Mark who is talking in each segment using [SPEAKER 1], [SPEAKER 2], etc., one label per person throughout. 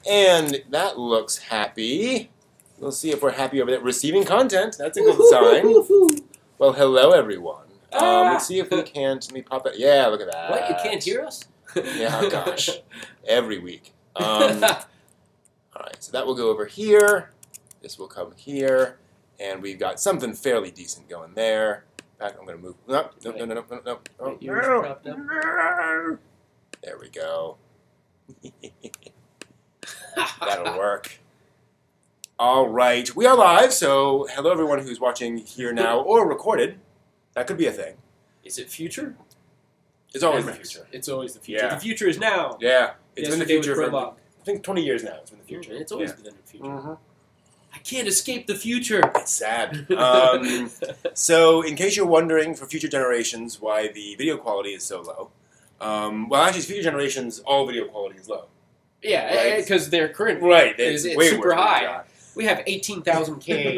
[SPEAKER 1] And that looks happy. We'll see if we're happy over there. Receiving content. That's a good sign. Well, hello, everyone. Let's see if we can't. Let me pop that. Yeah, look at that.
[SPEAKER 2] What? You can't hear us?
[SPEAKER 1] Yeah, oh gosh. Every week. All right, so that will go over here. This will come here. And we've got something fairly decent going there. In fact, I'm going to move. No. Oh, no. There we go. That'll work. All right. We are live, so hello everyone who's watching here now or recorded. That could be a thing.
[SPEAKER 2] Is it future?
[SPEAKER 1] It's always the future.
[SPEAKER 2] It's always the future.
[SPEAKER 1] Yeah.
[SPEAKER 2] The future is now.
[SPEAKER 1] Yeah. It's been the
[SPEAKER 2] Yesterday
[SPEAKER 1] future
[SPEAKER 2] with
[SPEAKER 1] for,
[SPEAKER 2] Prologue.
[SPEAKER 1] I think, 20 years now. It's been the future.
[SPEAKER 2] It's always been the future.
[SPEAKER 1] Mm-hmm.
[SPEAKER 2] I can't escape the future.
[SPEAKER 1] It's sad. So, in case you're wondering for future generations why the video quality is so low, well, actually, future generations, all video quality is low.
[SPEAKER 2] Yeah, because their current
[SPEAKER 1] It's
[SPEAKER 2] it's
[SPEAKER 1] way
[SPEAKER 2] super
[SPEAKER 1] worse than
[SPEAKER 2] high.
[SPEAKER 1] that.
[SPEAKER 2] We have 18,000K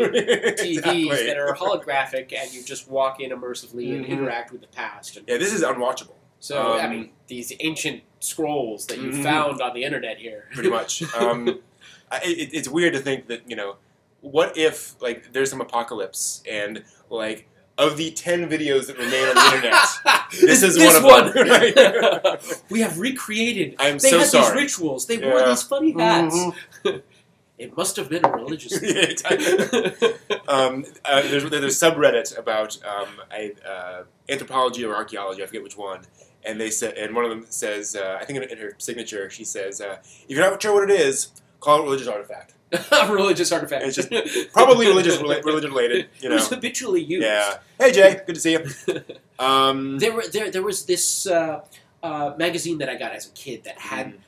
[SPEAKER 2] TVs
[SPEAKER 1] Exactly.
[SPEAKER 2] that are holographic, and you just walk in immersively and interact with the past. And
[SPEAKER 1] Yeah, this is unwatchable.
[SPEAKER 2] so, I mean, these ancient scrolls that you
[SPEAKER 1] Mhm.
[SPEAKER 2] found on the internet here.
[SPEAKER 1] Pretty much. It's weird to think that, what if, like, there's some apocalypse and, like, of the 10 videos that remain on the internet, this is one of them. Right?
[SPEAKER 2] We have recreated.
[SPEAKER 1] I'm
[SPEAKER 2] They
[SPEAKER 1] so
[SPEAKER 2] had
[SPEAKER 1] sorry.
[SPEAKER 2] these rituals. They wore
[SPEAKER 1] Yeah.
[SPEAKER 2] these funny hats.
[SPEAKER 1] Mhm.
[SPEAKER 2] It must have been a religious thing.
[SPEAKER 1] Yeah, there's a subreddit about anthropology or archaeology, I forget which one, and they said, and one of them says, I think in her signature, she says, if you're not sure what it is, call it religious artifact.
[SPEAKER 2] A religious artifact.
[SPEAKER 1] It's just probably religion related,
[SPEAKER 2] It was habitually used.
[SPEAKER 1] Yeah. Hey Jay, good to see you.
[SPEAKER 2] There was this magazine that I got as a kid that had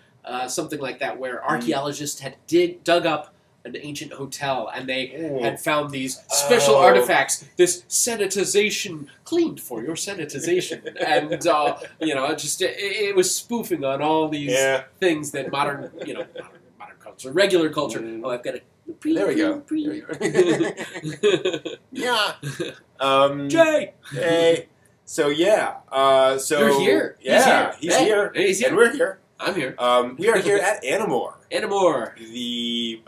[SPEAKER 2] something like that, where archaeologists had dug up an ancient hotel, and they had found these special artifacts, this sanitization, cleaned for your sanitization, and it was spoofing on all these things that modern culture, regular culture. Oh, I've got a
[SPEAKER 1] There we go. Yeah.
[SPEAKER 2] Jay.
[SPEAKER 1] Hey. So yeah. So
[SPEAKER 2] You're here.
[SPEAKER 1] Yeah.
[SPEAKER 2] He's here.
[SPEAKER 1] He's here.
[SPEAKER 2] He's here.
[SPEAKER 1] And we're here.
[SPEAKER 2] I'm here.
[SPEAKER 1] We are here at Animore.
[SPEAKER 2] Animore.
[SPEAKER 1] The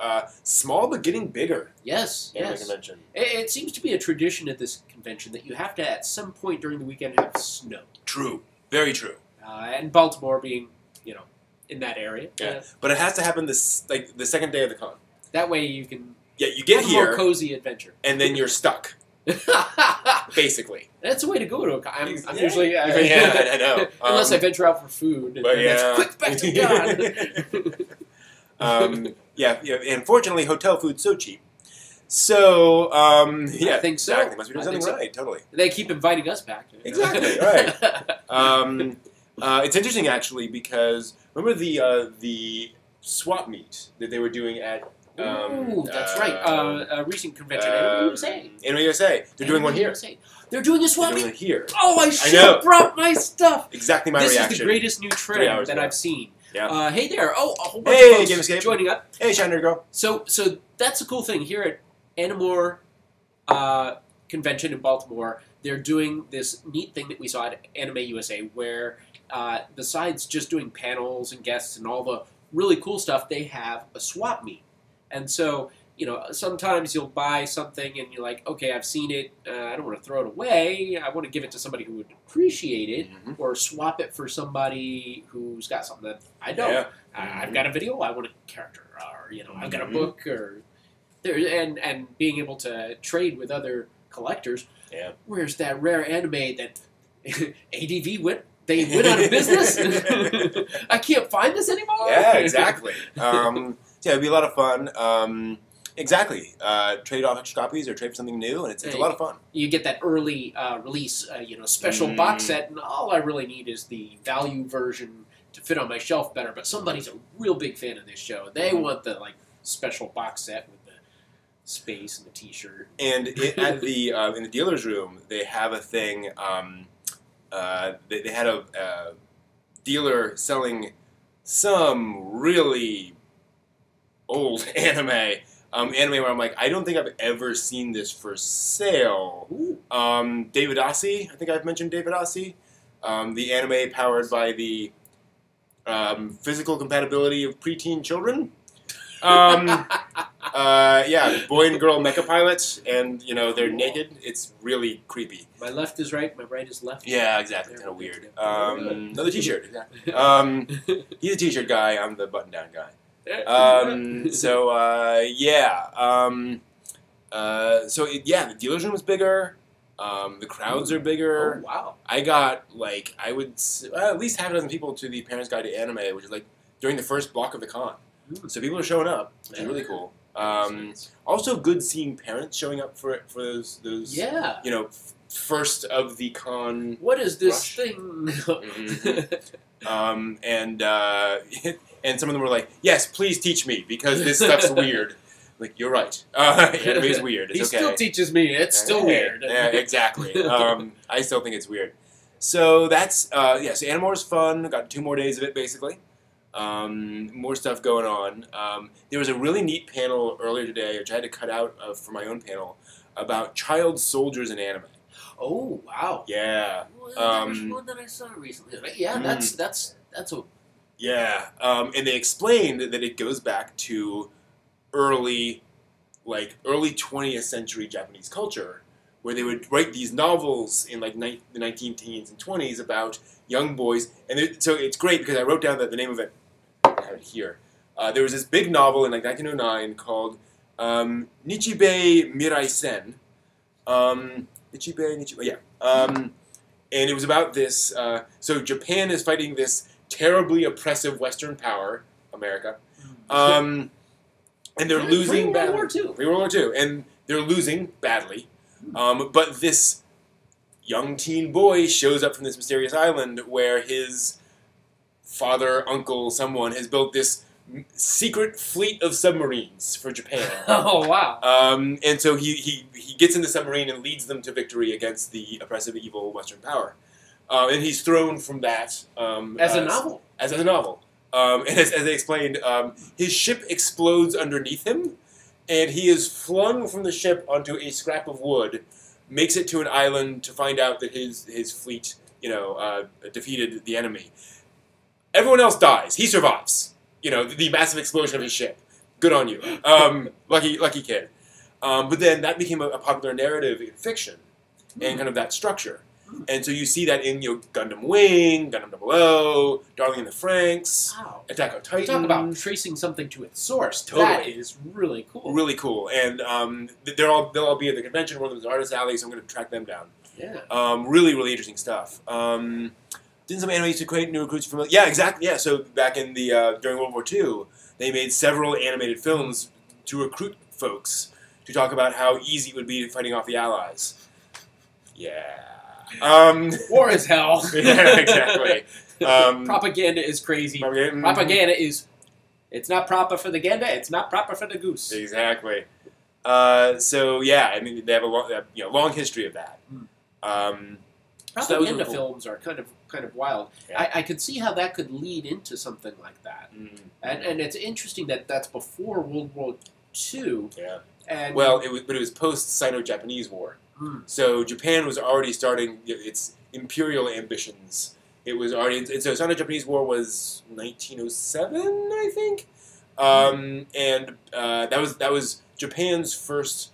[SPEAKER 1] small but getting bigger
[SPEAKER 2] Yes.
[SPEAKER 1] anime
[SPEAKER 2] Yes.
[SPEAKER 1] convention.
[SPEAKER 2] It seems to be a tradition at this convention that you have to, at some point during the weekend, have snow.
[SPEAKER 1] True. Very true.
[SPEAKER 2] And Baltimore being, in that area.
[SPEAKER 1] Yeah. But it has to happen the second day of the con.
[SPEAKER 2] That way you can
[SPEAKER 1] Yeah, you get
[SPEAKER 2] have a more
[SPEAKER 1] here,
[SPEAKER 2] cozy adventure.
[SPEAKER 1] and then you're stuck, basically.
[SPEAKER 2] That's a way to go to a con. I'm
[SPEAKER 1] Yeah.
[SPEAKER 2] usually...
[SPEAKER 1] Yeah, I know.
[SPEAKER 2] Unless I venture out for food. And
[SPEAKER 1] But
[SPEAKER 2] then it's quick, back to con.
[SPEAKER 1] Yeah. And fortunately, hotel food's so cheap. So, yeah.
[SPEAKER 2] I think so.
[SPEAKER 1] Exactly. Must be doing
[SPEAKER 2] I think
[SPEAKER 1] something
[SPEAKER 2] so.
[SPEAKER 1] right, totally.
[SPEAKER 2] They keep inviting us back.
[SPEAKER 1] Exactly, right. It's interesting, actually, because remember the swap meet that they were doing at...
[SPEAKER 2] Ooh, that's right. A recent convention. Anime USA.
[SPEAKER 1] Anime USA. They're doing one here.
[SPEAKER 2] USA. They're doing a swap
[SPEAKER 1] They're doing
[SPEAKER 2] meet.
[SPEAKER 1] it here.
[SPEAKER 2] Oh, I should
[SPEAKER 1] know.
[SPEAKER 2] have brought my stuff.
[SPEAKER 1] Exactly my
[SPEAKER 2] This
[SPEAKER 1] reaction.
[SPEAKER 2] is the greatest new
[SPEAKER 1] 3
[SPEAKER 2] trend
[SPEAKER 1] hours
[SPEAKER 2] that
[SPEAKER 1] ago.
[SPEAKER 2] I've seen.
[SPEAKER 1] Yeah.
[SPEAKER 2] Hey there. Oh, a whole bunch
[SPEAKER 1] Hey,
[SPEAKER 2] of folks
[SPEAKER 1] Gamescape.
[SPEAKER 2] joining up.
[SPEAKER 1] Hey, Shiner Girl.
[SPEAKER 2] So that's a cool thing. Here at Animore Convention in Baltimore, they're doing this neat thing that we saw at Anime USA, where besides just doing panels and guests and all the really cool stuff, they have a swap meet. And so, sometimes you'll buy something and you're like, okay, I've seen it. I don't want to throw it away. I want to give it to somebody who would appreciate it, or swap it for somebody who's got something that I don't.
[SPEAKER 1] Yeah.
[SPEAKER 2] I've got a video. I want a character, or I've got a book, or and being able to trade with other collectors.
[SPEAKER 1] Yeah.
[SPEAKER 2] Where's that rare anime that ADV went? They went out of business. I can't find this anymore.
[SPEAKER 1] Yeah, exactly. It'd be a lot of fun. Exactly. Trade off extra copies or trade for something new, and it's a lot of fun.
[SPEAKER 2] You get that early release, special box set, and all I really need is the value version to fit on my shelf better. But somebody's a real big fan of this show. They want the special box set with the space and the T-shirt.
[SPEAKER 1] And at the in the dealer's room, they have a thing. They had a dealer selling some really old anime where I'm like, I don't think I've ever seen this for sale. David Ossie, I think I've mentioned David Ossie. The anime powered by the physical compatibility of preteen children. Yeah, boy and girl mecha pilots, and they're naked. It's really creepy.
[SPEAKER 2] My left is right, my right is left.
[SPEAKER 1] Yeah, exactly. Kind of weird. Another T-shirt. Exactly. He's a T-shirt guy. I'm the button-down guy. The dealer's room is bigger. The crowds are bigger.
[SPEAKER 2] Oh, wow.
[SPEAKER 1] I got at least half a dozen people to the Parents Guide to Anime, which is during the first block of the con. So people are showing up, which is really cool. Also, good seeing parents showing up for those first of the con.
[SPEAKER 2] What is this
[SPEAKER 1] rush.
[SPEAKER 2] thing?
[SPEAKER 1] Mm-hmm. And some of them were like, "Yes, please teach me because this stuff's weird." Like, you're right. Anime is weird. It's
[SPEAKER 2] He
[SPEAKER 1] okay.
[SPEAKER 2] still teaches me. It's still weird.
[SPEAKER 1] Yeah, exactly. I still think it's weird. So that's so Animore is fun. Got 2 more days of it basically. More stuff going on. There was a really neat panel earlier today, which I had to cut out for my own panel, about child soldiers in anime.
[SPEAKER 2] Oh, wow.
[SPEAKER 1] Yeah.
[SPEAKER 2] Well, there was one that I saw recently. Yeah, that's a...
[SPEAKER 1] Yeah. And they explained that it goes back to early 20th century Japanese culture, where they would write these novels in the 19 teens and 20s about young boys. And so it's great because I wrote down the name of it. I have it here. There was this big novel in 1909 called Nichibei Mirai Sen. Yeah. And it was about this. So Japan is fighting this terribly oppressive Western power, America. And they're losing badly. Pre-World War II. And they're losing badly. But this young teen boy shows up from this mysterious island where his father, uncle, someone has built this secret fleet of submarines for Japan.
[SPEAKER 2] Oh, wow.
[SPEAKER 1] And so he gets in the submarine and leads them to victory against the oppressive, evil Western power. And he's thrown from that.
[SPEAKER 2] As a novel.
[SPEAKER 1] As a novel. And as they explained, his ship explodes underneath him, and he is flung from the ship onto a scrap of wood, makes it to an island to find out that his fleet, defeated the enemy. Everyone else dies. He survives. The massive explosion of his ship. Good on you. Lucky kid. But then that became a popular narrative in fiction, and kind of that structure. And so you see that in Gundam Wing, Gundam 00, Darling in the Franxx,
[SPEAKER 2] Wow.
[SPEAKER 1] Attack on Titan.
[SPEAKER 2] Talk about tracing something to its source.
[SPEAKER 1] Totally.
[SPEAKER 2] That is really cool.
[SPEAKER 1] Really cool. And they'll all be at the convention. One of them is Artist Alley, so I'm going to track them down.
[SPEAKER 2] Yeah.
[SPEAKER 1] Really, really interesting stuff. Didn't some anime used to create new recruits from... Yeah, exactly. Yeah, so back in the during World War II, they made several animated films to recruit folks to talk about how easy it would be fighting off the Allies. Yeah.
[SPEAKER 2] War is hell.
[SPEAKER 1] Yeah, exactly.
[SPEAKER 2] Propaganda is crazy. Propaganda is... It's not proper for the gander, it's not proper for the goose.
[SPEAKER 1] Exactly. So, yeah, I mean, they have a long history of that.
[SPEAKER 2] Propaganda films are kind of wild.
[SPEAKER 1] Yeah.
[SPEAKER 2] I could see how that could lead into something like that. And it's interesting that that's before World War II.
[SPEAKER 1] Yeah.
[SPEAKER 2] And
[SPEAKER 1] Well, it was post-Sino-Japanese War. So Japan was already starting its imperial ambitions. It was already... So Sino-Japanese War was 1907, I think? And that was Japan's first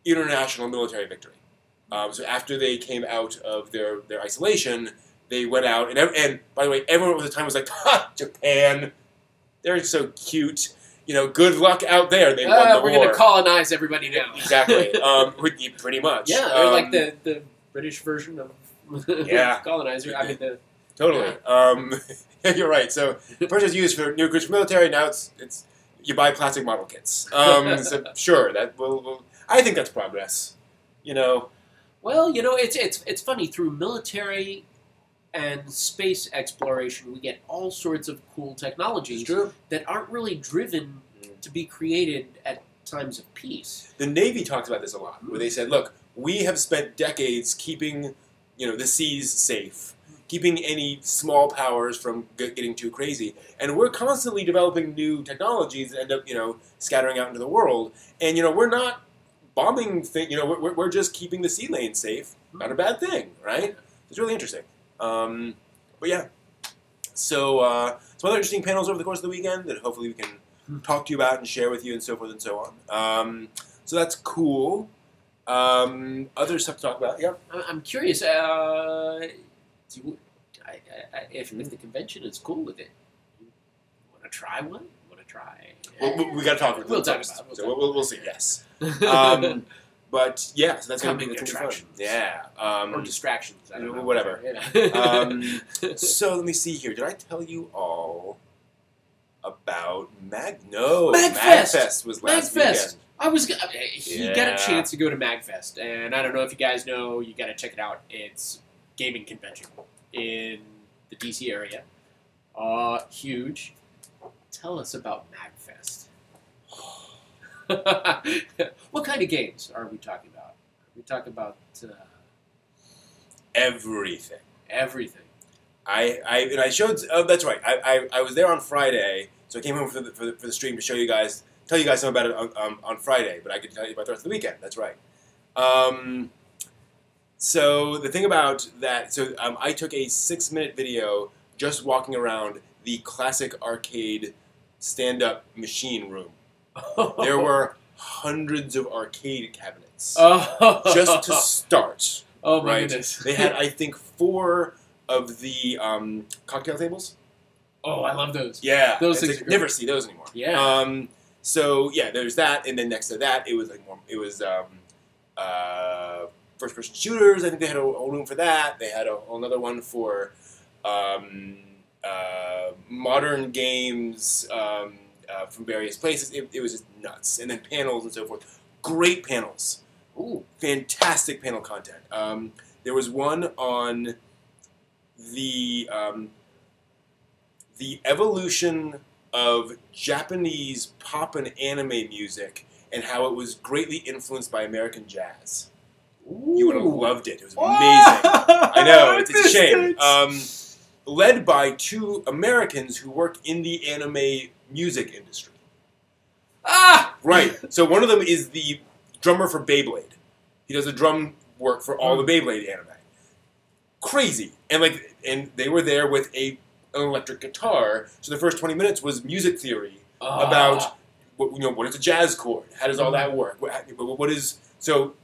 [SPEAKER 1] international military victory. So after they came out of their isolation, they went out, and by the way, everyone at the time was like, "Ha, Japan, they're so cute. Good luck out there. They won the war.
[SPEAKER 2] We're going to colonize everybody now."
[SPEAKER 1] Exactly. Pretty much.
[SPEAKER 2] Yeah, they're like the British version of colonizer. I mean,
[SPEAKER 1] totally. You're right. So first it was used for new recruits for military. Now it's you buy plastic model kits. So sure, that will. I think that's progress.
[SPEAKER 2] Well, it's funny. Through military and space exploration, we get all sorts of cool technologies that aren't really driven to be created at times of peace.
[SPEAKER 1] The Navy talks about this a lot, where they said, look, we have spent decades keeping the seas safe, keeping any small powers from getting too crazy, and we're constantly developing new technologies that end up scattering out into the world, and we're not bombing we're just keeping the sea lane safe. Not a bad thing, right? It's really interesting. But yeah, so some other interesting panels over the course of the weekend that hopefully we can talk to you about and share with you and so forth and so on. So that's cool. Other stuff to talk about? Yeah.
[SPEAKER 2] I'm curious. If the convention is cool with it, you want to try one? Want to try?
[SPEAKER 1] Well, we got to talk about it.
[SPEAKER 2] We'll talk about it.
[SPEAKER 1] So we'll see. Yes. But yeah, so that's
[SPEAKER 2] coming
[SPEAKER 1] gonna be
[SPEAKER 2] attractions.
[SPEAKER 1] fun. Yeah.
[SPEAKER 2] Or distractions. I don't know.
[SPEAKER 1] Whatever.
[SPEAKER 2] Yeah.
[SPEAKER 1] So let me see here. Did I tell you all about
[SPEAKER 2] MagFest!
[SPEAKER 1] MagFest was last weekend.
[SPEAKER 2] He got a chance to go to MagFest, and I don't know if you guys know. You got to check it out. It's gaming convention in the DC area. Huge. Tell us about MagFest. What kind of games are we talking about? Are we talking about
[SPEAKER 1] Everything.
[SPEAKER 2] everything?
[SPEAKER 1] I showed. Oh, that's right. I was there on Friday, so I came home for the stream to tell you guys something about it on Friday. But I could tell you about the rest of the weekend. That's right. So the thing about that, I took a 6-minute video just walking around the classic arcade stand-up machine room. There were hundreds of arcade cabinets just to start.
[SPEAKER 2] Oh my
[SPEAKER 1] right?
[SPEAKER 2] goodness!
[SPEAKER 1] They had, I think, 4 of the cocktail tables.
[SPEAKER 2] Oh, I love those.
[SPEAKER 1] Yeah,
[SPEAKER 2] Those things are great.
[SPEAKER 1] never see those anymore.
[SPEAKER 2] Yeah.
[SPEAKER 1] So yeah, there's that, and then next to that, it was like more. It was first-person shooters. I think they had a whole room for that. They had another one for modern games from various places. It was just nuts, and then panels and so forth. Great panels.
[SPEAKER 2] Ooh.
[SPEAKER 1] Fantastic panel content. There was one on the evolution of Japanese pop and anime music and how it was greatly influenced by American jazz.
[SPEAKER 2] Ooh.
[SPEAKER 1] You would have loved it. It was amazing. I know, it's a shame. Led by 2 Americans who work in the anime music industry.
[SPEAKER 2] Ah!
[SPEAKER 1] Right. So one of them is the drummer for Beyblade. He does the drum work for all the Beyblade anime. Crazy. And they were there with an electric guitar. So the first 20 minutes was music theory about what is a jazz chord? How does all that work? What is so?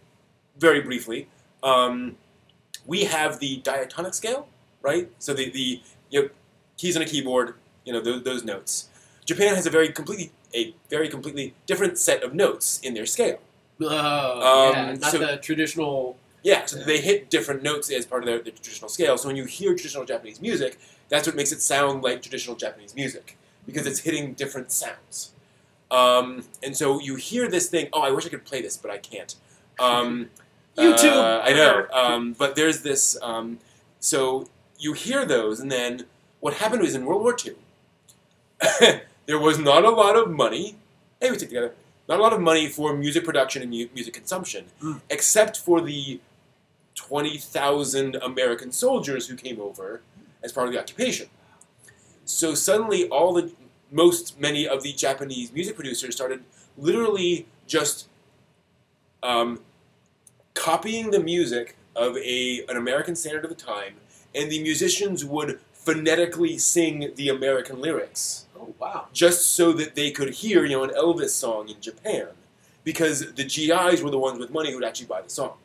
[SPEAKER 1] Very briefly, we have the diatonic scale, right? So the keys on a keyboard, those notes. Japan has a very completely different set of notes in their scale.
[SPEAKER 2] Not the traditional.
[SPEAKER 1] Yeah, so they hit different notes as part of their traditional scale. So when you hear traditional Japanese music, that's what makes it sound like traditional Japanese music, because it's hitting different sounds. And so you hear this thing. Oh, I wish I could play this, but I can't.
[SPEAKER 2] YouTube.
[SPEAKER 1] I know. But there's this. So you hear those, and then what happened was in World War II, there was not a lot of money. Hey, we take together. Not a lot of money for music production and music consumption, except for the 20,000 American soldiers who came over as part of the occupation. So suddenly, many of the Japanese music producers started literally just copying the music of an American standard of the time, and the musicians would phonetically sing the American lyrics.
[SPEAKER 2] Oh, wow.
[SPEAKER 1] Just so that they could hear, an Elvis song in Japan. Because the GIs were the ones with money who would actually buy the song.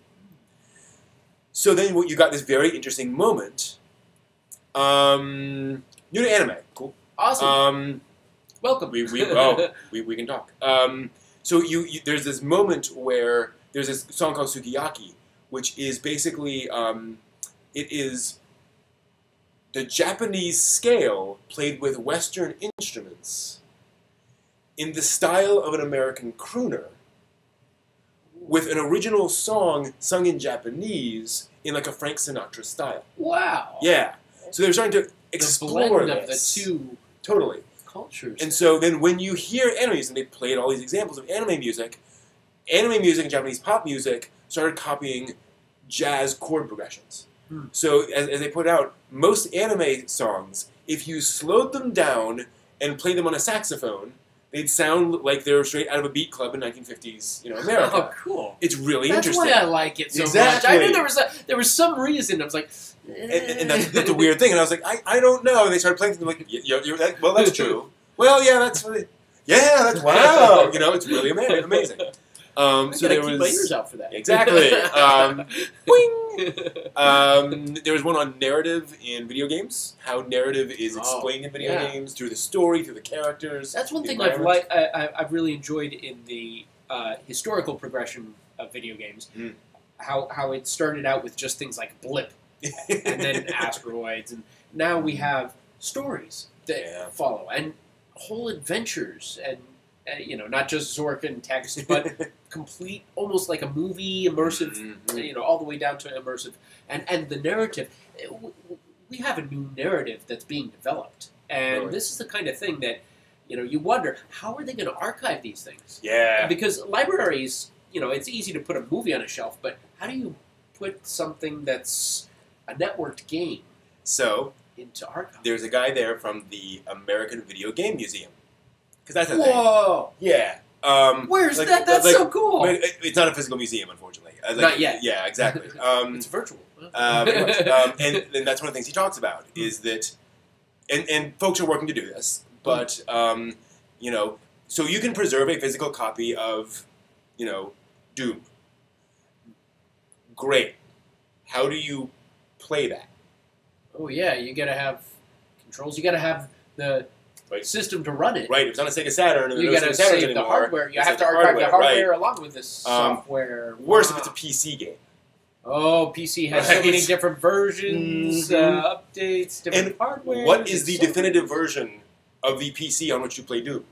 [SPEAKER 1] So then you got this very interesting moment. New to anime. Cool.
[SPEAKER 2] Awesome. Welcome.
[SPEAKER 1] We can talk. So there's this moment where there's this song called Sukiyaki, which is basically, it is the Japanese scale played with Western instruments in the style of an American crooner, with an original song sung in Japanese in like a Frank Sinatra style.
[SPEAKER 2] Wow.
[SPEAKER 1] Yeah. So they're starting to explore
[SPEAKER 2] the blend
[SPEAKER 1] this.
[SPEAKER 2] of the 2
[SPEAKER 1] totally
[SPEAKER 2] cultures.
[SPEAKER 1] And so then when you hear animes, and they played all these examples of anime music and Japanese pop music started copying jazz chord progressions. So, as they put out, most anime songs, if you slowed them down and played them on a saxophone, they'd sound like they were straight out of a beat club in 1950s, America.
[SPEAKER 2] Oh, cool.
[SPEAKER 1] It's really
[SPEAKER 2] That's
[SPEAKER 1] interesting.
[SPEAKER 2] That's why I like it so
[SPEAKER 1] Exactly.
[SPEAKER 2] much. I knew there was some reason. I was like...
[SPEAKER 1] And that's a weird thing. And I was like, I don't know. And they started playing something like, well, that's true. Well, yeah, that's really... Yeah, that's wow. You know, it's really amazing. So there
[SPEAKER 2] keep
[SPEAKER 1] was
[SPEAKER 2] my ears out for that.
[SPEAKER 1] exactly. There was one on narrative in video games. How narrative is explained in video games through the story, through the characters.
[SPEAKER 2] That's one
[SPEAKER 1] the
[SPEAKER 2] thing I've really enjoyed in the historical progression of video games.
[SPEAKER 1] Mm.
[SPEAKER 2] How it started out with just things like blip, and then asteroids, and now we have stories that follow and whole adventures, and not just Zork and text, but complete, almost like a movie, immersive, all the way down to immersive, and the narrative. We have a new narrative that's being developed, and this is the kind of thing that you wonder, how are they going to archive these things?
[SPEAKER 1] Yeah,
[SPEAKER 2] because libraries, it's easy to put a movie on a shelf, but how do you put something that's a networked game into archive?
[SPEAKER 1] There's a guy there from the American Video Game Museum. Because that's a
[SPEAKER 2] Whoa!
[SPEAKER 1] thing. Yeah.
[SPEAKER 2] Where's that? That's so cool.
[SPEAKER 1] It's not a physical museum, unfortunately.
[SPEAKER 2] Not yet.
[SPEAKER 1] Yeah, exactly.
[SPEAKER 2] It's virtual.
[SPEAKER 1] Pretty much. And that's one of the things he talks about is that, and folks are working to do this, but so you can preserve a physical copy of, Doom. Great. How do you play that?
[SPEAKER 2] Oh yeah, you gotta have controls. You gotta have the system to run it.
[SPEAKER 1] Right. If it's on a Sega Saturn, and
[SPEAKER 2] you gotta save the hardware. You have to archive the hardware along with this software.
[SPEAKER 1] Worse if it's a PC game.
[SPEAKER 2] Oh, PC has so many different versions, updates, different hardware.
[SPEAKER 1] What is the definitive version of the PC on which you play Doom?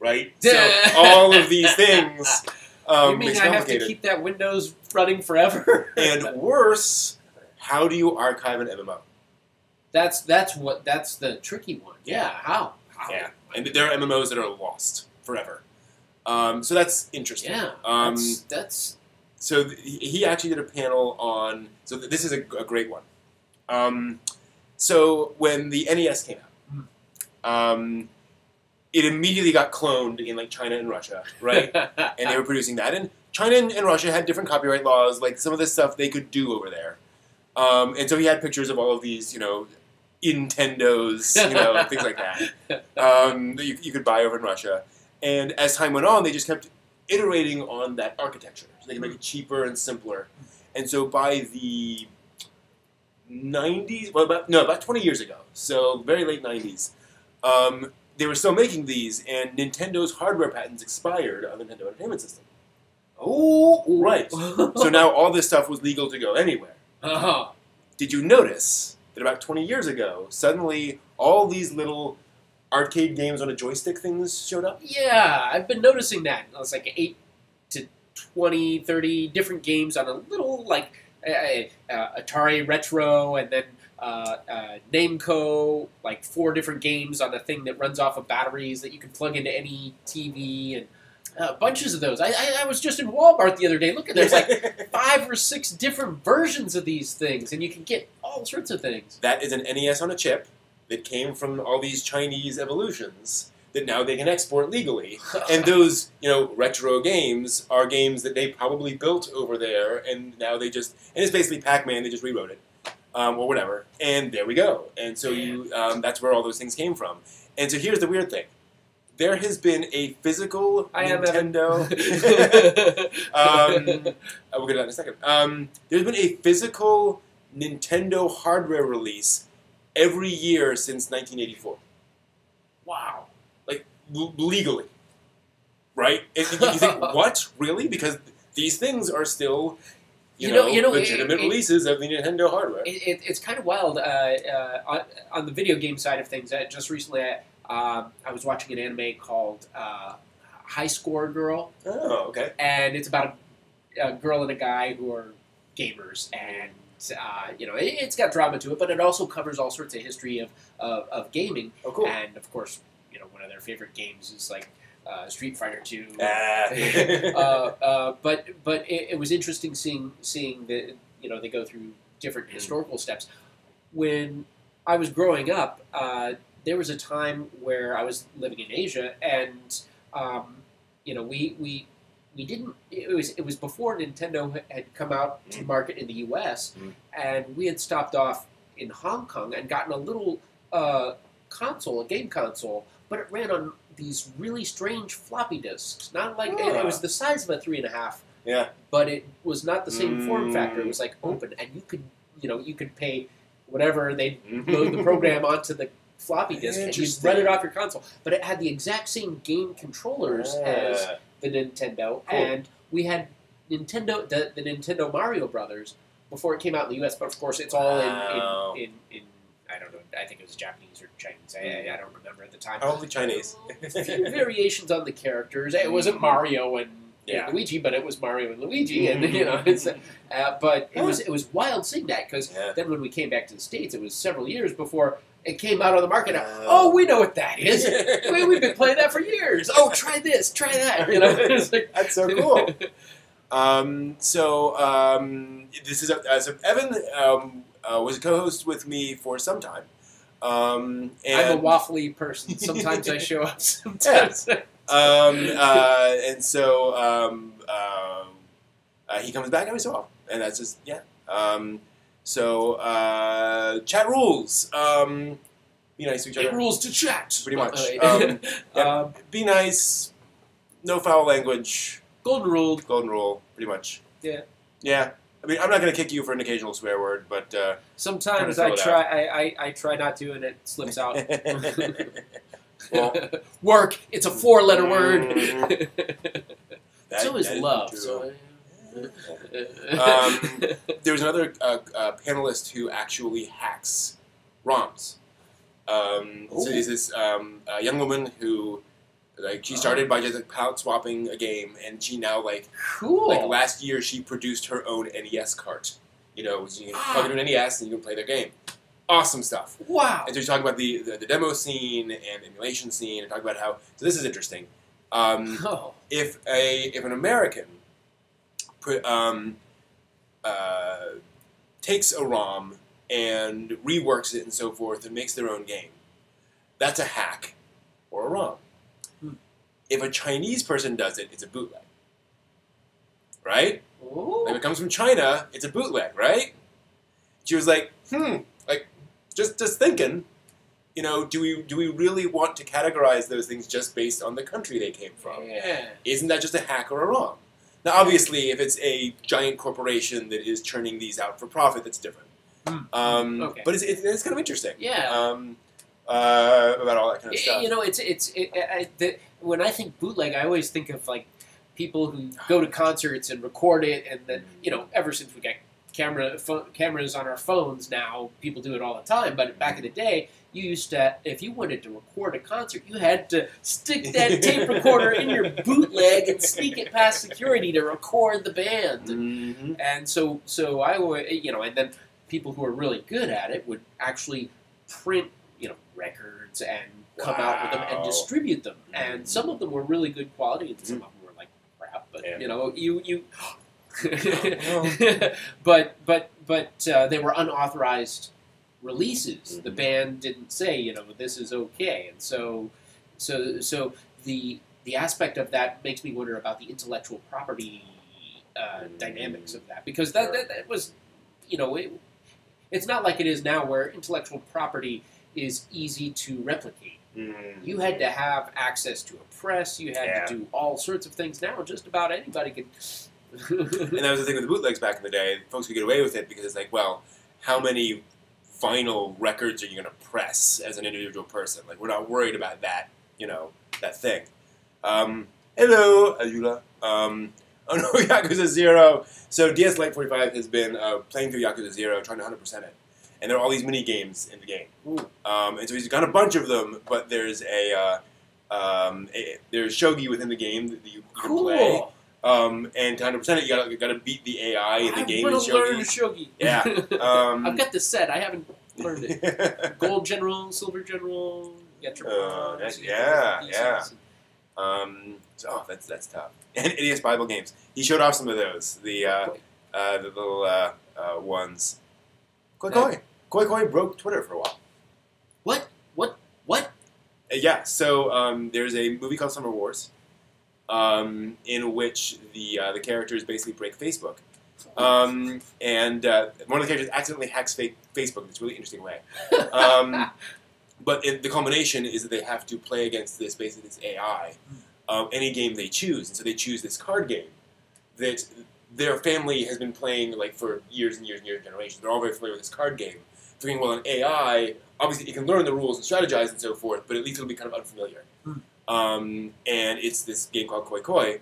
[SPEAKER 1] Right. So all of these things.
[SPEAKER 2] You mean I have to keep that Windows running forever?
[SPEAKER 1] And worse, how do you archive an MMO?
[SPEAKER 2] That's the tricky one. Yeah, how?
[SPEAKER 1] Yeah, and there are MMOs that are lost forever. So that's interesting.
[SPEAKER 2] Yeah, that's.
[SPEAKER 1] So he actually did a panel on. So this is a great one. So when the NES came out, it immediately got cloned in like China and Russia, right? And they were producing that. And China and Russia had different copyright laws. Like some of this stuff they could do over there. And so he had pictures of all of these, Nintendos, things like that, that you could buy over in Russia. And as time went on, they just kept iterating on that architecture. So they could make it cheaper and simpler. And so by the 90s, about 20 years ago, so very late 90s, they were still making these, and Nintendo's hardware patents expired on the Nintendo Entertainment System.
[SPEAKER 2] Oh,
[SPEAKER 1] right. So now all this stuff was legal to go anywhere. Did you notice that about 20 years ago, suddenly all these little arcade games on a joystick things showed up?
[SPEAKER 2] Yeah, I've been noticing that. It was like 8 to 20, 30 different games on a little, Atari Retro, and then Namco, 4 different games on a thing that runs off of batteries that you can plug into any TV, and bunches of those. I was just in Walmart the other day. Look, there's 5 or 6 different versions of these things, and you can get all sorts of things.
[SPEAKER 1] That is an NES on a chip that came from all these Chinese evolutions that now they can export legally. And those, retro games are games that they probably built over there, and now and it's basically Pac-Man, they just rewrote it. Or whatever, and there we go. And so that's where all those things came from. And so here's the weird thing. There has been a physical Nintendo... we'll get to that in a second. There's been a physical Nintendo hardware release every year since 1984.
[SPEAKER 2] Wow.
[SPEAKER 1] Legally. Right? And you think, what? Really? Because these things are still... legitimate releases of the Nintendo hardware.
[SPEAKER 2] It's kind of wild. On the video game side of things, just recently I was watching an anime called High Score Girl.
[SPEAKER 1] Oh, okay.
[SPEAKER 2] And it's about a girl and a guy who are gamers, and it's got drama to it, but it also covers all sorts of history of gaming.
[SPEAKER 1] Oh, cool.
[SPEAKER 2] And of course, one of their favorite games is Street Fighter 2. But it was interesting seeing the they go through different historical steps. When I was growing up, there was a time where I was living in Asia, and we didn't. It was before Nintendo had come out to market in the U.S., and we had stopped off in Hong Kong and gotten a little console, a game console, but it ran on these really strange floppy disks. Not like it was the size of a 3.5.
[SPEAKER 1] Yeah.
[SPEAKER 2] But it was not the same form factor. It was like open, and you could pay whatever they load the program onto the floppy disk and you run it off your console. But it had the exact same game controllers as the Nintendo, and we had the Nintendo Mario Brothers before it came out in the US. But of course, it's all in I don't know. I think it was Japanese or Chinese. I don't remember at the time.
[SPEAKER 1] Probably Chinese.
[SPEAKER 2] A few variations on the characters. It wasn't Mario and Luigi, but it was Mario and Luigi, and but it was wild seeing that because then when we came back to the States, it was several years before it came out on the market. Oh, we know what that is. We've been playing that for years. Oh, try this, try that. It's like,
[SPEAKER 1] that's so cool. This is so Evan was a co-host with me for some time. And
[SPEAKER 2] I'm a waffly person. Sometimes I show up. Sometimes.
[SPEAKER 1] And so he comes back every so often, and that's just chat rules. Be nice to each other.
[SPEAKER 2] It rules to chat.
[SPEAKER 1] Pretty much. Be nice. No foul language.
[SPEAKER 2] Golden rule.
[SPEAKER 1] Golden rule. Pretty much.
[SPEAKER 2] Yeah.
[SPEAKER 1] Yeah. I mean, I'm not going to kick you for an occasional swear word, but
[SPEAKER 2] sometimes I try. I try not to, and it slips out.
[SPEAKER 1] Well,
[SPEAKER 2] work. It's a 4-letter word. So is love. So.
[SPEAKER 1] There was another panelist who actually hacks ROMs. So there's this young woman who, she started by just palette swapping a game, and she now last year she produced her own NES cart. You can plug it in an NES and you can play their game. Awesome stuff.
[SPEAKER 2] Wow.
[SPEAKER 1] And so she's talking about the demo scene and emulation scene, and talking about how. So this is interesting. If an American takes a ROM and reworks it and so forth and makes their own game, that's a hack or a ROM. If a Chinese person does it, it's a bootleg. Right?
[SPEAKER 2] Ooh.
[SPEAKER 1] If it comes from China, it's a bootleg, right? She was like, just thinking, do we really want to categorize those things just based on the country they came from?
[SPEAKER 2] Yeah.
[SPEAKER 1] Isn't that just a hack or a ROM? Now, obviously, if it's a giant corporation that is churning these out for profit, that's different.
[SPEAKER 2] Okay.
[SPEAKER 1] But it's kind of interesting.
[SPEAKER 2] Yeah.
[SPEAKER 1] About all that kind of stuff.
[SPEAKER 2] When I think bootleg, I always think of people who go to concerts and record it, and then ever since we got cameras on our phones now, people do it all the time. But back in the day, you used to, if you wanted to record a concert, you had to stick that tape recorder in your bootleg and sneak it past security to record the band.
[SPEAKER 1] Mm-hmm.
[SPEAKER 2] And so I would, and then people who are really good at it would actually print, records and come out with them and distribute them. And some of them were really good quality, and some of them were like crap. But but they were unauthorized releases. The band didn't say, this is okay, and so the aspect of that makes me wonder about the intellectual property dynamics of that, because that was, it's not like it is now where intellectual property is easy to replicate. You had to have access to a press. You had to do all sorts of things. Now just about anybody could.
[SPEAKER 1] And that was the thing with the bootlegs back in the day. Folks could get away with it because it's like, well, how many vinyl records are you going to press as an individual person? We're not worried about that, that thing. Hello, Ayula. Yakuza 0. So DS Lite 45 has been playing through Yakuza 0, trying to 100% it. And there are all these mini games in the game. And so he's got a bunch of them, but there's there's shogi within the game that you can play. And to 100% it, you gotta beat the AI in the game.
[SPEAKER 2] I want to learn shogi.
[SPEAKER 1] Yeah.
[SPEAKER 2] I've got the set. I haven't learned it. Gold General, Silver General,
[SPEAKER 1] that's tough. And Idiot's Bible games. He showed off some of those. The little ones. Koi Koi broke Twitter for a while.
[SPEAKER 2] What?
[SPEAKER 1] Yeah. So there's a movie called Summer Wars, in which the characters basically break Facebook. And one of the characters accidentally hacks Facebook in this really interesting way. but the combination is that they have to play against this basically this AI, any game they choose, and so they choose this card game that their family has been playing like for years and years and years, generations. They're all very familiar with this card game. Thinking, well, an AI obviously it can learn the rules and strategize and so forth, but at least it'll be kind of unfamiliar. And it's this game called Koi Koi,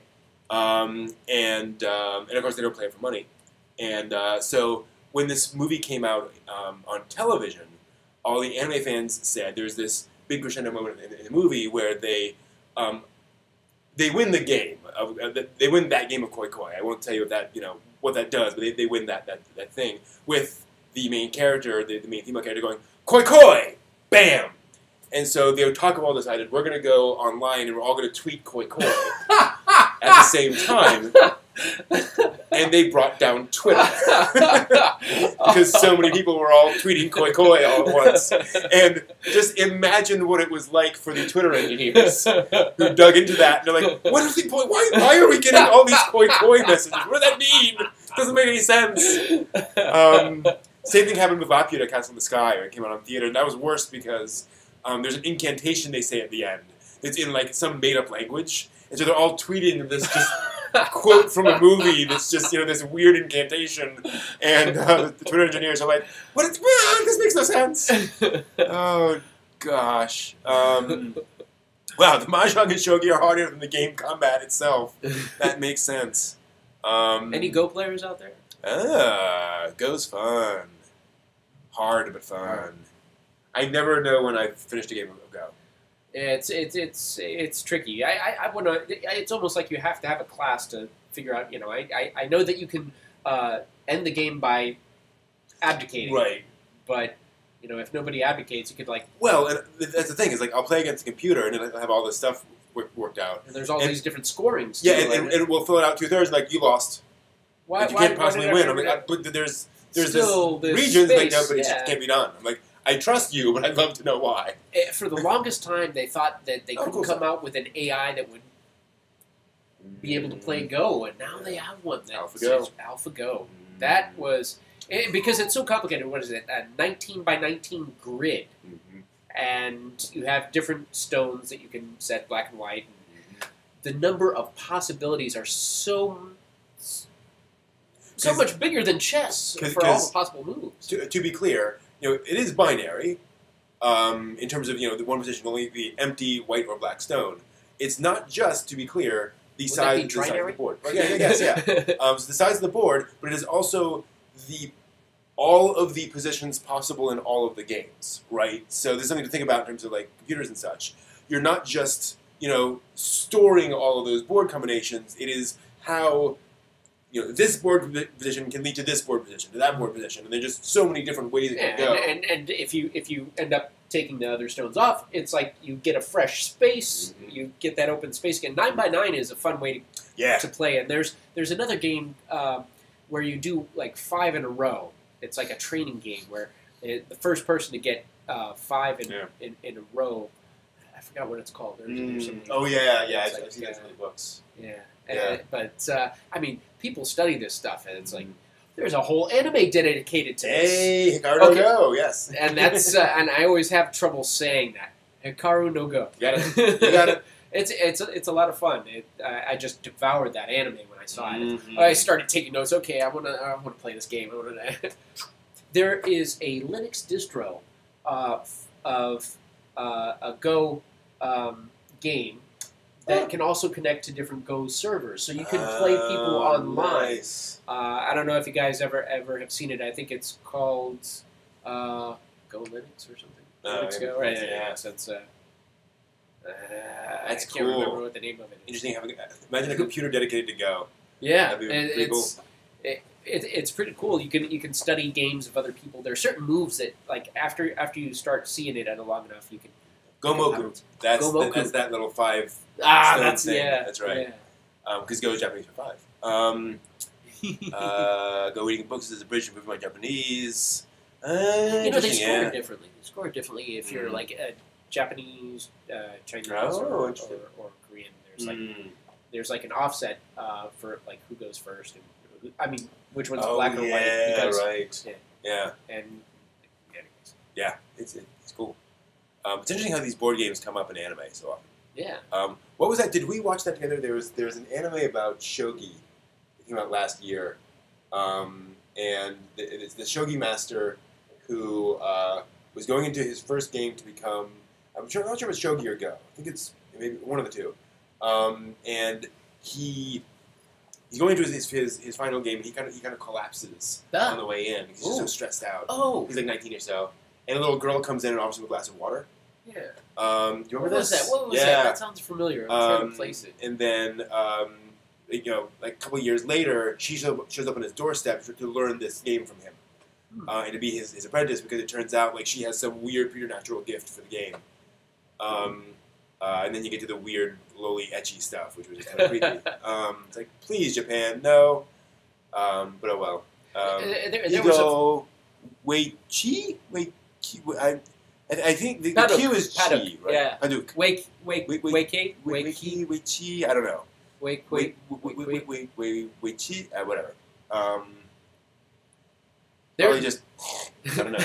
[SPEAKER 1] and of course they don't play it for money. And so when this movie came out on television, all the anime fans said there's this big crescendo moment in the movie where they win the game. They win that game of Koi Koi. I won't tell you what that does, but they win that thing with the main character, the main female character, going Koi Koi, bam. And so the Otaku decided we're going to go online and we're all going to tweet Koi Koi at the same time. And they brought down Twitter because so many people were all tweeting Koi Koi all at once. And just imagine what it was like for the Twitter engineers who dug into that. And they're like, "What is the point? Why are we getting all these Koi Koi messages? What does that mean? It doesn't make any sense." Same thing happened with Laputa, Castle in the Sky, when it came out on theater. And that was worse because there's an incantation they say at the end that's in like some made-up language. And so they're all tweeting this just quote from a movie that's just, this weird incantation. And the Twitter engineers are like, this makes no sense. Oh, gosh. Wow, the Mahjong and Shogi are harder than the game combat itself. That makes sense.
[SPEAKER 2] Any Go players out there?
[SPEAKER 1] Go's fun. Hard, but fun. I never know when I've finished a game of Go.
[SPEAKER 2] It's tricky. I want to. It's almost like you have to have a class to figure out. I know that you can end the game by abdicating.
[SPEAKER 1] Right.
[SPEAKER 2] But if nobody abdicates, you could like.
[SPEAKER 1] Well, and that's the thing is like I'll play against a computer and it'll have all this stuff worked out.
[SPEAKER 2] And there's all these different scorings.
[SPEAKER 1] Yeah, and we'll fill it out 2/3 like you lost.
[SPEAKER 2] Why?
[SPEAKER 1] You can't possibly win. But there's this regions like no, but it just can't be done. I'm like. I trust you, but I'd love to know why.
[SPEAKER 2] For the longest time, they thought that they couldn't come out with an AI that would be able to play Go, and now they have one that says AlphaGo. That was because it's so complicated. What is it? A 19 by 19 grid, and you have different stones that you can set black and white. And the number of possibilities are so much bigger than chess for all the possible moves.
[SPEAKER 1] To be clear. It is binary in terms of, the one position can only be empty white or black stone. It's not just, to be clear, the size of the board. Yeah, I guess, yeah. So the size of the board, but it is also all of the positions possible in all of the games, right? So there's something to think about in terms of, like, computers and such. You're not just, storing all of those board combinations. It is how... this board position can lead to this board position, to that board position, and there's just so many different ways it can go.
[SPEAKER 2] And if you end up taking the other stones off, it's like you get a fresh space, you get that open space again. 9 by 9 is a fun way to play, and there's another game where you do like 5 in a row. It's like a training game where the first person to get 5 in a row, I forgot what it's called. There's something.
[SPEAKER 1] Oh yeah, I've seen that in the books.
[SPEAKER 2] Yeah. But people study this stuff, and it's like there's a whole anime dedicated to this.
[SPEAKER 1] Hey, Hikaru no Go, yes.
[SPEAKER 2] And that's and I always have trouble saying that. Hikaru no Go.
[SPEAKER 1] You got it. You got it.
[SPEAKER 2] It's a lot of fun. I just devoured that anime when I saw it. I started taking notes. Okay, I want to play this game. There is a Linux distro of a Go game. That can also connect to different Go servers, so you can play people online.
[SPEAKER 1] Nice.
[SPEAKER 2] I don't know if you guys ever have seen it. I think it's called Go Linux or something. Linux Go, right? Yeah. So it's
[SPEAKER 1] that's
[SPEAKER 2] I can't
[SPEAKER 1] cool.
[SPEAKER 2] remember what the name of it is.
[SPEAKER 1] Interesting. Imagine a computer dedicated to Go.
[SPEAKER 2] Yeah,
[SPEAKER 1] that'd be pretty cool.
[SPEAKER 2] It's pretty cool. You can study games of other people. There are certain moves that like after you start seeing it long enough, you can.
[SPEAKER 1] Gomoku. That's that little 5.
[SPEAKER 2] That's
[SPEAKER 1] thing.
[SPEAKER 2] Yeah.
[SPEAKER 1] That's right. Because Go is Japanese for 5. Go reading books is a bridge to improve my Japanese.
[SPEAKER 2] They score it differently. They score it differently if you're like a Japanese, Chinese, or Korean. There's like an offset for like who goes first, and which one's black or white.
[SPEAKER 1] Yeah, right.
[SPEAKER 2] Yeah. And
[SPEAKER 1] yeah, it's cool. It's interesting how these board games come up in anime so often.
[SPEAKER 2] Yeah.
[SPEAKER 1] What was that? Did we watch that together? There was an anime about shogi that came out last year, and it's the shogi master who was going into his first game to become. I'm not sure if it's shogi or go. I think it's maybe one of the two. And he's going into his final game. And he kind of collapses on the way in because he's just so stressed out.
[SPEAKER 2] Oh.
[SPEAKER 1] He's like 19 or so, and a little girl comes in and offers him a glass of water.
[SPEAKER 2] Yeah.
[SPEAKER 1] Do you remember this?
[SPEAKER 2] What was that? That sounds familiar. I'm trying to place it.
[SPEAKER 1] And then, like a couple of years later, she shows up on his doorstep to learn this game from him, and to be his apprentice because it turns out like she has some weird preternatural gift for the game. And then you get to the weird, lowly, ecchi stuff, which was just kind of creepy. It's like, please, Japan, no. But oh well. Ego, I think the Q is chi, right?
[SPEAKER 2] Yeah.
[SPEAKER 1] Paduk.
[SPEAKER 2] Wake,
[SPEAKER 1] chi. I don't know.
[SPEAKER 2] Wake,
[SPEAKER 1] chi. Whatever. Probably just. I don't know.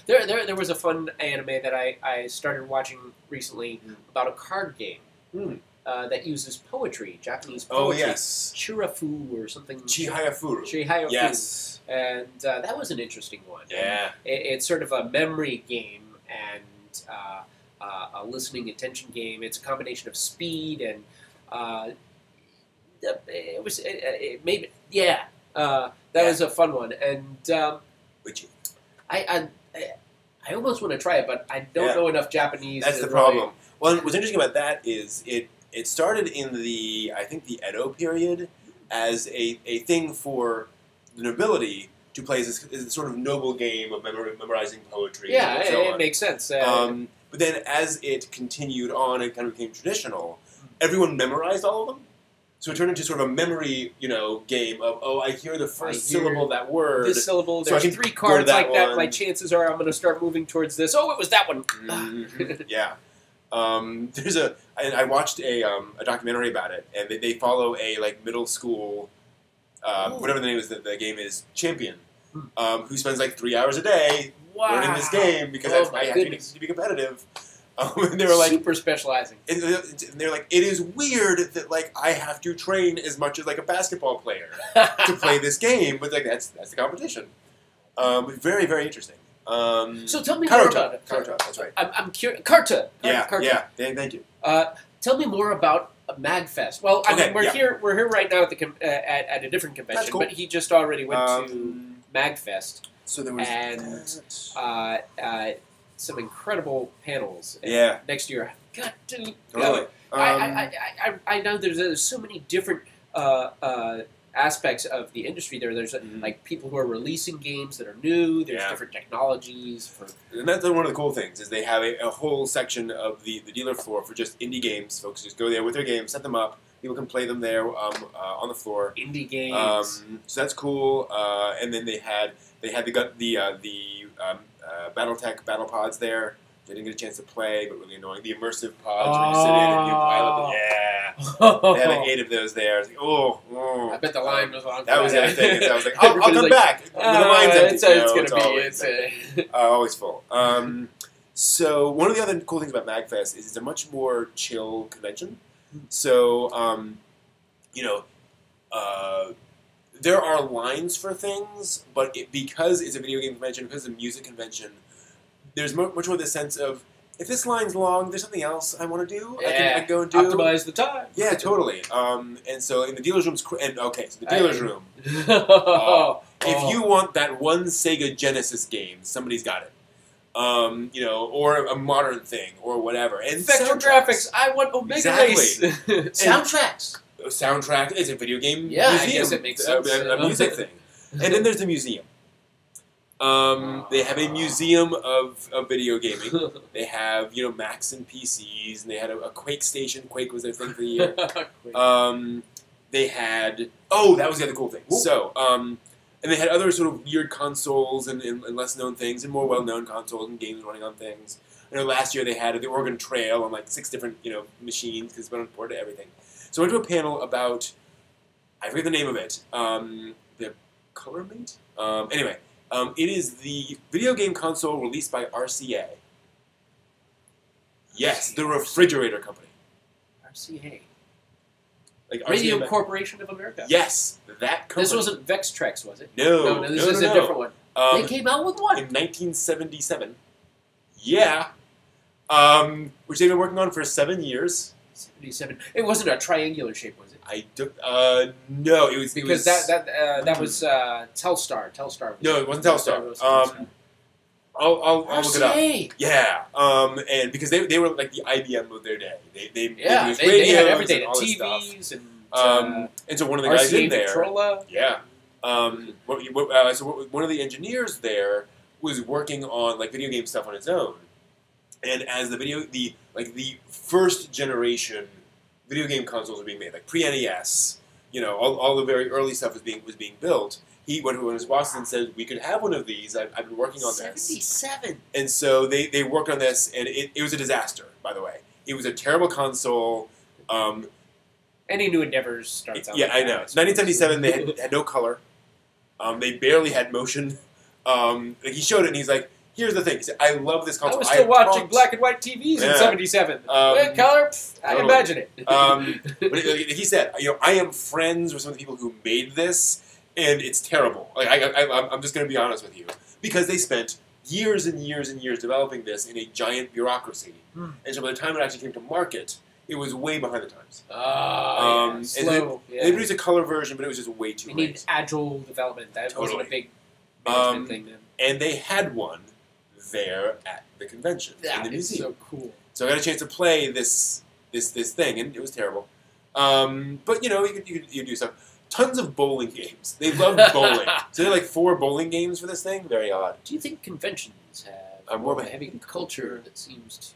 [SPEAKER 2] There was a fun anime that I started watching recently about a card game that uses poetry, Japanese poetry.
[SPEAKER 1] Oh yes.
[SPEAKER 2] Chirafu or something.
[SPEAKER 1] Chihayafuru.
[SPEAKER 2] Chihayafuru.
[SPEAKER 1] Yes.
[SPEAKER 2] And that was an interesting one.
[SPEAKER 1] Yeah.
[SPEAKER 2] It's sort of a memory game and a listening attention game. It's a combination of speed and that was a fun one. And I almost want to try it, but I don't know enough Japanese.
[SPEAKER 1] That's the problem. Well, what's interesting about that is it started in the Edo period as a thing for the nobility to play as a sort of noble game of memorizing poetry.
[SPEAKER 2] Yeah,
[SPEAKER 1] and so
[SPEAKER 2] it
[SPEAKER 1] on.
[SPEAKER 2] makes sense.
[SPEAKER 1] But then as it continued on and kind of became traditional, everyone memorized all of them. So it turned into sort of a memory, game of, I hear the first syllable of that word.
[SPEAKER 2] This syllable,
[SPEAKER 1] so
[SPEAKER 2] there's
[SPEAKER 1] I can
[SPEAKER 2] 3 cards
[SPEAKER 1] that
[SPEAKER 2] like that.
[SPEAKER 1] one.
[SPEAKER 2] My chances are I'm going to start moving towards this. Oh, it was that one.
[SPEAKER 1] Mm-hmm. Yeah. I watched a documentary about it, and they follow a middle school, whatever the name is, the game is, champion, who spends 3 hours a day learning this game because that's why you have to be competitive. And they were
[SPEAKER 2] super specializing.
[SPEAKER 1] And they're like, it is weird that I have to train as much as a basketball player to play this game, but that's the competition. Very, very interesting.
[SPEAKER 2] So tell me more about it.
[SPEAKER 1] Karuta, that's right.
[SPEAKER 2] I'm curious. Karta.
[SPEAKER 1] Yeah. Thank you.
[SPEAKER 2] Tell me more about MagFest. Well, we're here right now at the at a different convention,
[SPEAKER 1] That's cool.
[SPEAKER 2] but he just already went to MagFest.
[SPEAKER 1] So there was
[SPEAKER 2] some incredible panels. Next year, I've got to
[SPEAKER 1] Totally.
[SPEAKER 2] I know there's so many different aspects of the industry there. There's people who are releasing games that are new. There's different technologies
[SPEAKER 1] and that's one of the cool things is they have a whole section of the dealer floor for just indie games. Folks just go there with their games, set them up. People can play them there on the floor.
[SPEAKER 2] Indie games.
[SPEAKER 1] So that's cool. And then they had the BattleTech battle pods there. They didn't get a chance to play, but really annoying. The immersive pods where you sit in and you pilot them. They had 8 of those there. I was like, I
[SPEAKER 2] bet the line was on.
[SPEAKER 1] That was the other thing. So I was like, I'll come back. When the line's empty.
[SPEAKER 2] It's
[SPEAKER 1] always full. So one of the other cool things about MagFest is it's a much more chill convention. So, there are lines for things, but because it's a video game convention, because it's a music convention, there's much more the sense of, if this line's long, there's something else I want to do. I can go and do.
[SPEAKER 2] Optimize the time.
[SPEAKER 1] Yeah, totally. And so in the dealer's room, the dealer's room. If you want that one Sega Genesis game, somebody's got it. Or a modern thing, or whatever. And
[SPEAKER 2] Vector graphics. I want Omega Race.
[SPEAKER 1] Soundtrack. It's a video game museum.
[SPEAKER 2] I guess it makes sense.
[SPEAKER 1] A music thing. And then there's the museum. They have a museum of video gaming. They have, Macs and PCs, and they had a Quake station. Quake was their thing for the year. They had... Oh, that was the other cool thing. Ooh. So, and they had other sort of weird consoles and less-known things, and more well-known consoles and games running on things. I know last year they had the Oregon Trail on 6 different, machines, because it's been ported to everything. So I went to a panel about... I forget the name of it. The Colormate? Anyway... it is the video game console released by RCA. Yes, the refrigerator company.
[SPEAKER 2] RCA.
[SPEAKER 1] Like
[SPEAKER 2] Radio
[SPEAKER 1] RCA.
[SPEAKER 2] Corporation of America.
[SPEAKER 1] Yes, that company.
[SPEAKER 2] This wasn't Vextrex, was it?
[SPEAKER 1] No,
[SPEAKER 2] this is a different one. They came out with one.
[SPEAKER 1] In 1977. Yeah. Which they've been working on for 7 years.
[SPEAKER 2] 77. It wasn't a triangular shape, was it?
[SPEAKER 1] I don't. No, it was
[SPEAKER 2] Because that was Telstar. Telstar.
[SPEAKER 1] No, it wasn't Telstar. I'll look it up.
[SPEAKER 2] RCA.
[SPEAKER 1] Yeah. And because they were like the IBM of their day. They produced
[SPEAKER 2] they had
[SPEAKER 1] radios
[SPEAKER 2] everything.
[SPEAKER 1] and all this stuff.
[SPEAKER 2] TVs and
[SPEAKER 1] And so one of the guys
[SPEAKER 2] RCA
[SPEAKER 1] in there.
[SPEAKER 2] Victrola.
[SPEAKER 1] Yeah. One of the engineers there was working on like video game stuff on its own, and as the first generation video game consoles were being made, like pre-NES, all the very early stuff was being built. He went to his boss and said, "We could have one of these. I've been working on this."
[SPEAKER 2] 77.
[SPEAKER 1] And so they worked on this, and it was a disaster. By the way, it was a terrible console.
[SPEAKER 2] Any new endeavors starts out.
[SPEAKER 1] Yeah,
[SPEAKER 2] like
[SPEAKER 1] I
[SPEAKER 2] that.
[SPEAKER 1] know. 1977, they had no color. They barely had motion. He showed it, and he's like, "Here's the thing." He said, "I love this console.
[SPEAKER 2] I was still watching black and white TVs in 77. Color? I
[SPEAKER 1] totally.
[SPEAKER 2] imagine it.
[SPEAKER 1] But he said, I am friends with some of the people who made this, and it's terrible. Like I'm just going to be honest with you, because they spent years and years and years developing this in a giant bureaucracy, and so by the time it actually came to market, it was way behind the times.
[SPEAKER 2] Slow.
[SPEAKER 1] They produced a color version, but it was just way too
[SPEAKER 2] They
[SPEAKER 1] late.
[SPEAKER 2] need agile development. That wasn't a big management thing then.
[SPEAKER 1] And they had one there at the convention in the museum.
[SPEAKER 2] So cool.
[SPEAKER 1] So I got a chance to play this thing, and it was terrible. But you do stuff. Tons of bowling games. They love bowling. So there are like 4 bowling games for this thing. Very odd.
[SPEAKER 2] Do you think conventions have
[SPEAKER 1] more of a
[SPEAKER 2] heavy culture that seems to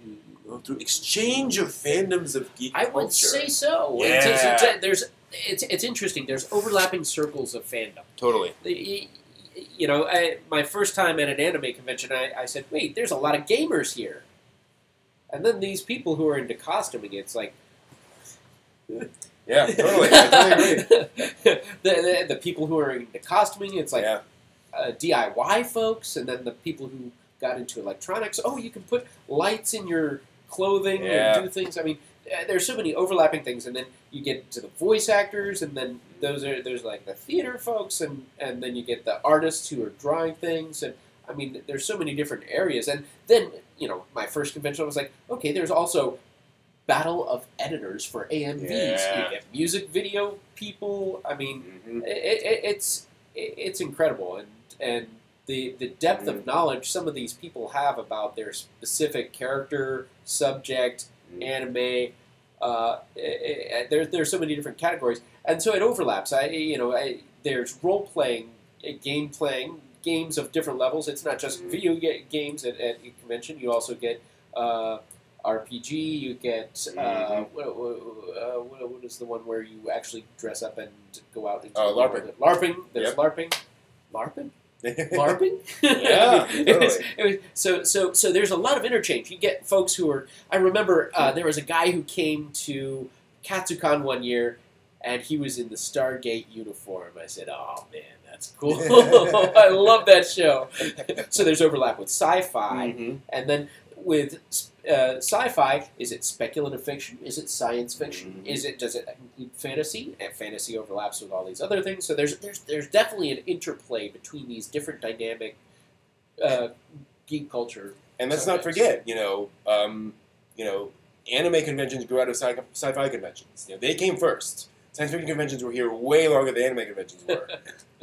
[SPEAKER 1] through exchange of fandoms of geek
[SPEAKER 2] I
[SPEAKER 1] culture?
[SPEAKER 2] would say so.
[SPEAKER 1] Yeah.
[SPEAKER 2] It's interesting. There's overlapping circles of fandom.
[SPEAKER 1] Totally.
[SPEAKER 2] My first time at an anime convention, I said, wait, there's a lot of gamers here. And then these people who are into costuming, it's like...
[SPEAKER 1] Yeah, totally. I totally agree.
[SPEAKER 2] the people who are into costuming, it's like DIY folks, and then the people who got into electronics. Oh, you can put lights in your clothing and do things. I mean, there's so many overlapping things, and then you get to the voice actors, and then there's like the theater folks, and then you get the artists who are drawing things, and I mean, there's so many different areas. And then my first convention, I was like, okay, there's also battle of editors for AMVs.
[SPEAKER 1] Yeah.
[SPEAKER 2] You get music video people. I mean, it's incredible, and the depth of knowledge some of these people have about their specific character, subject, anime. There's so many different categories, and so it overlaps. There's role playing, game playing, games of different levels. It's not just video games at a convention. You also get RPG. You get what is the one where you actually dress up and go out into
[SPEAKER 1] LARPing.
[SPEAKER 2] LARPing. There's LARPing. LARPing. LARPing?
[SPEAKER 1] Yeah,
[SPEAKER 2] it was, so there's a lot of interchange. You get folks who are... I remember there was a guy who came to Katsucon one year, and he was in the Stargate uniform. I said, oh, man, that's cool. I love that show. So there's overlap with sci-fi, and then with sci-fi, is it speculative fiction? Is it science fiction? Does it include fantasy? And fantasy overlaps with all these other things. So there's definitely an interplay between these different dynamic geek culture.
[SPEAKER 1] And let's not forget, anime conventions grew out of sci-fi conventions. They came first. Science fiction conventions were here way longer than anime conventions were,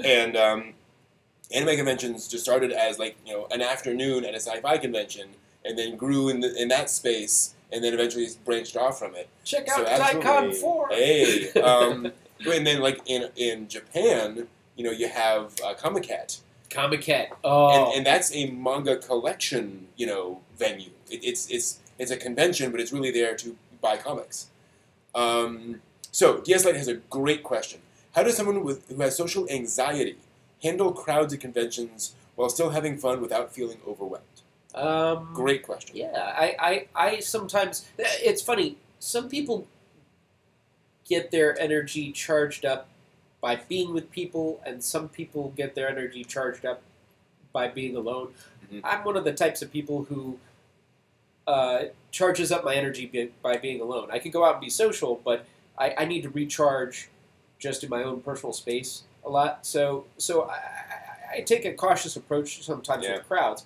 [SPEAKER 1] and anime conventions just started as an afternoon at a sci-fi convention, and then grew in that space, and then eventually branched off from it.
[SPEAKER 2] Check out Daikon 4!
[SPEAKER 1] Hey! And then, in Japan, you have Comiket.
[SPEAKER 2] Comiket. Oh.
[SPEAKER 1] And that's a manga collection, venue. It's a convention, but it's really there to buy comics. So, DS Light has a great question. How does someone who has social anxiety handle crowds at conventions while still having fun without feeling overwhelmed? Great question.
[SPEAKER 2] Yeah, I sometimes... It's funny. Some people get their energy charged up by being with people, and some people get their energy charged up by being alone. I'm one of the types of people who charges up my energy by being alone. I can go out and be social, but I need to recharge just in my own personal space a lot. So I take a cautious approach sometimes with crowds.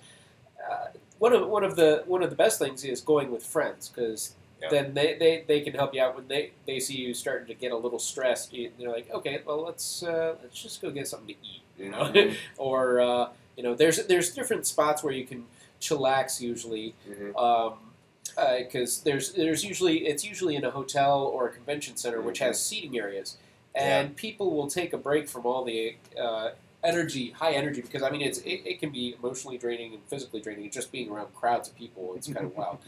[SPEAKER 2] One of the best things is going with friends, because then they can help you out when they see you starting to get a little stressed. They're like, okay, well let's just go get something to eat, you know, or there's different spots where you can chillax usually, because it's usually in a hotel or a convention center which has seating areas, and people will take a break from all the high energy, because I mean it can be emotionally draining and physically draining just being around crowds of people. It's kind of wild.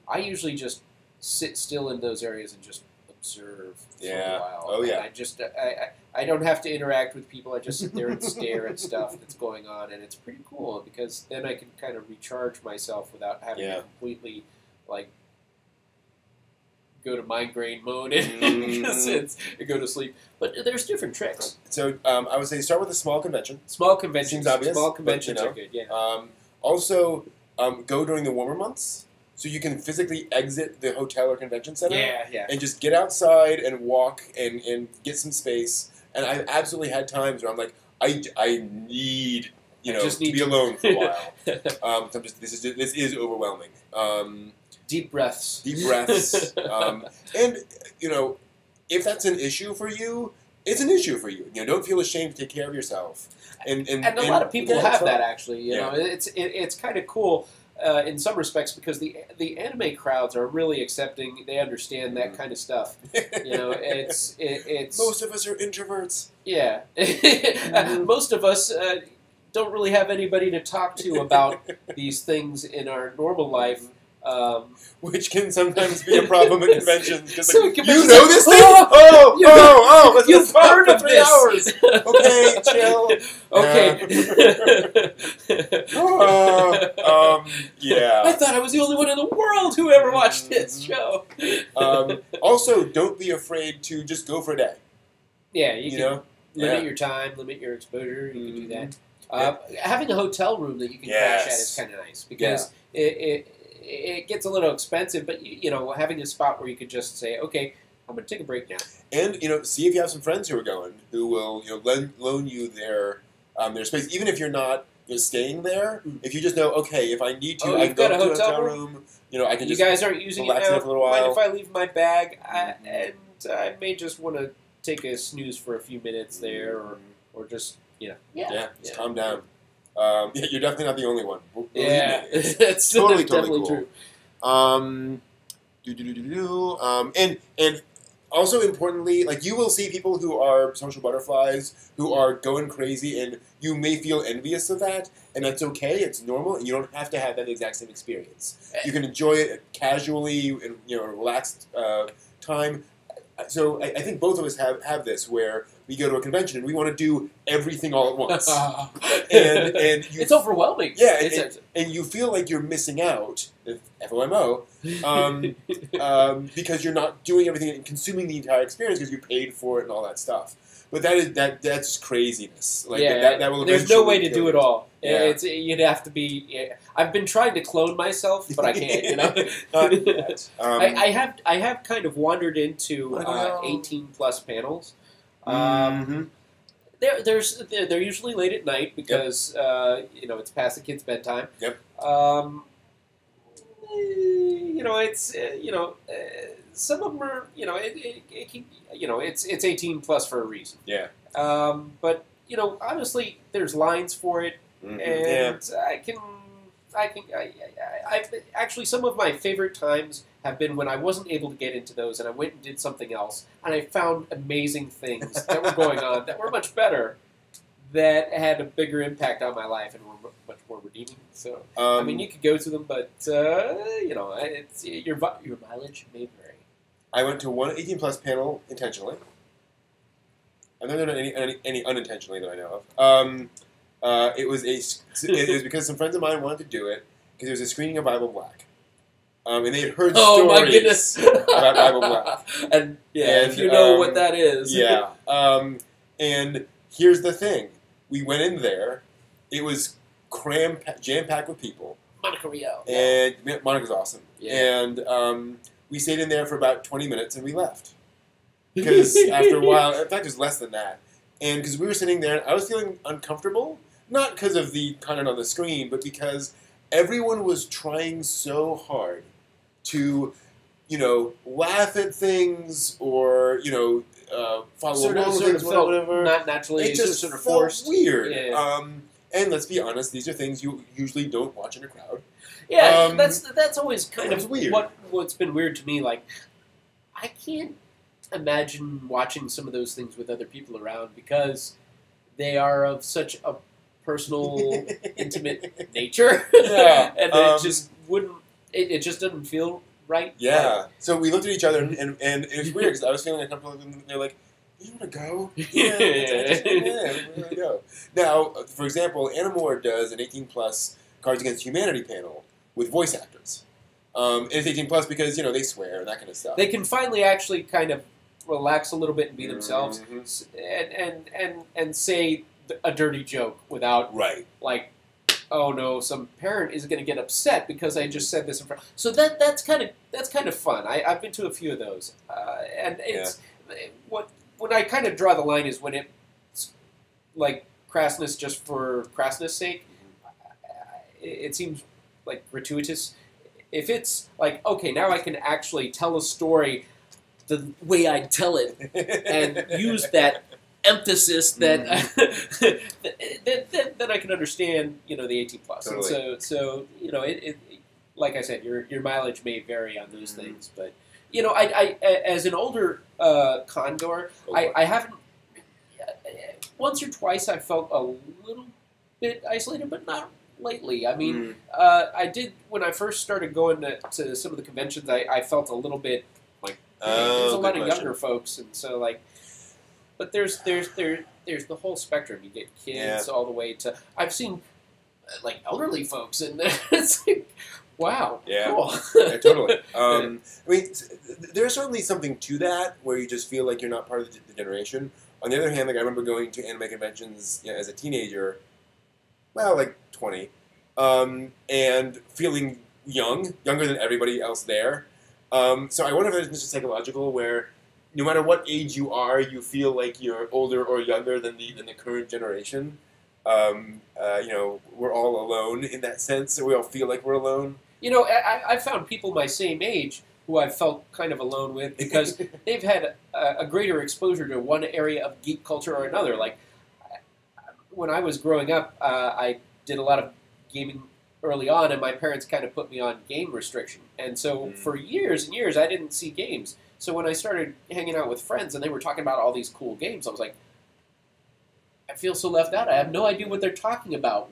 [SPEAKER 2] I usually just sit still in those areas and just observe for a while.
[SPEAKER 1] Oh yeah.
[SPEAKER 2] And I don't have to interact with people. I just sit there and stare at stuff that's going on, and it's pretty cool because then I can kind of recharge myself without having to completely like go to migraine mode and go to sleep. But there's different tricks.
[SPEAKER 1] So I would say start with a small convention.
[SPEAKER 2] Small conventions.
[SPEAKER 1] Seems obvious.
[SPEAKER 2] Small conventions are good. Yeah.
[SPEAKER 1] Also, go during the warmer months, so you can physically exit the hotel or convention center.
[SPEAKER 2] Yeah.
[SPEAKER 1] And just get outside and walk and get some space. And I've absolutely had times where I'm like, I need to be alone for a while. This is overwhelming.
[SPEAKER 2] Deep breaths.
[SPEAKER 1] And if that's an issue for you, it's an issue for you. Don't feel ashamed to take care of yourself. And
[SPEAKER 2] a lot of people have that actually. You know, it's kind of cool in some respects because the anime crowds are really accepting. They understand that kind of stuff. It's
[SPEAKER 1] most of us are introverts.
[SPEAKER 2] Yeah, most of us don't really have anybody to talk to about these things in our normal life.
[SPEAKER 1] Which can sometimes be a problem at conventions. Because
[SPEAKER 2] you
[SPEAKER 1] know this thing?
[SPEAKER 2] You've heard of this.
[SPEAKER 1] Hours. Okay, chill.
[SPEAKER 2] Okay.
[SPEAKER 1] Yeah.
[SPEAKER 2] I thought I was the only one in the world who ever watched this show.
[SPEAKER 1] Also, don't be afraid to just go for a day.
[SPEAKER 2] Yeah, you can limit your time, limit your exposure. You can do that. Having a hotel room that you can crash at is kind of nice because it gets a little expensive, but having a spot where you could just say, okay, I'm going to take a break now. And
[SPEAKER 1] see if you have some friends who are going who will loan you their space, even if you're not staying there. If you just know, okay, if I need to, I can go to a hotel room. I can. You
[SPEAKER 2] guys aren't using it now.
[SPEAKER 1] For a little while.
[SPEAKER 2] Mind if I leave my bag? And I may just want to take a snooze for a few minutes there, or just
[SPEAKER 1] just calm down. You're definitely not the only one.
[SPEAKER 2] It's
[SPEAKER 1] totally
[SPEAKER 2] definitely
[SPEAKER 1] cool.
[SPEAKER 2] True.
[SPEAKER 1] And also importantly, like you will see people who are social butterflies who are going crazy, and you may feel envious of that, and that's okay. It's normal, and you don't have to have that exact same experience. You can enjoy it casually in a relaxed time. So I think both of us have this where we go to a convention and we want to do everything all at once, and
[SPEAKER 2] it's overwhelming.
[SPEAKER 1] Yeah, and you feel like you're missing out, FOMO, because you're not doing everything and consuming the entire experience because you paid for it and all that stuff. But that's craziness. Like that will.
[SPEAKER 2] There's no way to do it all.
[SPEAKER 1] Yeah.
[SPEAKER 2] You'd have to be. I've been trying to clone myself, but I can't.
[SPEAKER 1] Not yet.
[SPEAKER 2] I have kind of wandered into 18+ panels. They're usually late at night because it's past the kids' bedtime.
[SPEAKER 1] Yep.
[SPEAKER 2] Some of them are it's 18+ for a reason.
[SPEAKER 1] Yeah.
[SPEAKER 2] But honestly, there's lines for it, and I've actually some of my favorite times have been when I wasn't able to get into those, and I went and did something else, and I found amazing things that were going on that were much better, that had a bigger impact on my life and were much more redeeming. So you could go to them, but it's your mileage may vary.
[SPEAKER 1] I went to one 18+ panel intentionally. I've never done any unintentionally that I know of. It was because some friends of mine wanted to do it because it was a screening of Bible Black. And they had heard stories about Bible Black.
[SPEAKER 2] And if you know what that is.
[SPEAKER 1] Yeah. And here's the thing. We went in there. It was jam-packed with people.
[SPEAKER 2] Monica Riel.
[SPEAKER 1] And Monica's awesome.
[SPEAKER 2] Yeah.
[SPEAKER 1] And we stayed in there for about 20 minutes and we left. Because after a while, in fact, it was less than that. And because we were sitting there, and I was feeling uncomfortable, not because of the content on the screen, but because everyone was trying so hard to, laugh at things or, follow along with things, whatever.
[SPEAKER 2] Not naturally.
[SPEAKER 1] It just
[SPEAKER 2] sort of
[SPEAKER 1] felt
[SPEAKER 2] forced.
[SPEAKER 1] weird.
[SPEAKER 2] Yeah.
[SPEAKER 1] And let's be honest, these are things you usually don't watch in a crowd.
[SPEAKER 2] Yeah, that's always kind of
[SPEAKER 1] weird.
[SPEAKER 2] What's been weird to me. Like, I can't imagine watching some of those things with other people around because they are of such a personal, intimate nature.
[SPEAKER 1] Yeah,
[SPEAKER 2] and it just wouldn't. It just doesn't feel right.
[SPEAKER 1] Yeah. So we looked at each other, and it was weird because I was feeling uncomfortable, and they're like, "You want to go? Yeah, we want to go." Now, for example, Animore does an 18+ Cards Against Humanity panel with voice actors. And it's 18+ because they swear and that kind of stuff.
[SPEAKER 2] They can finally actually kind of relax a little bit and be themselves, and say a dirty joke without like, oh no, some parent is going to get upset because I just said this in front. So that's kind of fun. I've been to a few of those, and it's when I kind of draw the line is when it's like crassness just for crassness sake. It seems like gratuitous. If it's like, okay, now I can actually tell a story the way I'd tell it and use that emphasis that then I can understand, the 18+.
[SPEAKER 1] Totally.
[SPEAKER 2] And so it like I said, your mileage may vary on those things, but I as an older congoer, I haven't once or twice I felt a little bit isolated, but not lately. I mean, I did when I first started going to some of the conventions. I felt a little bit like there's a lot of younger folks, and so like, but there's the whole spectrum. You get kids all the way to I've seen like elderly folks, and it's like, wow, cool.
[SPEAKER 1] Yeah, totally. I mean, there's certainly something to that where you just feel like you're not part of the generation. On the other hand, like I remember going to anime conventions as a teenager. Well, like 20, and feeling younger than everybody else there. So I wonder if it's just psychological, where no matter what age you are, you feel like you're older or younger than the current generation. We're all alone in that sense, or we all feel like we're alone.
[SPEAKER 2] I found people my same age who I felt kind of alone with because they've had a greater exposure to one area of geek culture or another. Like, when I was growing up, I did a lot of gaming early on, and my parents kind of put me on game restriction. And so for years and years, I didn't see games. So when I started hanging out with friends and they were talking about all these cool games, I was like, I feel so left out. I have no idea what they're talking about.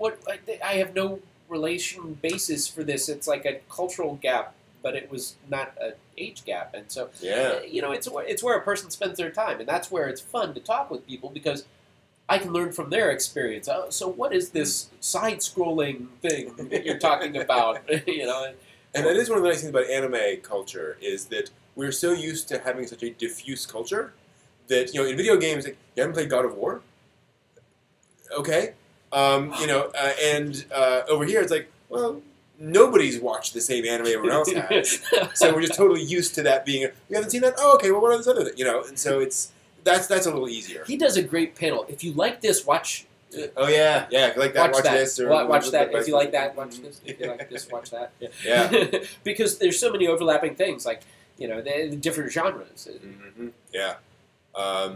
[SPEAKER 2] I have no relation basis for this. It's like a cultural gap, but it was not an age gap. And so, it's where a person spends their time, and that's where it's fun to talk with people because I can learn from their experience. So what is this side-scrolling thing that you're talking about?
[SPEAKER 1] And that is one of the nice things about anime culture is that we're so used to having such a diffuse culture that in video games, like, you haven't played God of War, okay, and over here it's like, well, nobody's watched the same anime everyone else has, so we're just totally used to that being. You haven't seen that? Oh, okay. Well, what are those other things? And so it's. That's a little easier.
[SPEAKER 2] He does a great panel. If you like this, watch.
[SPEAKER 1] Oh yeah. If you like that, watch this. Or
[SPEAKER 2] watch that. If you like that, watch this. If you like this, watch that. Yeah. Because there's so many overlapping things, like the different genres.
[SPEAKER 1] Mm-hmm. Yeah. I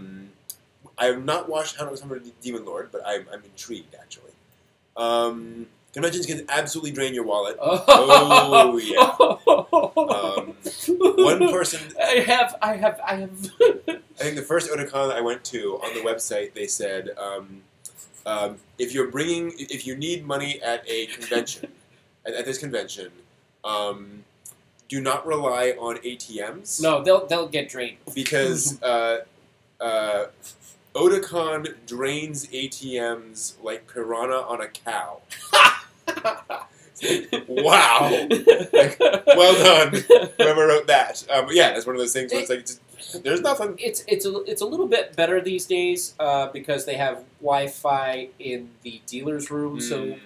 [SPEAKER 1] have not watched Hunter x Hunter Demon Lord, but I'm intrigued actually. Conventions can absolutely drain your wallet. Oh yeah. One person.
[SPEAKER 2] I have.
[SPEAKER 1] I think the first Otakon I went to, on the website, they said, if you need money at a convention, at this convention, do not rely on ATMs.
[SPEAKER 2] No, they'll get drained because
[SPEAKER 1] Otakon drains ATMs like piranha on a cow. Wow! Well done, whoever wrote that. But yeah, that's one of those things where it's like, there's nothing.
[SPEAKER 2] It's a little bit better these days because they have Wi-Fi in the dealer's room, so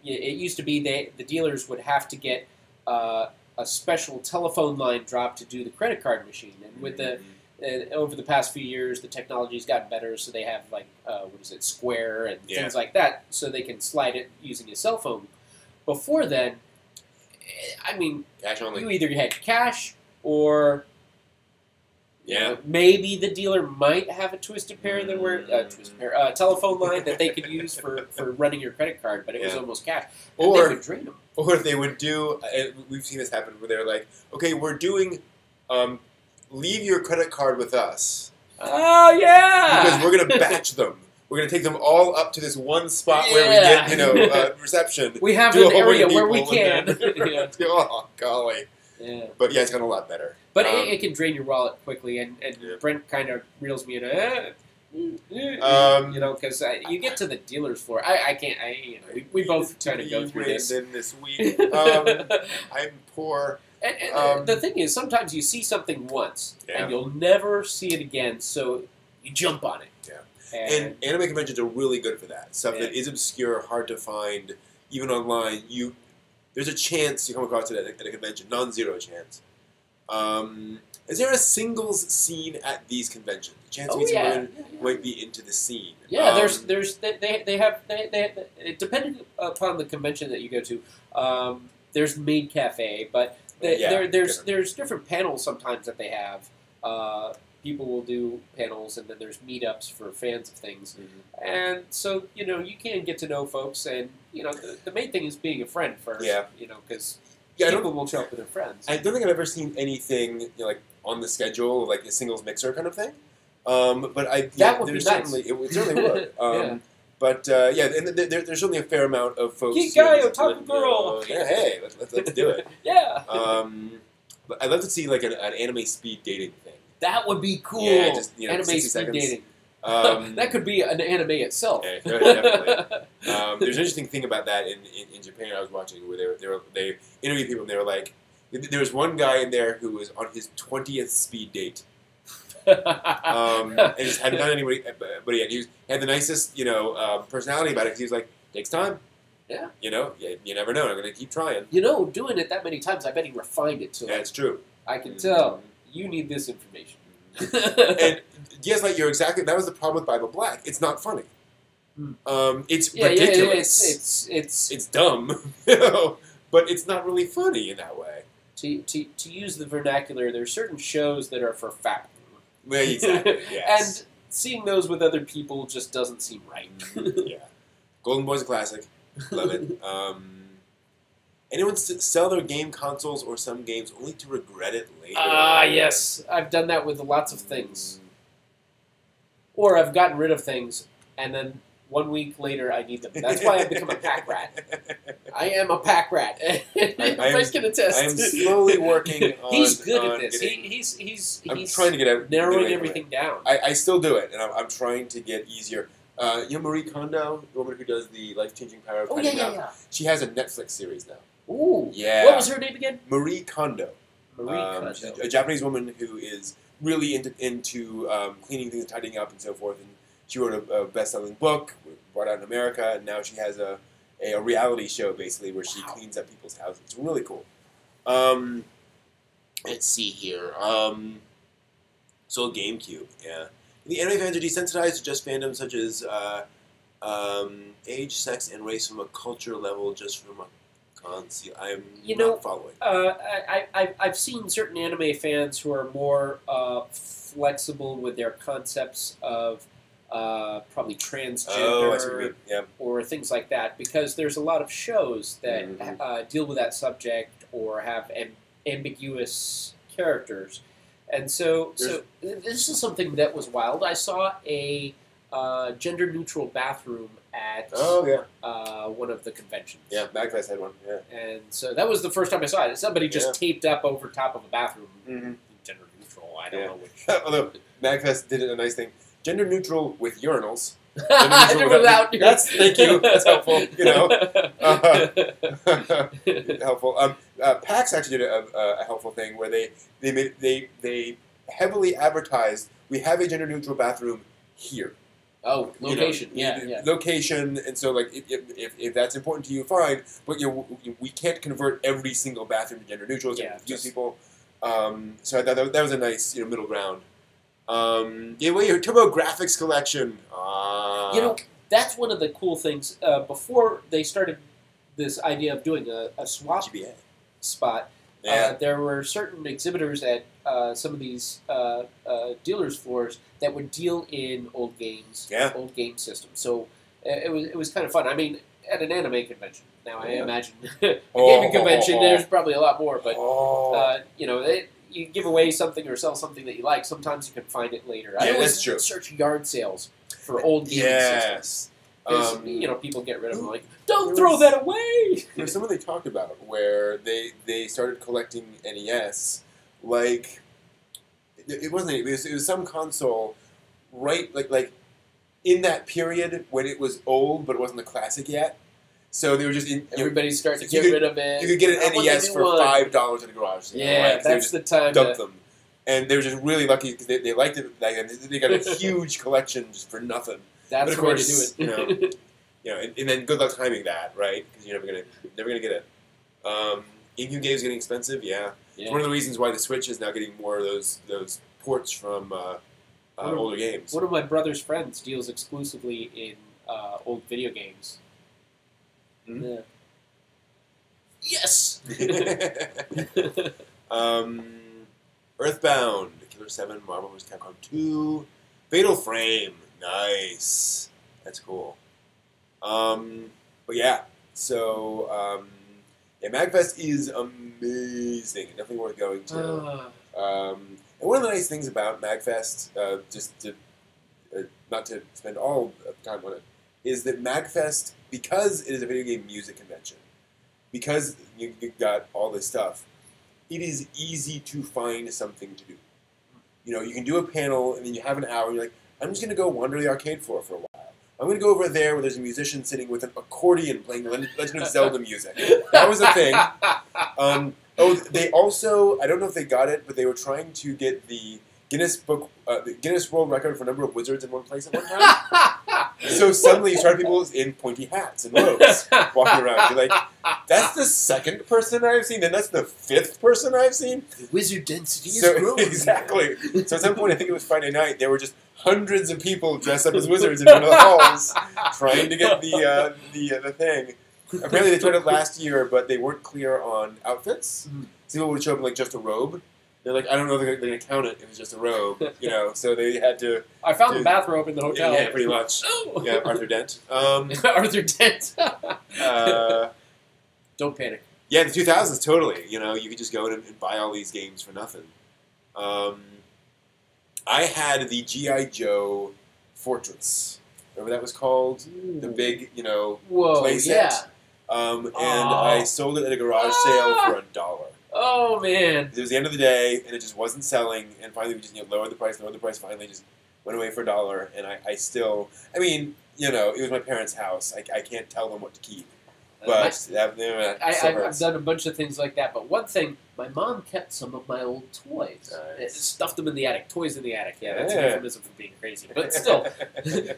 [SPEAKER 2] it used to be the dealers would have to get a special telephone line dropped to do the credit card machine, and with the over the past few years, the technology's gotten better, so they have like Square and things like that, so they can slide it using a cell phone. Before then, I mean,
[SPEAKER 1] cash only.
[SPEAKER 2] You either had cash or maybe the dealer might have a twisted pair that were telephone line that they could use for running your credit card, but it was almost cash. And they would drain them.
[SPEAKER 1] Or they would do. We've seen this happen where they're like, "Okay, we're doing. Leave your credit card with us."
[SPEAKER 2] Oh yeah,
[SPEAKER 1] because we're gonna batch them. We're gonna take them all up to this one spot where we get reception.
[SPEAKER 2] We have an area where we can.
[SPEAKER 1] Oh golly.
[SPEAKER 2] Yeah.
[SPEAKER 1] But yeah, it's gotten a lot better.
[SPEAKER 2] But it can drain your wallet quickly, and Brent kind of reels me in. Because you get to the dealer's floor. I can't. We both kind of go through this.
[SPEAKER 1] This week, I'm poor.
[SPEAKER 2] And the thing is, sometimes you see something once, and you'll never see it again, so you jump on it.
[SPEAKER 1] Yeah. And anime conventions are really good for that. Stuff that is obscure, hard to find, even online. There's a chance you come across it at a convention, non-zero chance. Is there a singles scene at these conventions? A chance to meet someone who might be into the scene.
[SPEAKER 2] Yeah, they have depending upon the convention that you go to. There's Maid Cafe, but there's different panels sometimes that they have. People will do panels, and then there's meetups for fans of things. Mm-hmm. And so, you can get to know folks, and, the main thing is being a friend first. Yeah. Because people will show up with their friends.
[SPEAKER 1] I don't think I've ever seen anything, like, on the schedule, like a singles mixer kind of thing. But
[SPEAKER 2] that would be nice.
[SPEAKER 1] It certainly would. But, and there's certainly a fair amount of folks...
[SPEAKER 2] Geek guy, otaku girl!
[SPEAKER 1] Hey, let's do it.
[SPEAKER 2] Yeah.
[SPEAKER 1] But I'd love to see, like, an anime speed dating thing.
[SPEAKER 2] That would be cool.
[SPEAKER 1] Yeah, just,
[SPEAKER 2] anime speed
[SPEAKER 1] seconds.
[SPEAKER 2] dating. That could be an anime itself.
[SPEAKER 1] Yeah, definitely. There's an interesting thing about that in Japan I was watching where they interviewed people and they were like, there was one guy in there who was on his 20th speed date. And just hadn't done anybody, but he had the nicest, personality about it because he was like, takes time.
[SPEAKER 2] Yeah.
[SPEAKER 1] You never know. I'm going to keep trying.
[SPEAKER 2] Doing it that many times, I bet he refined it to
[SPEAKER 1] That's true.
[SPEAKER 2] I can tell. You need this information.
[SPEAKER 1] And yes, like that was the problem with Bible Black. It's not funny. It's ridiculous. It's dumb, but it's not really funny in that way.
[SPEAKER 2] To use the vernacular, there are certain shows that are for fat people.
[SPEAKER 1] Yeah, exactly. Yes.
[SPEAKER 2] And seeing those with other people just doesn't seem right.
[SPEAKER 1] Yeah. Golden Boy's a classic. Love it. Anyone sell their game consoles or some games only to regret it later?
[SPEAKER 2] Yes. I've done that with lots of things. Or I've gotten rid of things, and then 1 week later I need them. That's why I've become a pack rat. I am a pack rat. Bryce can attest.
[SPEAKER 1] I am slowly working on...
[SPEAKER 2] He's good at this. He's
[SPEAKER 1] I'm trying to get out...
[SPEAKER 2] narrowing everything down.
[SPEAKER 1] I still do it, and I'm trying to get easier. Marie Kondo, the woman who does the life-changing power of finding out, she has a Netflix series now.
[SPEAKER 2] Ooh.
[SPEAKER 1] Yeah.
[SPEAKER 2] What was her name again?
[SPEAKER 1] Marie Kondo.
[SPEAKER 2] She's
[SPEAKER 1] a Japanese woman who is really into cleaning things, tidying up, and so forth. And she wrote a best-selling book, brought out in America, and now she has a reality show, basically, where she cleans up people's houses. It's really cool. Let's see here. So GameCube, yeah. The anime fans are desensitized to just fandoms such as age, sex, and race from a culture level, just from a conceal. I'm not following.
[SPEAKER 2] I've seen certain anime fans who are more flexible with their concepts of probably transgender or things like that, because there's a lot of shows that deal with that subject or have ambiguous characters. And so this is something that was wild. I saw a gender-neutral bathroom at one of the conventions.
[SPEAKER 1] Yeah, Magfest had one. Yeah,
[SPEAKER 2] and so that was the first time I saw it. Somebody just taped up over top of a bathroom.
[SPEAKER 1] Mm-hmm.
[SPEAKER 2] Gender-neutral. I don't know which.
[SPEAKER 1] Although Magfest did a nice thing. Gender-neutral with urinals.
[SPEAKER 2] Without
[SPEAKER 1] thank you. That's helpful. Helpful. PAX actually did a helpful thing where they heavily advertised, we have a gender-neutral bathroom here.
[SPEAKER 2] Oh, location.
[SPEAKER 1] Location, and so like if that's important to you, fine. But we can't convert every single bathroom to gender neutral. It's going to confuse people. So I thought that was a nice middle ground. Your TurboGrafx collection.
[SPEAKER 2] That's one of the cool things. Before they started this idea of doing a swap
[SPEAKER 1] GBA
[SPEAKER 2] spot, there were certain exhibitors at some of these dealers' floors that would deal in old games, old game systems. So it was kind of fun. I mean, at an anime convention. Now I imagine a gaming convention, there's probably a lot more, but you give away something or sell something that you like. Sometimes you can find it later. I always
[SPEAKER 1] that's true.
[SPEAKER 2] Search yard sales for old gaming systems. Because, people get rid of them like, don't throw that away!
[SPEAKER 1] There's someone they talked about where they started collecting NES, like, it was some console, right, like in that period when it was old but it wasn't a classic yet. So they were just...
[SPEAKER 2] Everybody's starting to get rid of it.
[SPEAKER 1] You could get an NES for $5 at a garage sale.
[SPEAKER 2] Yeah, right? That's the time
[SPEAKER 1] dump them. And they were just really lucky because they liked it. They got a huge collection just for nothing.
[SPEAKER 2] That's the way to do
[SPEAKER 1] it. And then good luck timing that, right? Because you're never gonna get it. In-game games getting expensive, yeah. It's one of the reasons why the Switch is now getting more of those ports from older games.
[SPEAKER 2] One of my brother's friends deals exclusively in old video games.
[SPEAKER 1] Mm-hmm.
[SPEAKER 2] Yeah. Yes.
[SPEAKER 1] Earthbound, Killer 7, Marvel vs. Capcom 2, Fatal Frame. Nice. That's cool. But yeah, so MagFest is amazing. Definitely worth going to. And one of the nice things about MagFest, just to not to spend all the time on it, is that MagFest, because it is a video game music convention, because you've got all this stuff, it is easy to find something to do. You can do a panel, and then you have an hour, and you're like, I'm just going to go wander the arcade floor for a while. I'm going to go over there where there's a musician sitting with an accordion playing Legend of Zelda music. That was a thing. They also, I don't know if they got it, but they were trying to get the Guinness World Record for number of wizards in one place at one time. So suddenly you started people in pointy hats and robes walking around. You're like, that's the second person I've seen, and that's the fifth person I've seen.
[SPEAKER 2] The wizard density is growing.
[SPEAKER 1] Exactly. So at some point, I think it was Friday night, there were just hundreds of people dressed up as wizards in one of the halls trying to get the thing. Apparently they tried it last year, but they weren't clear on outfits. So people would show up in just a robe. They're like, I don't know if they're going to count it if it's just a robe, so they had to...
[SPEAKER 2] I found the bathrobe in the hotel.
[SPEAKER 1] Yeah, pretty much. Oh. Yeah, Arthur Dent.
[SPEAKER 2] Arthur Dent. Don't panic.
[SPEAKER 1] Yeah, the 2000s, totally. You could just go in and buy all these games for nothing. I had the G.I. Joe Fortress. Remember that was called? Ooh. The big, playset.
[SPEAKER 2] Yeah.
[SPEAKER 1] And I sold it at a garage sale for $1.
[SPEAKER 2] Oh, man.
[SPEAKER 1] It was the end of the day, and it just wasn't selling, and finally we just lowered the price, finally just went away for $1, and I still, it was my parents' house. I can't tell them what to keep. But
[SPEAKER 2] I've done a bunch of things like that, but one thing, my mom kept some of my old toys. Nice. Stuffed them in the attic. Toys in the attic. Yeah, that's an euphemism for being crazy. But still,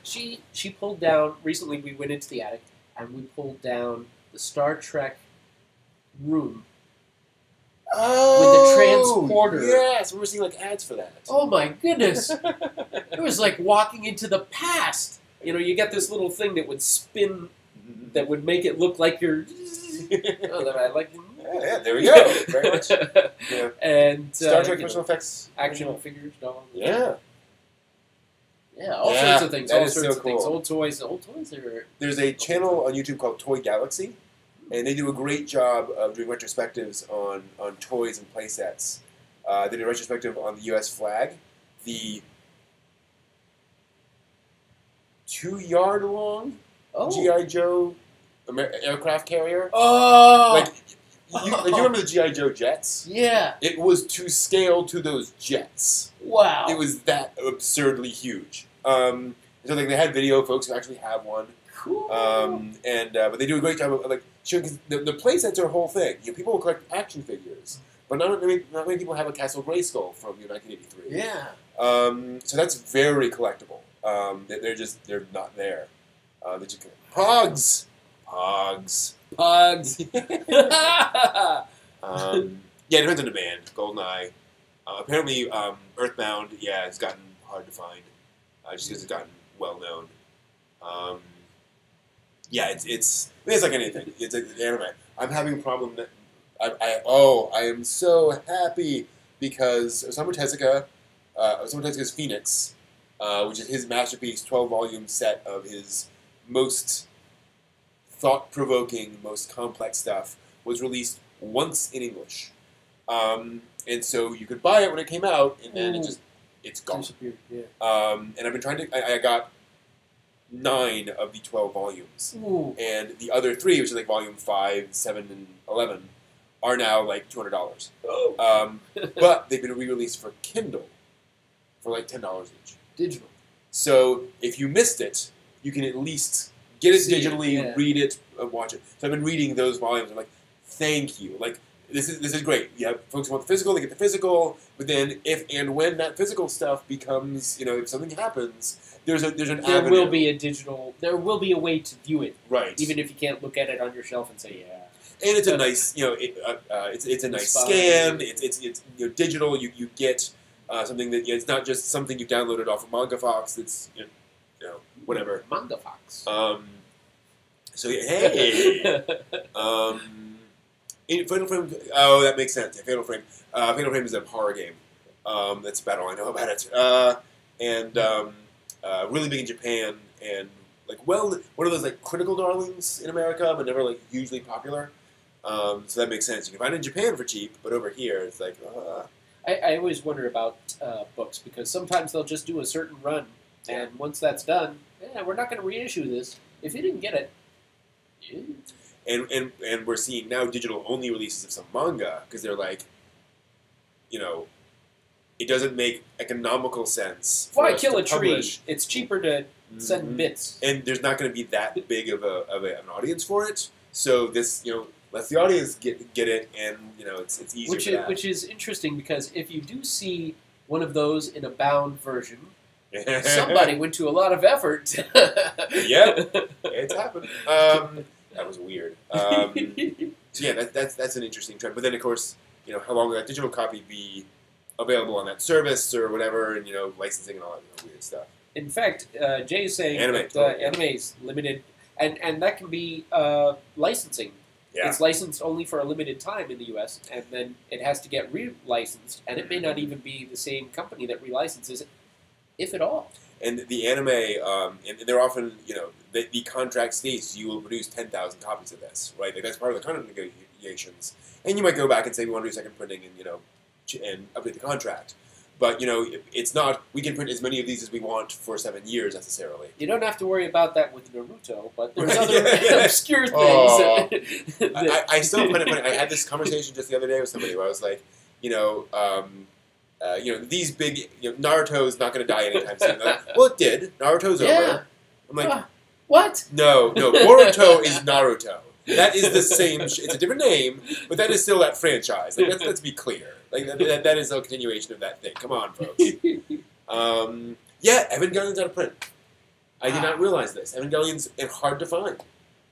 [SPEAKER 2] she pulled down, recently we went into the attic, and we pulled down the Star Trek room.
[SPEAKER 1] Oh,
[SPEAKER 2] with the transporter.
[SPEAKER 1] Yes, we were seeing ads for that.
[SPEAKER 2] Oh my goodness. It was like walking into the past. You get this little thing that would spin, that would make it look like you're...
[SPEAKER 1] Yeah, there we go. Very much. Yeah.
[SPEAKER 2] And
[SPEAKER 1] Star Trek special effects.
[SPEAKER 2] Action figures, dolls.
[SPEAKER 1] Yeah.
[SPEAKER 2] Yeah, all sorts of things.
[SPEAKER 1] That
[SPEAKER 2] all
[SPEAKER 1] is
[SPEAKER 2] sorts
[SPEAKER 1] so
[SPEAKER 2] of
[SPEAKER 1] cool.
[SPEAKER 2] things. Old toys are...
[SPEAKER 1] There's a channel on YouTube called Toy Galaxy, and they do a great job of doing retrospectives on toys and play sets. They did a retrospective on the U.S. flag, the 2-yard long G.I. Joe aircraft carrier.
[SPEAKER 2] Oh!
[SPEAKER 1] You remember the G.I. Joe jets?
[SPEAKER 2] Yeah.
[SPEAKER 1] It was to scale to those jets.
[SPEAKER 2] Wow.
[SPEAKER 1] It was that absurdly huge. So they had video folks who actually have one.
[SPEAKER 2] Cool.
[SPEAKER 1] But they do a great job of showing, because the play sets are a whole thing. People will collect action figures, but not many people have a Castle Grayskull from 1983.
[SPEAKER 2] Yeah.
[SPEAKER 1] So that's very collectible. They're not there. Pogs.
[SPEAKER 2] Pugs.
[SPEAKER 1] Yeah, it depends on demand. GoldenEye. Apparently, Earthbound, it's gotten hard to find, just because it's gotten well known. It's like anything. It's like anime. I'm having a problem that I am so happy because Osamu Tezuka's Phoenix, which is his masterpiece, 12-volume set of his most thought-provoking, most complex stuff, was released once in English. And so you could buy it when it came out, and then it's gone.
[SPEAKER 2] Disappeared. Yeah.
[SPEAKER 1] And I've been trying to. I got 9 of the 12 volumes, and the other 3, which is like volume 5, 7, and 11, are now like $200. But they've been re-released for Kindle for like $10 each.
[SPEAKER 2] Digital.
[SPEAKER 1] So if you missed it, you can at least get it
[SPEAKER 2] See it,
[SPEAKER 1] digitally, read it, watch it. So I've been reading those volumes. I'm like, thank you. Like. This is great. Yeah, folks want the physical, they get the physical. But then, if and when that physical stuff becomes, if something happens, there's an
[SPEAKER 2] There
[SPEAKER 1] avenue.
[SPEAKER 2] will be a digital. There will be a way to view it,
[SPEAKER 1] right,
[SPEAKER 2] even if you can't look at it on your shelf and say, "Yeah."
[SPEAKER 1] And it's a nice, it's a nice
[SPEAKER 2] fun.
[SPEAKER 1] scan. It's digital. You get something that it's not just something you downloaded off of MangaFox. It's whatever.
[SPEAKER 2] MangaFox.
[SPEAKER 1] So hey. Fatal Frame. Oh, that makes sense. Yeah, Fatal Frame. Fatal Frame is a horror game. That's about all I know about it. Really big in Japan, and one of those critical darlings in America, but never hugely popular. So that makes sense. You can find it in Japan for cheap, but over here it's like.
[SPEAKER 2] I always wonder about books because sometimes they'll just do a certain run, and once that's done, we're not going to reissue this. If you didn't get it.
[SPEAKER 1] And we're seeing now digital only releases of some manga because they're it doesn't make economical sense.
[SPEAKER 2] Why kill a tree? It's cheaper to send bits.
[SPEAKER 1] And there's not going to be that big of an audience for it. So this lets the audience get it, and it's easier.
[SPEAKER 2] Which is interesting because if you do see one of those in a bound version, somebody went to a lot of effort.
[SPEAKER 1] Yep, it's happened. That was weird. So that's an interesting trend. But then, of course, how long will that digital copy be available on that service or whatever, and licensing and all that weird stuff.
[SPEAKER 2] In fact, Jay is saying
[SPEAKER 1] Anime,
[SPEAKER 2] that
[SPEAKER 1] totally.
[SPEAKER 2] anime is limited, and that can be licensing.
[SPEAKER 1] Yeah.
[SPEAKER 2] It's licensed only for a limited time in the U.S., and then it has to get re-licensed, and it may not even be the same company that relicenses it, if at all.
[SPEAKER 1] And the anime, and they're often, the contract states you will produce 10,000 copies of this, right? That's part of the contract negotiations. And you might go back and say we want to do second printing and update the contract. But, it's not, we can print as many of these as we want for 7 years necessarily.
[SPEAKER 2] You don't have to worry about that with Naruto, but there's
[SPEAKER 1] Right,
[SPEAKER 2] other obscure things.
[SPEAKER 1] Oh.
[SPEAKER 2] that-
[SPEAKER 1] I still find it funny. I had this conversation just the other day with somebody where I was like, these big, Naruto is not going to die anytime soon. They're like, well, it did. Naruto's over. I'm like,
[SPEAKER 2] what?
[SPEAKER 1] no, Boruto is Naruto. That is the same. It's a different name, but that is still that franchise. Let's be clear. That is a continuation of that thing. Come on, folks. Evangelion's out of print. I did not realize this. Evangelion's hard to find.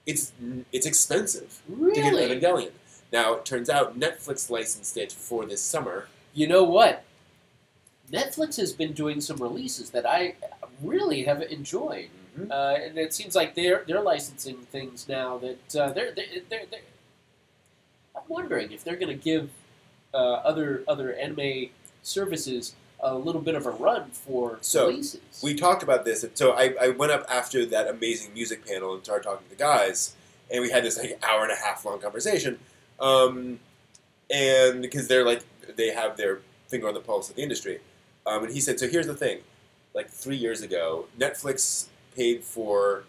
[SPEAKER 1] It's expensive to get
[SPEAKER 2] Really?
[SPEAKER 1] Evangelion. Now, it turns out Netflix licensed it for this summer.
[SPEAKER 2] You know what? Netflix has been doing some releases that I really have enjoyed.
[SPEAKER 1] Mm-hmm.
[SPEAKER 2] And it seems like they're licensing things now that they're I'm wondering if they're going to give other anime services a little bit of a run for releases.
[SPEAKER 1] We talked about this. So I went up after that amazing music panel and started talking to the guys, and we had this hour and a half long conversation. And because they have their finger on the pulse of the industry. And he said, so here's the thing. 3 years ago, Netflix paid for,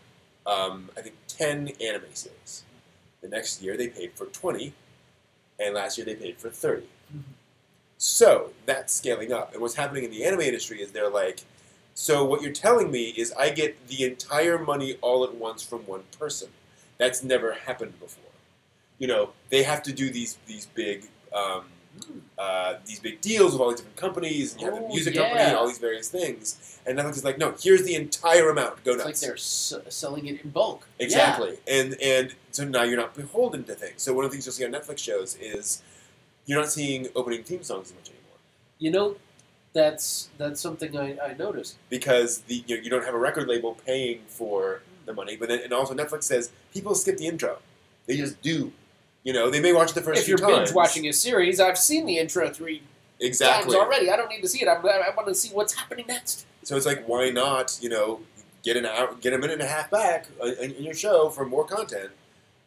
[SPEAKER 1] I think, 10 anime series. The next year, they paid for 20. And last year, they paid for 30.
[SPEAKER 2] Mm-hmm.
[SPEAKER 1] So that's scaling up. And what's happening in the anime industry is they're like, so what you're telling me is I get the entire money all at once from one person. That's never happened before. They have to do these big these big deals with all these different companies, and you have the music company and all these various things. And Netflix is like, no, here's the entire amount. Go nuts.
[SPEAKER 2] It's like they're selling it in bulk.
[SPEAKER 1] Exactly. And so now you're not beholden to things. So one of the things you'll see on Netflix shows is you're not seeing opening theme songs as much anymore.
[SPEAKER 2] You know, that's something I noticed.
[SPEAKER 1] Because you don't have a record label paying for the money, but then, and also Netflix says people skip the intro. They just do. They may watch it the first few times.
[SPEAKER 2] If you're binge watching a series, I've seen the intro 3 times already. I don't need to see it. I want to see what's happening next.
[SPEAKER 1] So it's like, why not, get a minute and a half back in your show for more content?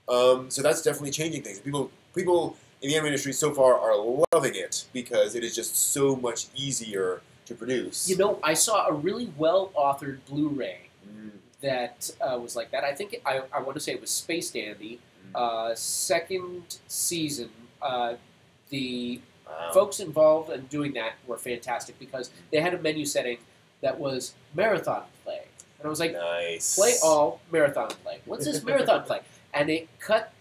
[SPEAKER 1] So that's definitely changing things. People in the anime industry so far are loving it because it is just so much easier to produce.
[SPEAKER 2] I saw a really well-authored Blu-ray that was like that. I think I want to say it was Space Dandy. Second season, the folks involved in doing that were fantastic because they had a menu setting that was marathon play. And I was like,
[SPEAKER 1] nice.
[SPEAKER 2] Play all, marathon play. What's this marathon play? And it cut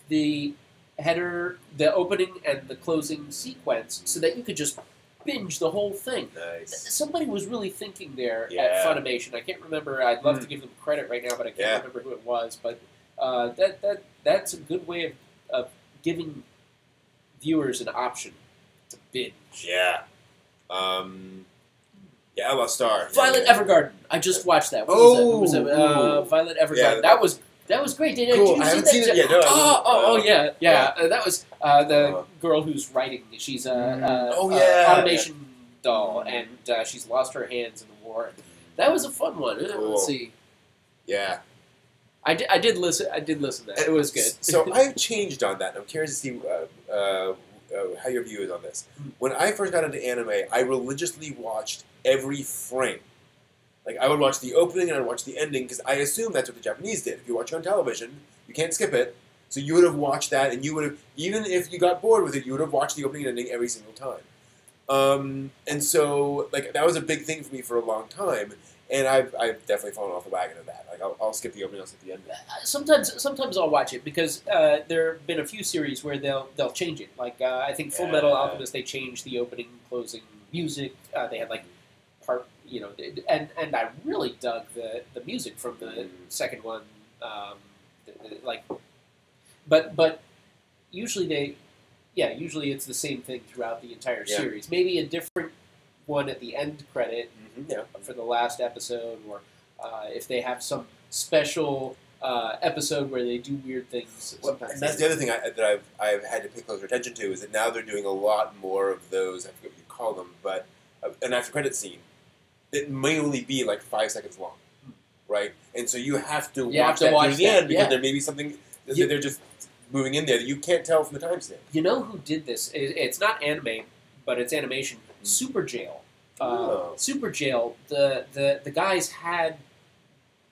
[SPEAKER 2] the header, the opening and the closing sequence so that you could just binge the whole thing.
[SPEAKER 1] Nice.
[SPEAKER 2] Somebody was really thinking there at Funimation. I can't remember. I'd love to give them credit right now, but I can't remember who it was. But that's a good way of giving viewers an option to binge.
[SPEAKER 1] Yeah. I Lost Star.
[SPEAKER 2] Violet Evergarden. I just watched that. What was it? Violet Evergarden.
[SPEAKER 1] Yeah,
[SPEAKER 2] that was great. Did
[SPEAKER 1] cool.
[SPEAKER 2] you
[SPEAKER 1] I
[SPEAKER 2] see
[SPEAKER 1] haven't
[SPEAKER 2] that?
[SPEAKER 1] seen it yet. No,
[SPEAKER 2] yeah. That was the girl who's writing. She's a automation doll, and she's lost her hands in the war. That was a fun one.
[SPEAKER 1] Cool.
[SPEAKER 2] Let's see.
[SPEAKER 1] Yeah.
[SPEAKER 2] I did listen. I did listen to that. It was good.
[SPEAKER 1] So I've changed on that. I'm curious to see how your view is on this. When I first got into anime, I religiously watched every frame. Like, I would watch the opening and I'd watch the ending because I assumed that's what the Japanese did. If you watch it on television, you can't skip it. So you would have watched that, and you would have, even if you got bored with it, you would have watched the opening and ending every single time. And so, like, that was a big thing for me for a long time. And I've definitely fallen off the wagon of that. Like, I'll skip the opening, I'll skip the end.
[SPEAKER 2] Sometimes I'll watch it because there have been a few series where they'll change it. Like I think Full Metal Alchemist, they changed the opening, closing music. They had like part, and I really dug the music from the second one. But usually usually it's the same thing throughout the entire series. Maybe a different one at the end credit for the last episode, or if they have some special episode where they do weird things.
[SPEAKER 1] And that's the other thing that I've had to pay closer attention to is that now they're doing a lot more of those, I forget what you call them, but an after credit scene that may only be like 5 seconds long, right? And so you have to watch that through the end because there may be something that they're just moving in there that you can't tell from the timestamp.
[SPEAKER 2] You know who did this? It's not anime, but it's animation. Super Jail. Super Jail. The guys had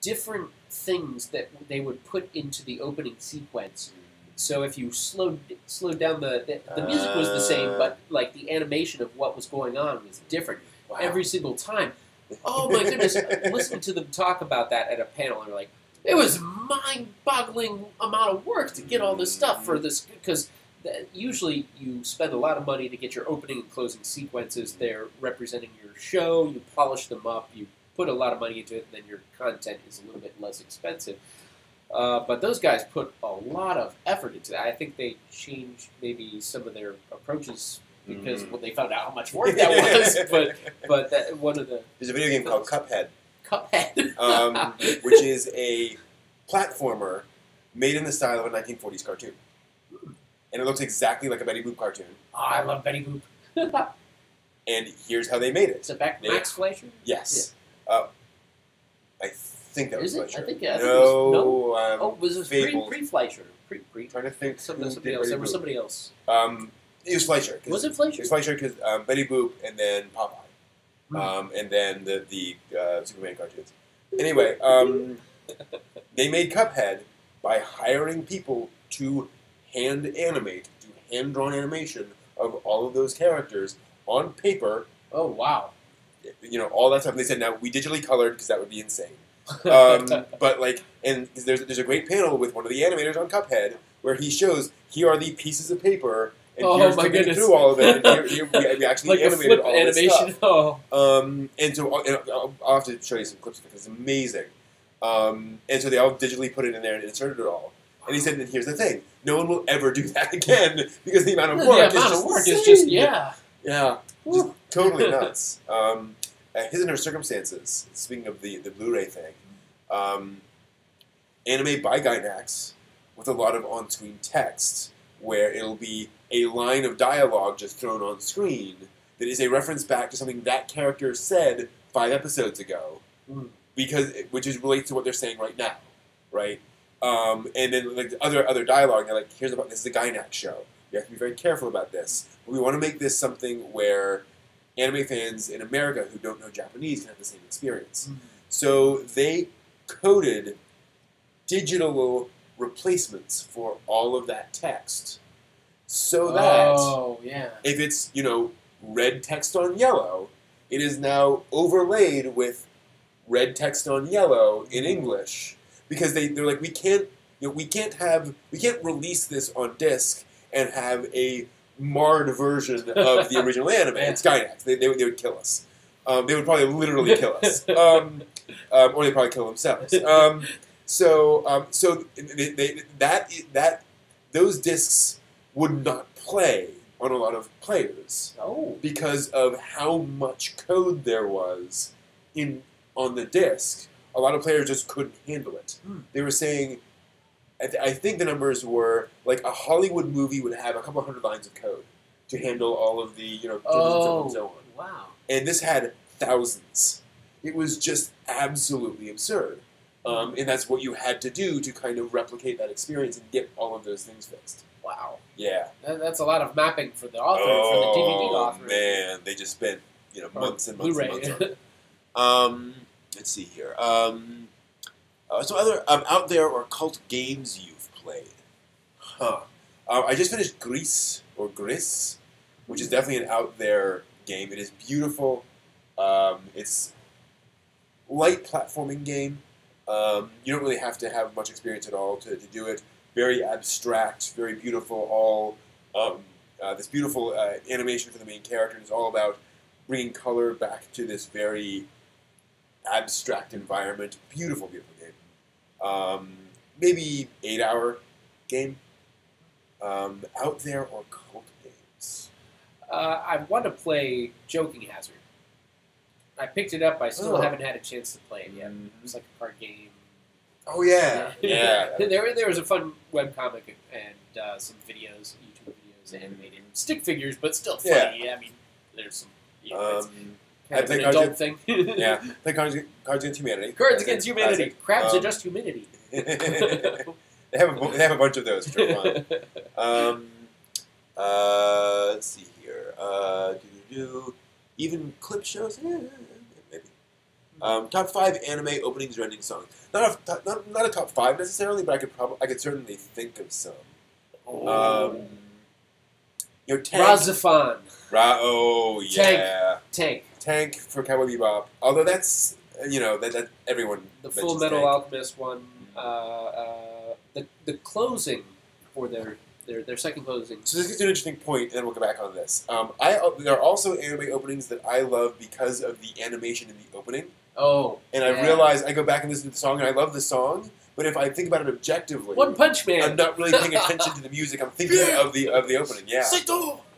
[SPEAKER 2] different things that they would put into the opening sequence. So if you slowed down the music was the same, but like the animation of what was going on was different every single time. Oh my goodness! Listening to them talk about that at a panel, they're like, it was mind-boggling amount of work to get all this stuff for this, because usually you spend a lot of money to get your opening and closing sequences. They're representing your show. You polish them up. You put a lot of money into it, and then your content is a little bit less expensive. But those guys put a lot of effort into that. I think they changed maybe some of their approaches because when they found out how much work that was. But that, one of the...
[SPEAKER 1] There's a video game called Cuphead.
[SPEAKER 2] Which
[SPEAKER 1] is a platformer made in the style of a 1940s cartoon. And it looks exactly like a Betty Boop cartoon.
[SPEAKER 2] Oh, I love Betty Boop.
[SPEAKER 1] And here's how they made it.
[SPEAKER 2] Is it Max Fleischer?
[SPEAKER 1] Yes. Yeah. I think that was Fleischer.
[SPEAKER 2] I think it was. Was it
[SPEAKER 1] Fables.
[SPEAKER 2] pre-Fleischer?
[SPEAKER 1] Trying to think.
[SPEAKER 2] Somebody else. There was somebody else.
[SPEAKER 1] It was Fleischer.
[SPEAKER 2] Was it Fleischer?
[SPEAKER 1] It was Fleischer because Betty Boop and then Popeye. And then the Superman cartoons. Anyway, they made Cuphead by hiring people to hand animate, do hand-drawn animation of all of those characters on paper.
[SPEAKER 2] Oh, wow.
[SPEAKER 1] All that stuff. And they said, now, we digitally colored because that would be insane. But, like, and there's a great panel with one of the animators on Cuphead where he shows, here are the pieces of paper and
[SPEAKER 2] Oh,
[SPEAKER 1] here's
[SPEAKER 2] my
[SPEAKER 1] flipping
[SPEAKER 2] goodness.
[SPEAKER 1] through all of it. And we actually
[SPEAKER 2] Like a
[SPEAKER 1] animated
[SPEAKER 2] flip
[SPEAKER 1] all of this
[SPEAKER 2] animation.
[SPEAKER 1] stuff.
[SPEAKER 2] Oh.
[SPEAKER 1] And so I'll have to show you some clips because it's amazing. And so they all digitally put it in there and inserted it all. And he said, "Here's the thing: no one will ever do that again because the amount of work
[SPEAKER 2] is just
[SPEAKER 1] yeah, just totally nuts." His and Her Circumstances. Speaking of the Blu-ray thing, anime by Gainax with a lot of on-screen text, where it'll be a line of dialogue just thrown on screen that is a reference back to something that character said 5 episodes ago, which is relates to what they're saying right now, right? And then like other dialogue, they're like, this is a Gainax show. You have to be very careful about this. But we want to make this something where anime fans in America who don't know Japanese can have the same experience. So they coded digital replacements for all of that text, so that if it's red text on yellow, it is now overlaid with red text on yellow in English, because they're like, we can't release this on disc and have a marred version of the original anime. It's Gainax. They would kill us. They would probably literally kill us, or they'd probably kill themselves. So those discs would not play on a lot of players because of how much code there was on the disc. A lot of players just couldn't handle it. They were saying, I think the numbers were like a Hollywood movie would have a couple hundred lines of code to handle all of the and so on.
[SPEAKER 2] Wow!
[SPEAKER 1] And this had thousands. It was just absolutely absurd. And that's what you had to do to kind of replicate that experience and get all of those things fixed.
[SPEAKER 2] Wow.
[SPEAKER 1] Yeah.
[SPEAKER 2] That's a lot of mapping for the author, for the DVD author.
[SPEAKER 1] Oh, man. They just spent, months and months and months on it. Let's see here. So other out there or cult games you've played? I just finished Gris, which is definitely an out there game. It is beautiful. It's light platforming game. You don't really have to have much experience at all to do it. Very abstract, very beautiful. This beautiful animation for the main character is all about bringing color back to this very abstract environment. Beautiful, beautiful game. Maybe 8-hour game. Out there or cult games?
[SPEAKER 2] I want to play Joking Hazard. I picked it up. I still haven't had a chance to play it yet. It was like a card game.
[SPEAKER 1] Oh yeah, yeah.
[SPEAKER 2] There was a fun webcomic and some videos, YouTube videos, animated stick figures, but still funny. Yeah. I mean, there's some. I think an adult thing.
[SPEAKER 1] Yeah, play Cards Against Humanity.
[SPEAKER 2] Cards Against Humanity. Crabs Adjust Humidity.
[SPEAKER 1] They have a bunch of those, which are fun. Let's see here. Even clip shows. Maybe. Top 5 anime openings or ending songs. Not a top 5 necessarily, but I could certainly think of some. Tank.
[SPEAKER 2] Razafan.
[SPEAKER 1] Oh yeah.
[SPEAKER 2] Tank
[SPEAKER 1] For Cowboy Bebop. Although that's that everyone.
[SPEAKER 2] The Full Metal Alchemist one. The closing for their second closing.
[SPEAKER 1] So this is an interesting point, and then we'll go back on this. There are also anime openings that I love because of the animation in the opening.
[SPEAKER 2] Oh.
[SPEAKER 1] And I realize I go back and listen to the song, and I love the song, but if I think about it objectively,
[SPEAKER 2] One Punch Man.
[SPEAKER 1] I'm not really paying attention to the music. I'm thinking of the opening. Yeah.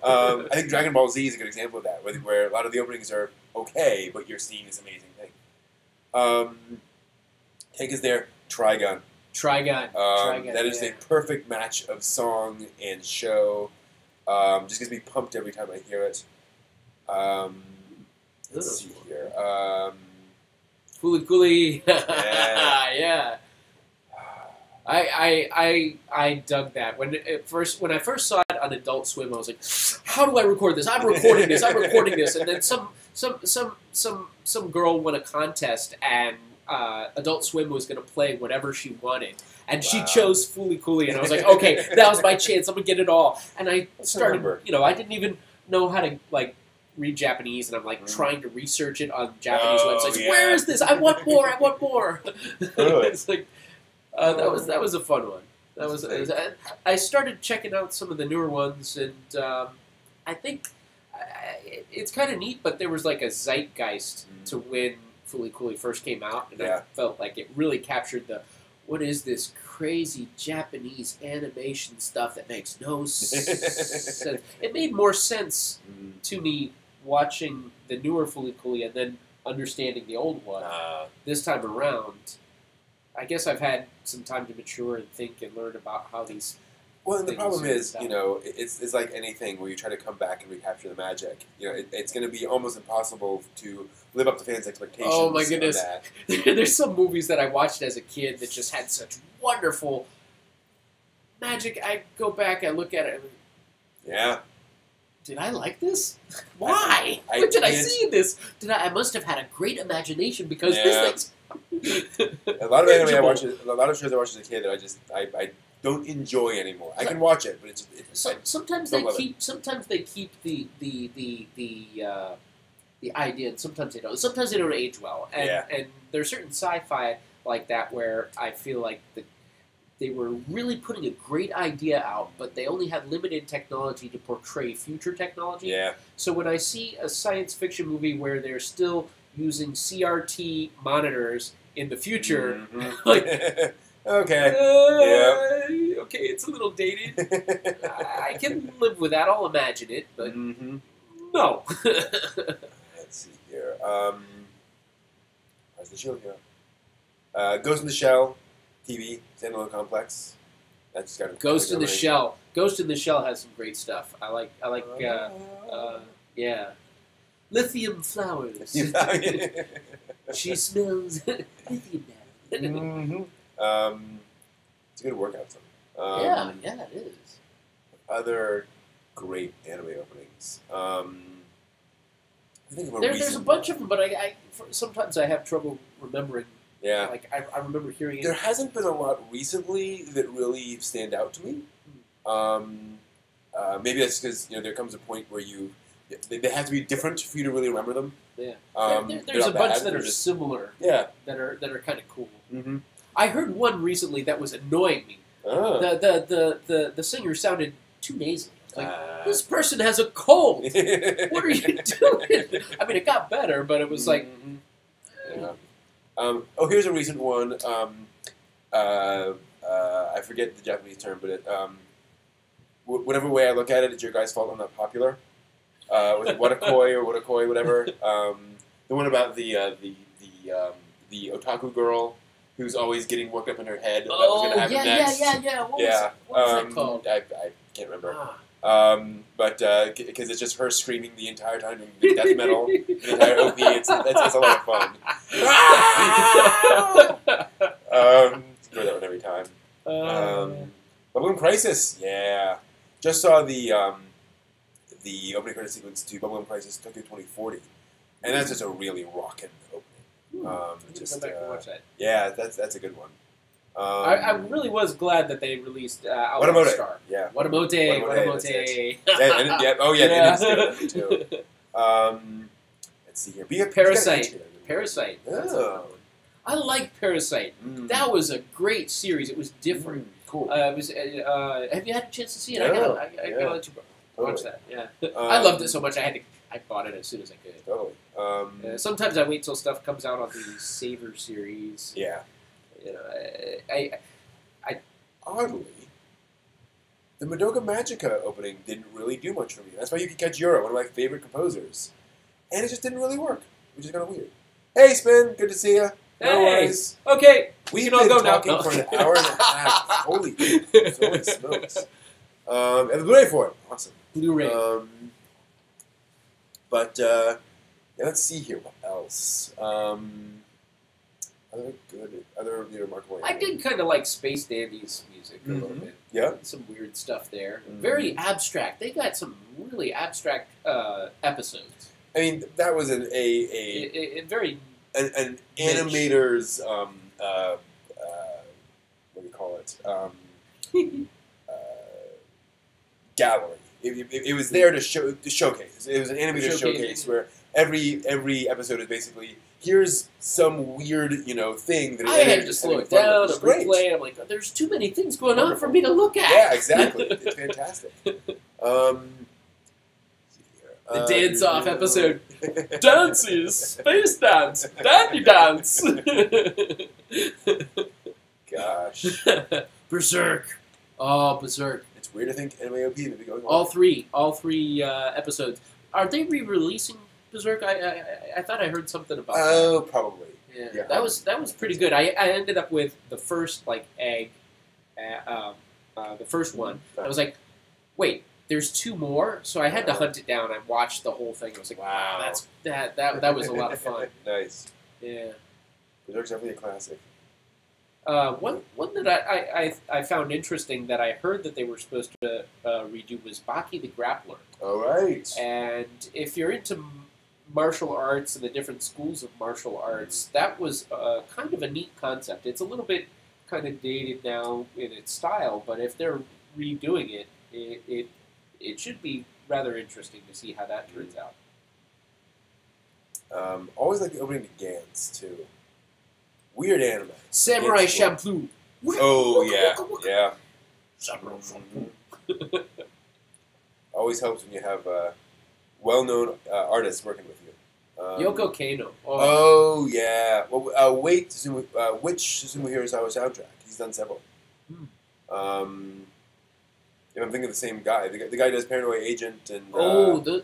[SPEAKER 1] I think Dragon Ball Z is a good example of that, where a lot of the openings are okay, but you're seeing this amazing thing. Tank is there. Trigun. That is a perfect match of song and show. Just gets me pumped every time I hear it. Let's see here.
[SPEAKER 2] Fooly Cooly.
[SPEAKER 1] Yeah.
[SPEAKER 2] I dug that. When I first saw it on Adult Swim, I was like, how do I record this? I'm recording this. And then some girl won a contest, and Adult Swim was going to play whatever she wanted. And she chose Fooly Cooly, and I was like, okay, that was my chance. I'm going to get it all. And I started, I didn't even know how to, read Japanese, and I'm, trying to research it on Japanese websites.
[SPEAKER 1] Yeah.
[SPEAKER 2] Where is this? I want more.
[SPEAKER 1] Really?
[SPEAKER 2] It's like, that was a fun one. I started checking out some of the newer ones, and I think it's kind of neat. But there was like a zeitgeist to when Fooly Cooly first came out, and I felt like it really captured what is this crazy Japanese animation stuff that makes no sense. It made more sense to me watching the newer Fooly Cooly and then understanding the old one this time around. I guess I've had some time to mature and think and learn about how these.
[SPEAKER 1] Well, and the problem is, it's like anything where you try to come back and recapture the magic. It's going to be almost impossible to live up to fans' expectations.
[SPEAKER 2] Oh my goodness! There's some movies that I watched as a kid that just had such wonderful magic. I go back, I look at it.
[SPEAKER 1] Yeah.
[SPEAKER 2] Did I like this? Why? Where did I see this? I must have had a great imagination because this thing's.
[SPEAKER 1] A lot of anime I watched, a lot of shows I watched as a kid that I don't enjoy anymore. I can watch it, but
[SPEAKER 2] sometimes they keep the idea, and sometimes they don't. Sometimes they don't age well, and there's certain sci-fi like that where I feel like they were really putting a great idea out, but they only had limited technology to portray future technology.
[SPEAKER 1] Yeah.
[SPEAKER 2] So when I see a science fiction movie where they're still using CRT monitors in the future, like,
[SPEAKER 1] okay,
[SPEAKER 2] okay, it's a little dated. I can live with that. I'll imagine it, but no.
[SPEAKER 1] Let's see here. How's the show here? Ghost in the Shell, TV, standalone complex. That's got
[SPEAKER 2] Ghost in the Shell. Ghost in the Shell has some great stuff. I like. Yeah. Lithium flowers. She smells lithium now.
[SPEAKER 1] It's a good workout song.
[SPEAKER 2] Yeah, it is.
[SPEAKER 1] Other great anime openings. I think of
[SPEAKER 2] there's a bunch of them, but sometimes I have trouble remembering.
[SPEAKER 1] Yeah.
[SPEAKER 2] Like, I remember hearing it.
[SPEAKER 1] There hasn't been a lot recently that really stand out to me. Maybe that's because there comes a point where they have to be different for you to really remember them.
[SPEAKER 2] Yeah. There's a bunch that are similar.
[SPEAKER 1] Yeah.
[SPEAKER 2] That are kind of cool.
[SPEAKER 1] Mm-hmm.
[SPEAKER 2] I heard one recently that was annoying me.
[SPEAKER 1] Oh.
[SPEAKER 2] The singer sounded too nasally. Like, this person has a cold. What are you doing? I mean, it got better, but it was like.
[SPEAKER 1] Yeah. Here's a recent one. I forget the Japanese term, but whatever way I look at it, it's your guys' fault I'm not popular. Was it Watakoi or Watakoi, whatever? The one about the otaku girl who's always getting worked up in her head about what's going to happen next.
[SPEAKER 2] Yeah. What was that called?
[SPEAKER 1] I can't remember. But because it's just her screaming the entire time doing death metal, the entire OP, it's a lot of fun. Enjoy that one every time. Bubblegum Crisis, yeah. Just saw the opening credit sequence to Bubblegum Crisis Tokyo 2040, and that's just a really rockin' opening.
[SPEAKER 2] Just go back and watch that.
[SPEAKER 1] Yeah, that's a good one.
[SPEAKER 2] I really was glad that they released Outlaw Star.
[SPEAKER 1] Yeah.
[SPEAKER 2] Watamote.
[SPEAKER 1] They did too. Let's see here.
[SPEAKER 2] Parasite. Parasite.
[SPEAKER 1] Oh.
[SPEAKER 2] I like Parasite. That was a great series. It was different.
[SPEAKER 1] Cool.
[SPEAKER 2] Have you had a chance to see it?
[SPEAKER 1] No.
[SPEAKER 2] I gotta let you watch that. Yeah. I loved it so much. I bought it as soon as I could.
[SPEAKER 1] Totally.
[SPEAKER 2] Sometimes I wait till stuff comes out on the Savor series.
[SPEAKER 1] Yeah. Oddly, the Madoka Magica opening didn't really do much for me. That's why Yuki Kajiura, one of my favorite composers, and it just didn't really work, which is kind of weird. Hey, Spin, good to see you. No worries.
[SPEAKER 2] Okay,
[SPEAKER 1] we've been talking for an hour and a half. Holy smokes! And the Blu-ray for it, awesome.
[SPEAKER 2] Blu-ray.
[SPEAKER 1] Let's see here. What else? Other remarkable.
[SPEAKER 2] I did kind of like Space Dandy's music a little bit.
[SPEAKER 1] Yeah.
[SPEAKER 2] Some weird stuff there. Very abstract. They got some really abstract episodes.
[SPEAKER 1] I mean, that was an animator's what do you call it? Gallery. It was there to showcase. It was an animator showcase where every episode is basically here's some weird thing that
[SPEAKER 2] I had to slow it down and replay. I'm like, there's too many things going on for me to look at.
[SPEAKER 1] Yeah, exactly. It's fantastic.
[SPEAKER 2] The dance-off episode. Dances, space dance, dandy dance.
[SPEAKER 1] Gosh.
[SPEAKER 2] Berserk. Oh, Berserk.
[SPEAKER 1] It's weird to think Anime OP may be going on.
[SPEAKER 2] All three episodes. Are they re-releasing Berserk? I thought I heard something about that.
[SPEAKER 1] Oh, probably.
[SPEAKER 2] Yeah, that was pretty good. I ended up with the first egg, the first one. I was like, wait, there's two more, so I had to hunt it down. I watched the whole thing. I was like, wow, that was a lot of fun.
[SPEAKER 1] Nice.
[SPEAKER 2] Yeah.
[SPEAKER 1] Berserk's definitely a classic.
[SPEAKER 2] One that I found interesting that I heard that they were supposed to redo was Baki the Grappler.
[SPEAKER 1] All right.
[SPEAKER 2] And if you're into martial arts and the different schools of martial arts, that was kind of a neat concept. It's a little bit kind of dated now in its style, but if they're redoing it, it should be rather interesting to see how that turns out.
[SPEAKER 1] Always like the opening to Gantz, too. Weird anime.
[SPEAKER 2] Samurai Champloo.
[SPEAKER 1] Oh, yeah.
[SPEAKER 2] Samurai Champloo.
[SPEAKER 1] Always helps when you have well-known artists working with you.
[SPEAKER 2] Yoko Kano.
[SPEAKER 1] Oh, yeah. Well, which Susumu Hirasawa soundtrack? He's done several. If I'm thinking of the same guy. The guy who does Paranoid Agent and...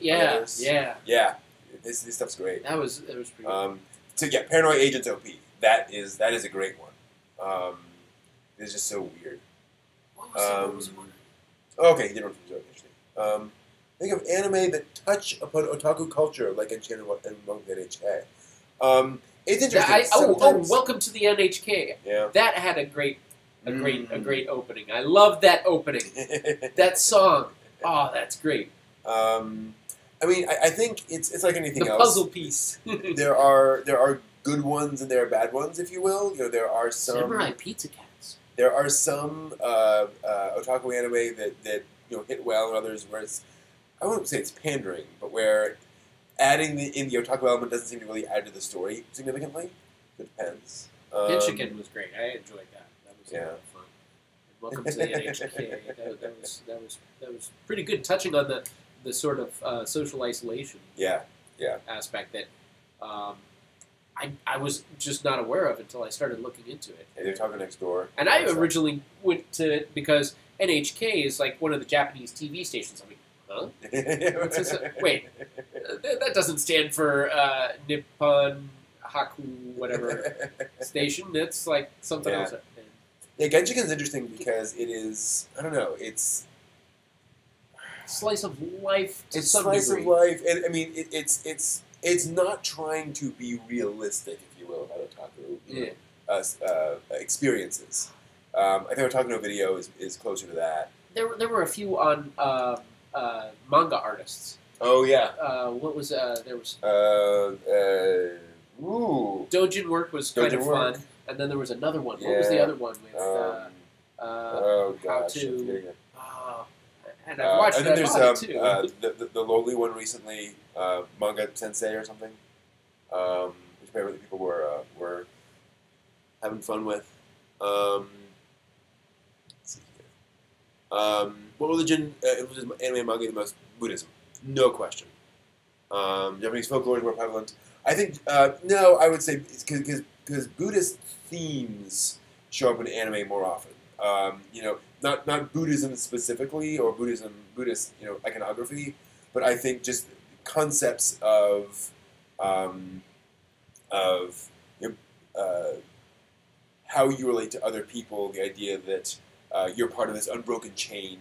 [SPEAKER 2] Yeah.
[SPEAKER 1] Yeah. This stuff's great.
[SPEAKER 2] That was pretty good.
[SPEAKER 1] So, yeah, Paranoid Agent's OP. That is a great one. It's just so weird.
[SPEAKER 2] What was one?
[SPEAKER 1] Okay, different from Zoe, actually. Think of anime that touch upon otaku culture, like in Channel and NHK. It's interesting.
[SPEAKER 2] Welcome to the NHK.
[SPEAKER 1] Yeah.
[SPEAKER 2] That had a great opening. I love that opening. That song. Oh, that's great.
[SPEAKER 1] I mean, I think it's like anything else.
[SPEAKER 2] The puzzle piece.
[SPEAKER 1] There are good ones and there are bad ones, if you will. There are some
[SPEAKER 2] Samurai Pizza Cats.
[SPEAKER 1] There are some otaku anime that hit well, and others where it's, I wouldn't say it's pandering, but where adding in the otaku element doesn't seem to really add to the story significantly. It depends.
[SPEAKER 2] Genshiken was great. I enjoyed that. That was a lot of fun. And welcome to the NHK. That was pretty good, touching on the sort of social isolation aspect that I was just not aware of until I started looking into it.
[SPEAKER 1] Hey, they're talking next door.
[SPEAKER 2] And I originally went to it because NHK is like one of the Japanese TV stations. I'm like, huh? Wait, that doesn't stand for Nippon Haku whatever station. It's like something else.
[SPEAKER 1] Yeah, Genshiken is interesting because it is, I don't know, it's
[SPEAKER 2] slice of life to some
[SPEAKER 1] slice
[SPEAKER 2] degree.
[SPEAKER 1] of life, and I mean it's not trying to be realistic, if you will, about otaku experiences. I think Otaku no Video is closer to that.
[SPEAKER 2] There were a few on manga artists.
[SPEAKER 1] Oh yeah.
[SPEAKER 2] What was there was Dojin Work was kind of fun, and then there was another one. What was the other one with
[SPEAKER 1] oh gosh,
[SPEAKER 2] and I watched
[SPEAKER 1] and then
[SPEAKER 2] that
[SPEAKER 1] there's the lowly one recently, Manga Sensei or something, which apparently people were having fun with. Let's see here. What religion influences anime and manga the most? Buddhism, no question. Japanese folklore is more prevalent. I think no, I would say because Buddhist themes show up in anime more often. Not Buddhism specifically or Buddhist iconography, but I think just concepts of how you relate to other people, the idea that you're part of this unbroken chain.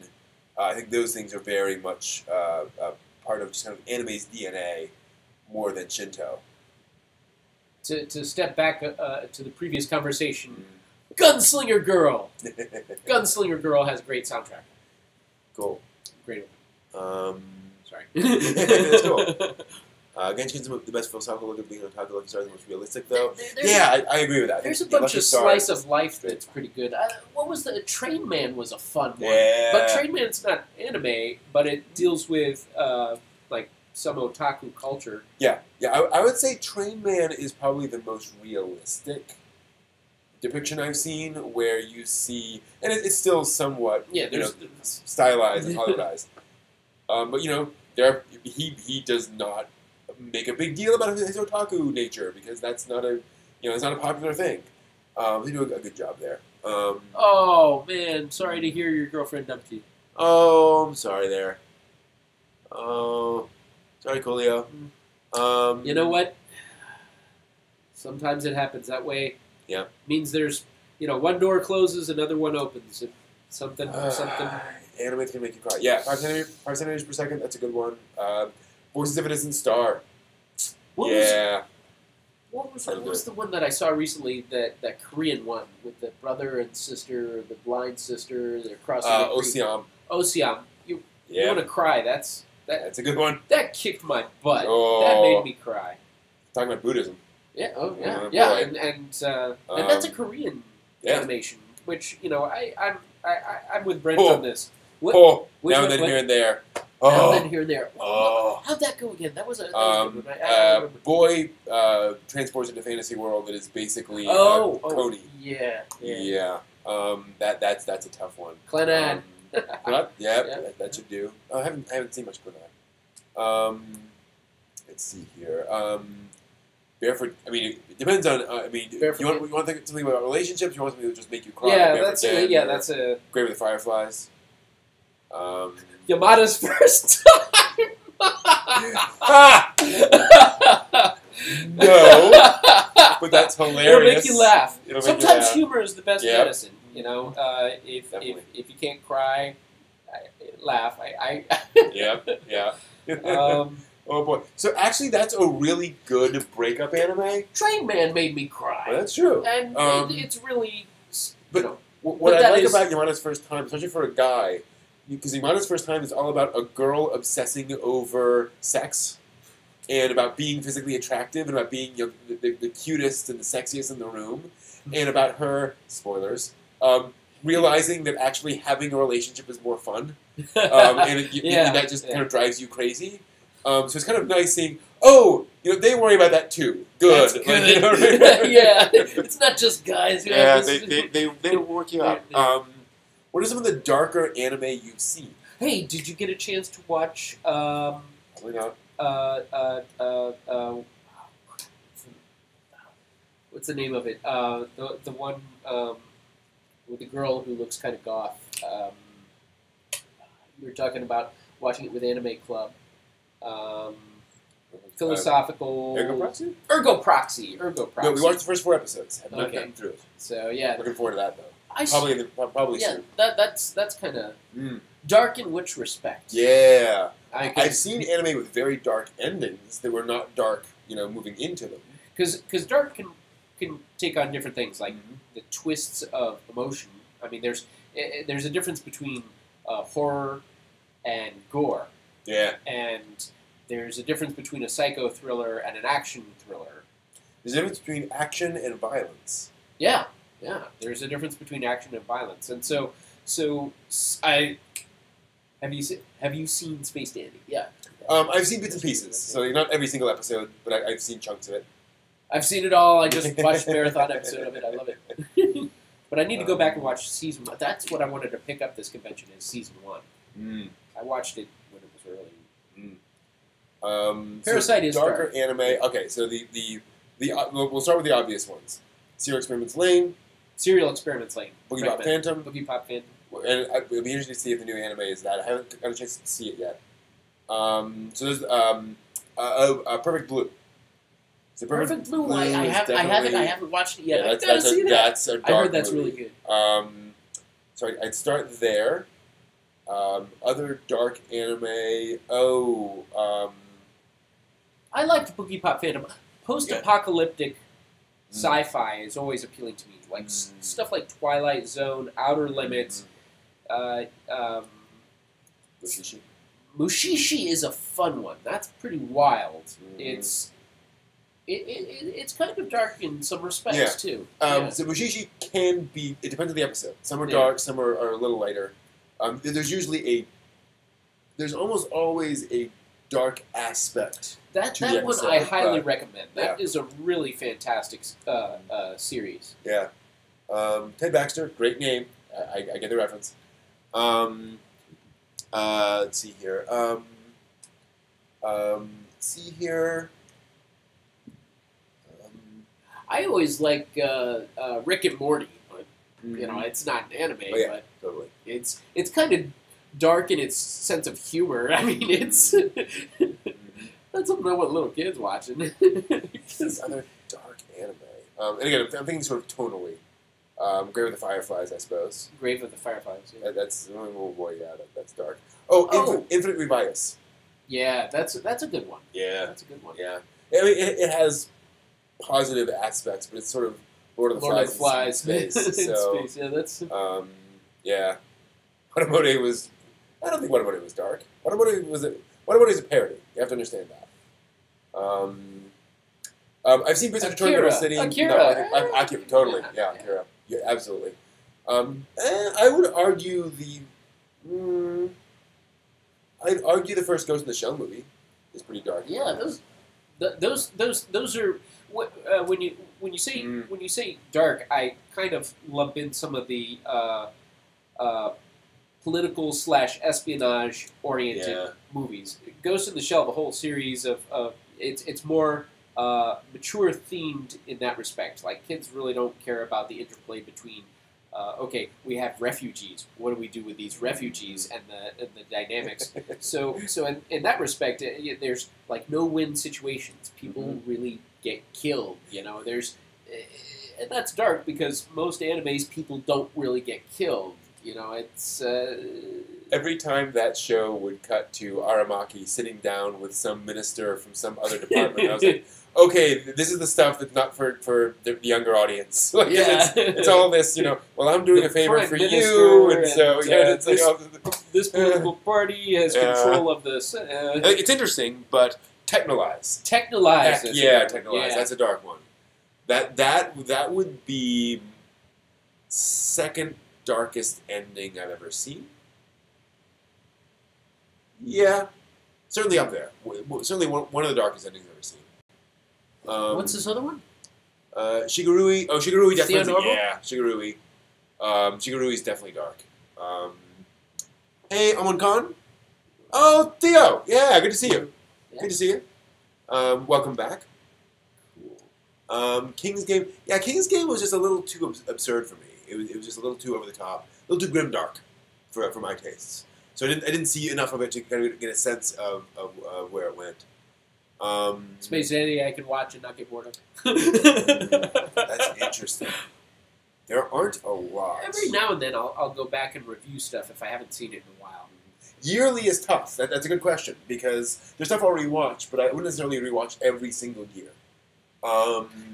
[SPEAKER 1] I think those things are very much part of just kind of anime's DNA more than Shinto.
[SPEAKER 2] To step back to the previous conversation, Gunslinger Girl! Gunslinger Girl has a great soundtrack.
[SPEAKER 1] Cool.
[SPEAKER 2] Great. Sorry.
[SPEAKER 1] That's cool. Genshiken's the best philosophical look at being an otaku. Lucky Star is the most realistic, though. I agree with that.
[SPEAKER 2] There's a bunch of slice of life that's pretty good. What was the Train Man was a fun one.
[SPEAKER 1] Yeah.
[SPEAKER 2] But Train Man's not anime, but it deals with some otaku culture.
[SPEAKER 1] Yeah. I would say Train Man is probably the most realistic depiction I've seen, where you see, and it's still somewhat stylized and Hollywoodized. But he does not make a big deal about his otaku nature, because that's not it's not a popular thing. They do a good job there.
[SPEAKER 2] Oh man, sorry to hear your girlfriend dumped you.
[SPEAKER 1] Oh, I'm sorry there. Oh, sorry, Coolio.
[SPEAKER 2] You know what? Sometimes it happens that way.
[SPEAKER 1] Yeah.
[SPEAKER 2] Means there's, one door closes, another one opens. Something.
[SPEAKER 1] Anime's gonna make you cry. Yeah, 5 centimeters per second. That's a good one. Voices of Innocent Star.
[SPEAKER 2] What was the one that I saw recently? That Korean one with the brother and sister, the blind sister. They're crossing.
[SPEAKER 1] Oseam.
[SPEAKER 2] Oseam. You want to cry? That's
[SPEAKER 1] a good one.
[SPEAKER 2] That kicked my butt.
[SPEAKER 1] Oh.
[SPEAKER 2] That made me cry.
[SPEAKER 1] Talking about Buddhism.
[SPEAKER 2] Yeah. Oh yeah.
[SPEAKER 1] Oh,
[SPEAKER 2] yeah.
[SPEAKER 1] boy.
[SPEAKER 2] And that's a Korean animation, which I'm with Brent on this.
[SPEAKER 1] Now and then here and there.
[SPEAKER 2] Now and then here and there.
[SPEAKER 1] Oh.
[SPEAKER 2] How'd that go again? That was a good one.
[SPEAKER 1] Boy transports into fantasy world that is basically Cody.
[SPEAKER 2] Yeah.
[SPEAKER 1] That's a tough one.
[SPEAKER 2] Clannad.
[SPEAKER 1] That should do. I haven't seen much Clannad. Let's see here. Barefoot. I mean, it depends on. You want to think something about relationships? You want something that just make you cry?
[SPEAKER 2] Yeah, that's a
[SPEAKER 1] Grave with the Fireflies.
[SPEAKER 2] Yamada's first time.
[SPEAKER 1] No, but that's hilarious.
[SPEAKER 2] It'll make you laugh.
[SPEAKER 1] Sometimes
[SPEAKER 2] humor is the best medicine. If you can't cry, laugh.
[SPEAKER 1] Oh boy! So actually, that's a really good breakup anime.
[SPEAKER 2] Train Man made me cry.
[SPEAKER 1] Well, that's true,
[SPEAKER 2] and it's really.
[SPEAKER 1] But what I like about Yamada's First Time, especially for a guy, because Yamada's First Time is all about a girl obsessing over sex, and about being physically attractive, and about being the cutest and the sexiest in the room, and about her spoilers. Realizing that actually having a relationship is more fun, and that just kind of drives you crazy. So it's kind of nice seeing, they worry about that too. Good.
[SPEAKER 2] That's good. Yeah, it's not just guys.
[SPEAKER 1] They work you out. What are some of the darker anime you've seen?
[SPEAKER 2] Hey, did you get a chance to watch?
[SPEAKER 1] Probably not.
[SPEAKER 2] What's the name of it? The one with the girl who looks kind of goth. We were talking about watching it with Anime Club. Philosophical.
[SPEAKER 1] Ergo Proxy?
[SPEAKER 2] Ergo Proxy.
[SPEAKER 1] No, we watched the first 4 episodes. Have not gotten through it.
[SPEAKER 2] So yeah,
[SPEAKER 1] looking forward to that though. Probably soon.
[SPEAKER 2] That's kind of dark in which respect?
[SPEAKER 1] Yeah, I've seen anime with very dark endings that were not dark, moving into them.
[SPEAKER 2] Because dark can take on different things, like the twists of emotion. I mean, there's a difference between horror and gore.
[SPEAKER 1] Yeah.
[SPEAKER 2] And there's a difference between a psycho thriller and an action thriller.
[SPEAKER 1] There's a difference between action and violence.
[SPEAKER 2] Yeah. There's a difference between action and violence, and so have you seen Space Dandy? Yeah.
[SPEAKER 1] I've seen bits and pieces, so not every single episode, but I've seen chunks of it.
[SPEAKER 2] I've seen it all. I just watched a marathon episode of it. I love it. But I need to go back and watch season 1. That's what I wanted to pick up this convention is season 1. I watched it when it was early. Parasite is
[SPEAKER 1] darker anime. Okay, so we'll start with the obvious ones. Serial Experiments Lain.
[SPEAKER 2] Boogie
[SPEAKER 1] Pop Phantom.
[SPEAKER 2] And
[SPEAKER 1] it'll be interesting to see if the new anime is that. I haven't got a chance to see it yet. So there's Perfect Blue.
[SPEAKER 2] So Perfect Blue. I haven't watched it yet.
[SPEAKER 1] Yeah,
[SPEAKER 2] I gotta see that.
[SPEAKER 1] That's a dark
[SPEAKER 2] I heard that's
[SPEAKER 1] movie.
[SPEAKER 2] really good.
[SPEAKER 1] So I'd start there. Other dark anime.
[SPEAKER 2] I liked Boogie Pop Phantom. Post-apocalyptic sci-fi is always appealing to me. Like stuff like Twilight Zone, Outer Limits. Mushishi is a fun one. That's pretty wild. It's kind of dark in some respects too.
[SPEAKER 1] So Mushishi can be. It depends on the episode. Some are dark. Some are a little lighter. There's almost always a dark aspect.
[SPEAKER 2] That
[SPEAKER 1] to the
[SPEAKER 2] one
[SPEAKER 1] episode,
[SPEAKER 2] I highly
[SPEAKER 1] but-
[SPEAKER 2] recommend. That is a really fantastic series.
[SPEAKER 1] Yeah. Ted Baxter, great name. I get the reference. Let's see here. Let's see here.
[SPEAKER 2] I always like Rick and Morty, but you know it's not an anime,
[SPEAKER 1] Oh, yeah.
[SPEAKER 2] but
[SPEAKER 1] Totally.
[SPEAKER 2] it's kind of dark in its sense of humor. I mean, it's that's something I want little kids watching.
[SPEAKER 1] This other dark anime. And again, I'm thinking sort of tonally. Grave of the Fireflies, I suppose.
[SPEAKER 2] Grave of the Fireflies. Yeah,
[SPEAKER 1] That's oh boy, yeah, that's dark. Oh, Infinite Revius.
[SPEAKER 2] yeah, that's a good one.
[SPEAKER 1] Yeah,
[SPEAKER 2] That's a good one.
[SPEAKER 1] yeah. I mean, it has positive aspects, but it's sort of Lord of the
[SPEAKER 2] Lord of the
[SPEAKER 1] Flies
[SPEAKER 2] Flies
[SPEAKER 1] in space.
[SPEAKER 2] in
[SPEAKER 1] So,
[SPEAKER 2] space. Yeah, that's
[SPEAKER 1] yeah. Watamote was. I don't think Watamote was dark. Watamote is a parody. You have to understand that. I've seen Princess Victoria Middle City.
[SPEAKER 2] Akira.
[SPEAKER 1] No, Akira, totally. Yeah, Akira. Yeah, absolutely. I would argue I'd argue the first Ghost in the Shell movie is pretty dark.
[SPEAKER 2] yeah. Those are when you say dark, I kind of lump in some of the political / espionage oriented
[SPEAKER 1] Yeah.
[SPEAKER 2] movies. Ghost in the Shell, the whole series of it's more mature themed in that respect. Like kids really don't care about the interplay between. Okay, we have refugees. What do we do with these refugees and the dynamics? So in that respect, there's like no-win situations. People really get killed. You know, and that's dark because most animes people don't really get killed. You know, it's
[SPEAKER 1] Every time that show would cut to Aramaki sitting down with some minister from some other department, I was like, okay, this is the stuff that's not for the younger audience. Like,
[SPEAKER 2] Yeah.
[SPEAKER 1] it's all this, well, I'm doing
[SPEAKER 2] The
[SPEAKER 1] a favor
[SPEAKER 2] Prime
[SPEAKER 1] for
[SPEAKER 2] Minister
[SPEAKER 1] you, and so,
[SPEAKER 2] and,
[SPEAKER 1] yeah, it's like,
[SPEAKER 2] this political party has
[SPEAKER 1] Yeah.
[SPEAKER 2] control of this.
[SPEAKER 1] it's interesting, but technolize.
[SPEAKER 2] Technolize.
[SPEAKER 1] Heck,
[SPEAKER 2] is
[SPEAKER 1] yeah,
[SPEAKER 2] a-
[SPEAKER 1] technolize.
[SPEAKER 2] yeah.
[SPEAKER 1] That's a dark one. That would be second darkest ending I've ever seen. Yeah, certainly up there. Certainly one of the darkest endings I've ever seen.
[SPEAKER 2] What's this other one?
[SPEAKER 1] Shigurui. Oh, Shigurui definitely.
[SPEAKER 2] Theodore?
[SPEAKER 1] Yeah, Shigurui. Shigurui is definitely dark. Hey, Amon Khan. Oh, Theo. Yeah, good to see you.
[SPEAKER 2] Yeah.
[SPEAKER 1] Good to see you. Welcome back. King's Game. Yeah, King's Game was just a little too absurd for me. It was just a little too over the top, a little too grimdark for my tastes. So I didn't see enough of it to kind of get a sense of where it went.
[SPEAKER 2] Space Dandy I can watch and not get bored of.
[SPEAKER 1] That's interesting. There aren't a lot.
[SPEAKER 2] Every now and then I'll go back and review stuff if I haven't seen it in a while.
[SPEAKER 1] Yearly is tough. That's a good question because there's stuff I'll rewatch, but I wouldn't necessarily rewatch every single year.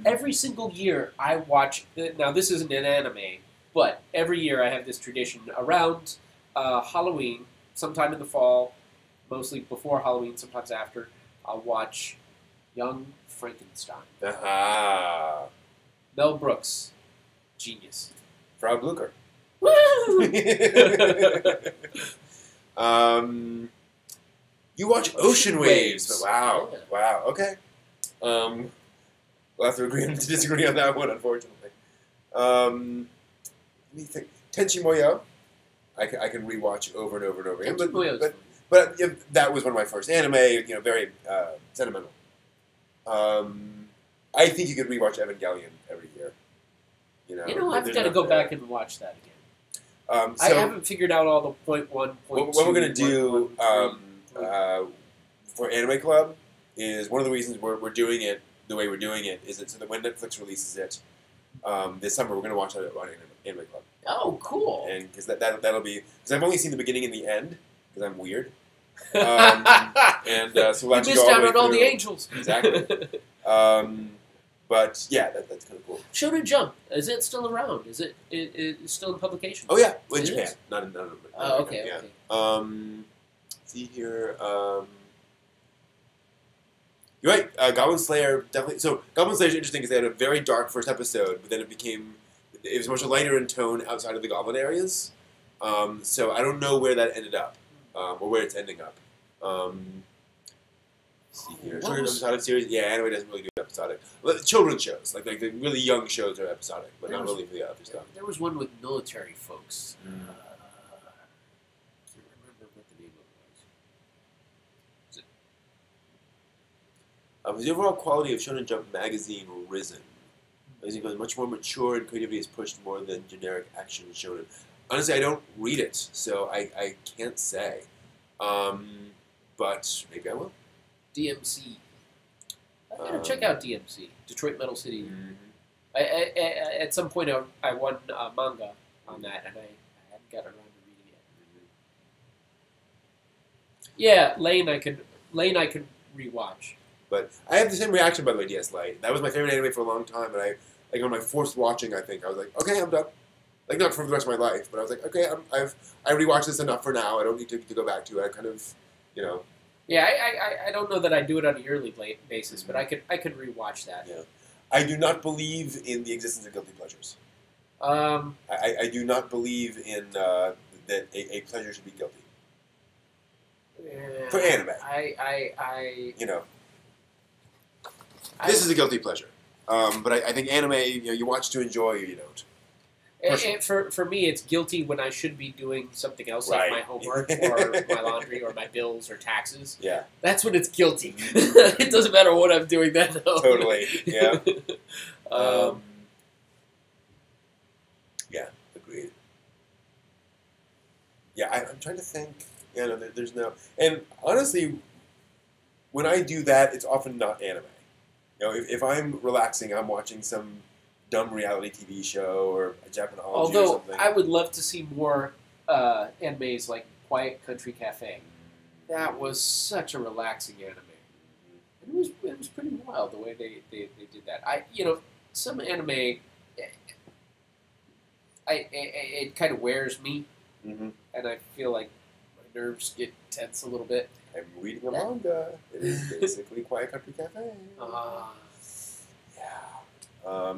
[SPEAKER 2] Every single year I watch. Now this isn't an anime, but every year I have this tradition around Halloween, sometime in the fall, mostly before Halloween, sometimes after. I'll watch Young Frankenstein.
[SPEAKER 1] Aha.
[SPEAKER 2] Mel Brooks, genius.
[SPEAKER 1] Frau Blucher.
[SPEAKER 2] Woo!
[SPEAKER 1] You watch Ocean Waves.
[SPEAKER 2] Waves.
[SPEAKER 1] Wow.
[SPEAKER 2] Yeah.
[SPEAKER 1] Wow. Okay. We'll have to agree to disagree on that one, unfortunately. Let me think. Tenchi Muyo. I can rewatch over and over and over again.
[SPEAKER 2] Tenchi Muyo's
[SPEAKER 1] But that was one of my first anime. Very sentimental. I think you could rewatch Evangelion every year.
[SPEAKER 2] I've
[SPEAKER 1] there's
[SPEAKER 2] got to
[SPEAKER 1] enough
[SPEAKER 2] go
[SPEAKER 1] there.
[SPEAKER 2] back and watch that again.
[SPEAKER 1] So
[SPEAKER 2] I haven't figured out all the point 1, point 2.
[SPEAKER 1] what we're gonna do
[SPEAKER 2] point 1,
[SPEAKER 1] for Anime Club is one of the reasons we're doing it the way we're doing it is so that when Netflix releases it this summer, we're gonna watch it on Anime Club,
[SPEAKER 2] Oh, cool.
[SPEAKER 1] and because that'll be because I've only seen the beginning and the end because I'm weird,
[SPEAKER 2] You
[SPEAKER 1] and so we'll actually
[SPEAKER 2] missed
[SPEAKER 1] go
[SPEAKER 2] out
[SPEAKER 1] all
[SPEAKER 2] on
[SPEAKER 1] the way
[SPEAKER 2] all the
[SPEAKER 1] through.
[SPEAKER 2] angels.
[SPEAKER 1] Exactly. But yeah, that's kind of cool.
[SPEAKER 2] Shonen Jump, is it still around? Is it's still in publication?
[SPEAKER 1] Oh yeah, well, in
[SPEAKER 2] It
[SPEAKER 1] Japan,
[SPEAKER 2] is?
[SPEAKER 1] not in
[SPEAKER 2] Oh, okay,
[SPEAKER 1] yeah.
[SPEAKER 2] okay.
[SPEAKER 1] See here. You're right. Goblin Slayer definitely. So Goblin Slayer is interesting because they had a very dark first episode, but then it was much lighter in tone outside of the Goblin areas. So I don't know where that ended up, or where it's ending up. See here.
[SPEAKER 2] What
[SPEAKER 1] Short
[SPEAKER 2] was-
[SPEAKER 1] episodic series. Yeah, anime doesn't really do episodic. Well, children's shows, like the really young shows are episodic, but
[SPEAKER 2] There
[SPEAKER 1] not
[SPEAKER 2] was-
[SPEAKER 1] really for the other stuff.
[SPEAKER 2] There was one with military folks.
[SPEAKER 1] Mm.
[SPEAKER 2] Can't remember what the name of it was.
[SPEAKER 1] Has the overall quality of Shonen Jump magazine risen? Magazine goes much more mature and creativity is pushed more than generic action shonen. Honestly, I don't read it, so I can't say. But maybe I will.
[SPEAKER 2] DMC. I gotta check out DMC, Detroit Metal City.
[SPEAKER 1] Mm-hmm.
[SPEAKER 2] At some point, I won manga on that, and I hadn't got around to reading it. Yeah, Lane, I could rewatch.
[SPEAKER 1] But I have the same reaction, by the way, DS Lite. That was my favorite anime for a long time, and like on my fourth watching, I think I was like, okay, I'm done. Like not for the rest of my life, but I was like, okay, I rewatched this enough for now. I don't need to go back to it. I kind of, you know.
[SPEAKER 2] Yeah, I don't know that I do it on a yearly basis, but I could rewatch that.
[SPEAKER 1] Yeah. I do not believe in the existence of guilty pleasures.
[SPEAKER 2] Um,
[SPEAKER 1] I do not believe in that a pleasure should be guilty. For anime. You know, this is a guilty pleasure. But I think anime, you watch to enjoy or you don't.
[SPEAKER 2] For me, it's guilty when I should be doing something else,
[SPEAKER 1] Right.
[SPEAKER 2] like my homework or my laundry or my bills or taxes.
[SPEAKER 1] Yeah,
[SPEAKER 2] That's when it's guilty. It doesn't matter what I'm doing then, though.
[SPEAKER 1] totally. Yeah.
[SPEAKER 2] Um,
[SPEAKER 1] Yeah, agreed. Yeah, I'm trying to think. Yeah, no, there's no. And honestly, when I do that, it's often not anime. If I'm relaxing, I'm watching some dumb reality TV show or a Japanology or
[SPEAKER 2] although
[SPEAKER 1] something.
[SPEAKER 2] I would love to see more animes like Quiet Country Cafe. That was such a relaxing anime. And it was pretty wild the way they did that. Some anime, it kind of wears me,
[SPEAKER 1] Mm-hmm.
[SPEAKER 2] and I feel like my nerves get tense a little bit.
[SPEAKER 1] I'm reading a manga. It is basically Quiet Country Cafe. Yeah.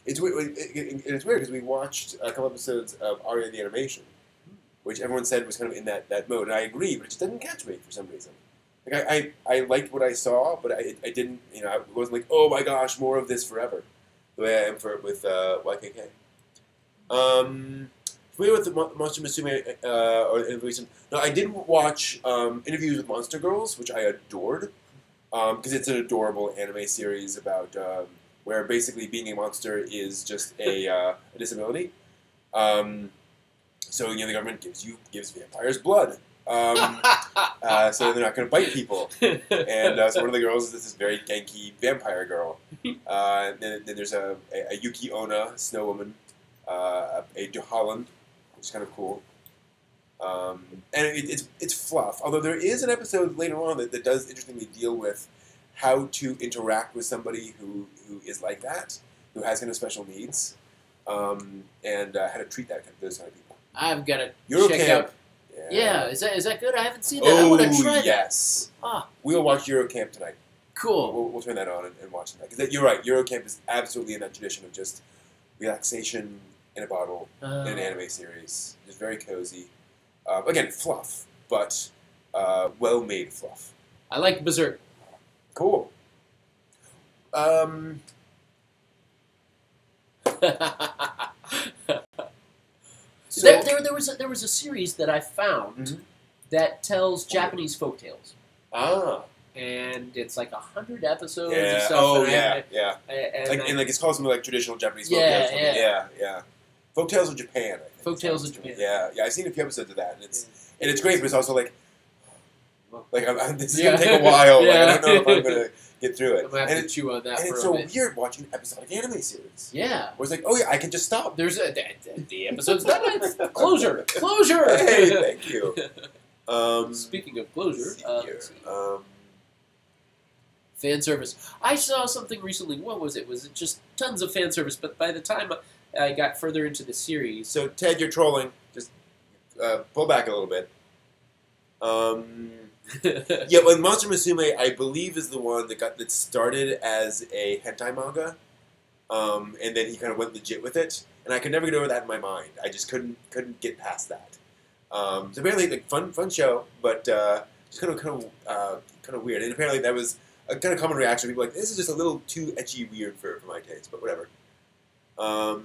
[SPEAKER 1] It's weird. It's weird because we watched a couple episodes of Aria the Animation, which everyone said was kind of in that mode, and I agree, but it just didn't catch me for some reason. Like I liked what I saw, but I didn't. I wasn't like, oh my gosh, more of this forever, the way I am with YKK. Familiar with the Monster Musume or Evolution? No, I did watch Interviews with Monster Girls, which I adored, because it's an adorable anime series about where basically being a monster is just a disability. So the government gives vampires blood, so they're not going to bite people. And so one of the girls is this very ganky vampire girl. Then there's a Yuki Onna snow woman, a De Holland, which is kind of cool. And it's fluff. Although there is an episode later on that does interestingly deal with how to interact with somebody who is like that, who has kind of special needs, and how to treat those kind of people.
[SPEAKER 2] I've got to
[SPEAKER 1] Eurocamp.
[SPEAKER 2] check out. Yeah, is that good? I haven't seen that. I want to try that.
[SPEAKER 1] Yes.
[SPEAKER 2] Ah,
[SPEAKER 1] We'll watch Eurocamp tonight.
[SPEAKER 2] cool.
[SPEAKER 1] We'll turn that on and watch that. Because you're right, Eurocamp is absolutely in that tradition of just relaxation in a bottle in an anime series. Just very cozy. Again, fluff, but well-made fluff.
[SPEAKER 2] I like Berserk.
[SPEAKER 1] Cool. So,
[SPEAKER 2] there was a series that I found
[SPEAKER 1] Mhm.
[SPEAKER 2] that tells Japanese folktales,
[SPEAKER 1] ah,
[SPEAKER 2] and it's like 100 episodes
[SPEAKER 1] yeah.
[SPEAKER 2] and stuff.
[SPEAKER 1] Oh,
[SPEAKER 2] and
[SPEAKER 1] yeah. It's called something like traditional Japanese
[SPEAKER 2] Yeah,
[SPEAKER 1] folktales.
[SPEAKER 2] yeah.
[SPEAKER 1] Yeah. Folktales of Japan. I think.
[SPEAKER 2] Folktales of Japan.
[SPEAKER 1] Yeah. I've seen a few episodes of that, and it's great, but it's also like this is
[SPEAKER 2] Yeah.
[SPEAKER 1] gonna take a while.
[SPEAKER 2] Yeah.
[SPEAKER 1] Like, I don't know if I'm gonna get through it.
[SPEAKER 2] I'm gonna have
[SPEAKER 1] And
[SPEAKER 2] to chew on that
[SPEAKER 1] and
[SPEAKER 2] for
[SPEAKER 1] it's
[SPEAKER 2] a
[SPEAKER 1] so
[SPEAKER 2] bit.
[SPEAKER 1] weird watching an episodic anime series.
[SPEAKER 2] Yeah.
[SPEAKER 1] Where it's like, oh yeah, I can just stop.
[SPEAKER 2] There's the episode's done. It's closure.
[SPEAKER 1] Hey, thank you.
[SPEAKER 2] Speaking of closure,
[SPEAKER 1] see here.
[SPEAKER 2] let's see. Fan service. I saw something recently. What was it? Was it just tons of fan service? But by the time I got further into the series,
[SPEAKER 1] So Ted, you're trolling. Just pull back a little bit. Yeah, well, Monster Musume, I believe, is the one that started as a hentai manga, and then he kind of went legit with it, and I could never get over that in my mind. I just couldn't get past that. So apparently, like fun show, but It's kind of weird. And apparently that was a kind of common reaction. People were like, this is just a little too edgy weird for my taste, but whatever. Let's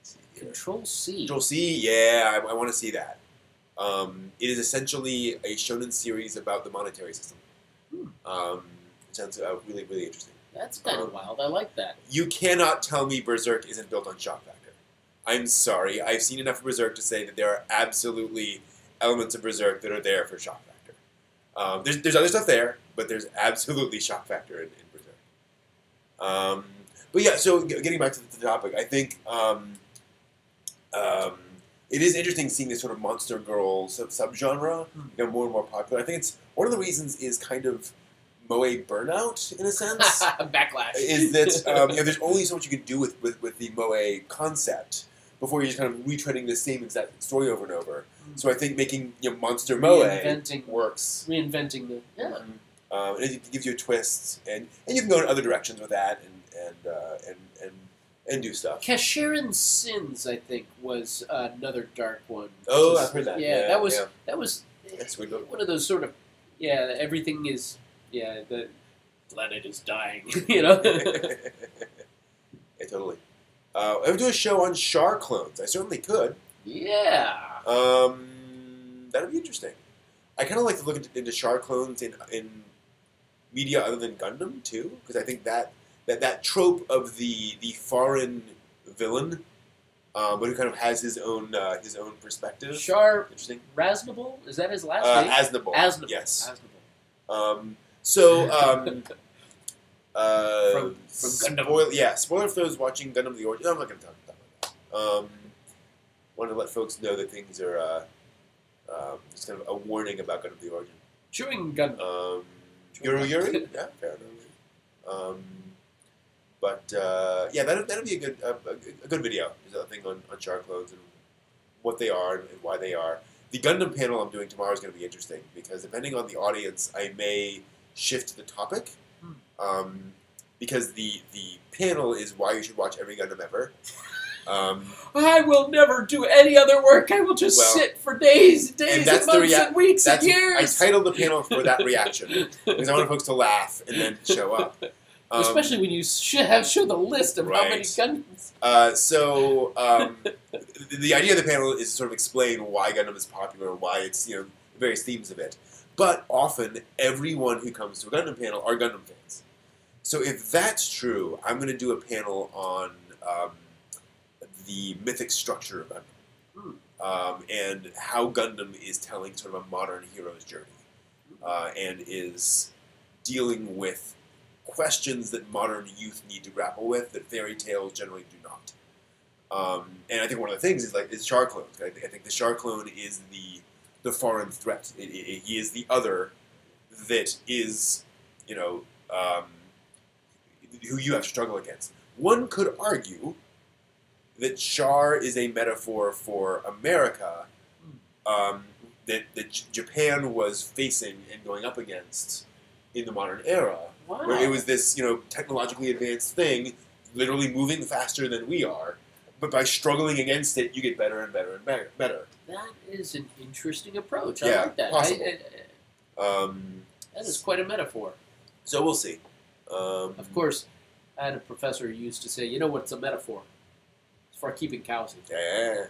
[SPEAKER 1] see here.
[SPEAKER 2] Control C.
[SPEAKER 1] Control C, yeah, I want to see that. It is essentially a shonen series about the monetary system. It sounds really, really interesting.
[SPEAKER 2] That's kind of wild. I like that.
[SPEAKER 1] You cannot tell me Berserk isn't built on shock factor. I'm sorry. I've seen enough of Berserk to say that there are absolutely elements of Berserk that are there for shock factor. There's other stuff there, but there's absolutely shock factor in Berserk. But yeah, so getting back to the topic, I think it is interesting seeing this sort of monster girl subgenre become more and more popular. I think it's one of the reasons is kind of moe burnout in a sense.
[SPEAKER 2] Backlash
[SPEAKER 1] is that there's only so much you can do with the moe concept before you're just kind of retreading the same exact story over and over. So I think making monster moe works.
[SPEAKER 2] Reinventing the
[SPEAKER 1] and it gives you a twist, and you can go in other directions with that, and do stuff.
[SPEAKER 2] Kashirin Sins, I think, was another dark one.
[SPEAKER 1] Oh, I've heard that.
[SPEAKER 2] Yeah, that was
[SPEAKER 1] That's
[SPEAKER 2] one of those sort of everything is the planet is dying.
[SPEAKER 1] Yeah, totally. I would do a show on Char clones. I certainly could.
[SPEAKER 2] Yeah.
[SPEAKER 1] That'd be interesting. I kind of like to look into Char clones in media other than Gundam too, because I think that trope of the foreign villain, but who kind of has his own perspective.
[SPEAKER 2] Char
[SPEAKER 1] Interesting.
[SPEAKER 2] Raznable? Is that his last name?
[SPEAKER 1] Aznable.
[SPEAKER 2] Aznable.
[SPEAKER 1] Yes.
[SPEAKER 2] Aznable. From Gundam.
[SPEAKER 1] Spoiler for those watching Gundam the Origin. No, I'm not going to talk about that. Want to let folks know that things are just kind of a warning about Gundam the Origin.
[SPEAKER 2] Chewing Gundam.
[SPEAKER 1] Yuri? Yeah, fair enough. That'd be a good video. There's a thing on Char clones and what they are and why they are. The Gundam panel I'm doing tomorrow is going to be interesting because depending on the audience, I may shift the topic. Because the panel is why you should watch every Gundam ever.
[SPEAKER 2] I will never do any other work. I will just sit for days and months and weeks and years.
[SPEAKER 1] I titled the panel for that reaction because I want folks to laugh and then show up.
[SPEAKER 2] Especially when you show the list of how many Gundams.
[SPEAKER 1] The idea of the panel is to sort of explain why Gundam is popular, why it's the various themes of it. But often, everyone who comes to a Gundam panel are Gundam fans. So if that's true, I'm going to do a panel on the mythic structure of Gundam and how Gundam is telling sort of a modern hero's journey and is dealing with questions that modern youth need to grapple with that fairy tales generally do not. And I think one of the things is Char clones. I think the Char clone is the foreign threat. He is the other that is, who you have to struggle against. One could argue that Char is a metaphor for America that Japan was facing and going up against in the modern era, where it was this technologically advanced thing, literally moving faster than we are. But by struggling against it, you get better and better and better.
[SPEAKER 2] That is an interesting approach. I like that.
[SPEAKER 1] Possible.
[SPEAKER 2] That is quite a metaphor.
[SPEAKER 1] So we'll see.
[SPEAKER 2] Of course, I had a professor who used to say, what's a metaphor? It's for keeping cows in.
[SPEAKER 1] Yeah.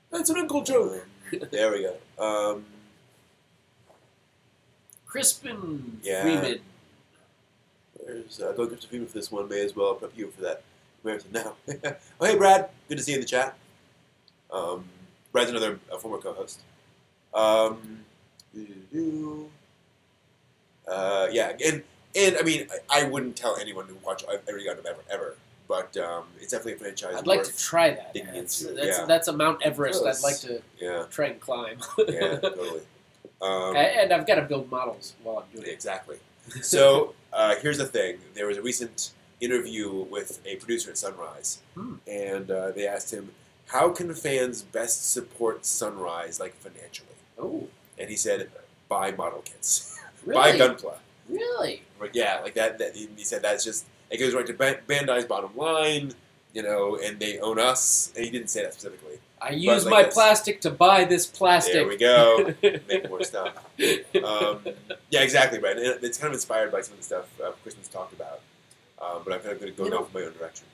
[SPEAKER 2] That's an uncle joke.
[SPEAKER 1] There we go.
[SPEAKER 2] Crispin
[SPEAKER 1] Yeah.
[SPEAKER 2] Freeman.
[SPEAKER 1] There's go Crispin Freeman for this one. May as well prep you for that marathon now. Oh, hey, Brad. Good to see you in the chat. Brad's another former co-host. And I mean, I wouldn't tell anyone to watch every Gundam ever. But it's definitely a franchise.
[SPEAKER 2] I'd like to try that. That's a Mount Everest I'd like to try and climb.
[SPEAKER 1] Yeah, totally.
[SPEAKER 2] And I've got to build models while I'm doing it.
[SPEAKER 1] Exactly. So here's the thing. There was a recent interview with a producer at Sunrise, and they asked him, how can fans best support Sunrise, financially?
[SPEAKER 2] Oh.
[SPEAKER 1] And he said, buy model kits.
[SPEAKER 2] Really?
[SPEAKER 1] Buy Gunpla.
[SPEAKER 2] Really?
[SPEAKER 1] But yeah, like that. He said that's just, it goes right to Bandai's bottom line. and they own us. And he didn't say that specifically.
[SPEAKER 2] I use
[SPEAKER 1] like
[SPEAKER 2] my
[SPEAKER 1] this.
[SPEAKER 2] plastic to buy this plastic.
[SPEAKER 1] There we go. Make more stuff. Yeah, exactly right. And it's kind of inspired by some of the stuff Crispin's talked about. But I'm kind of going to go off my own direction.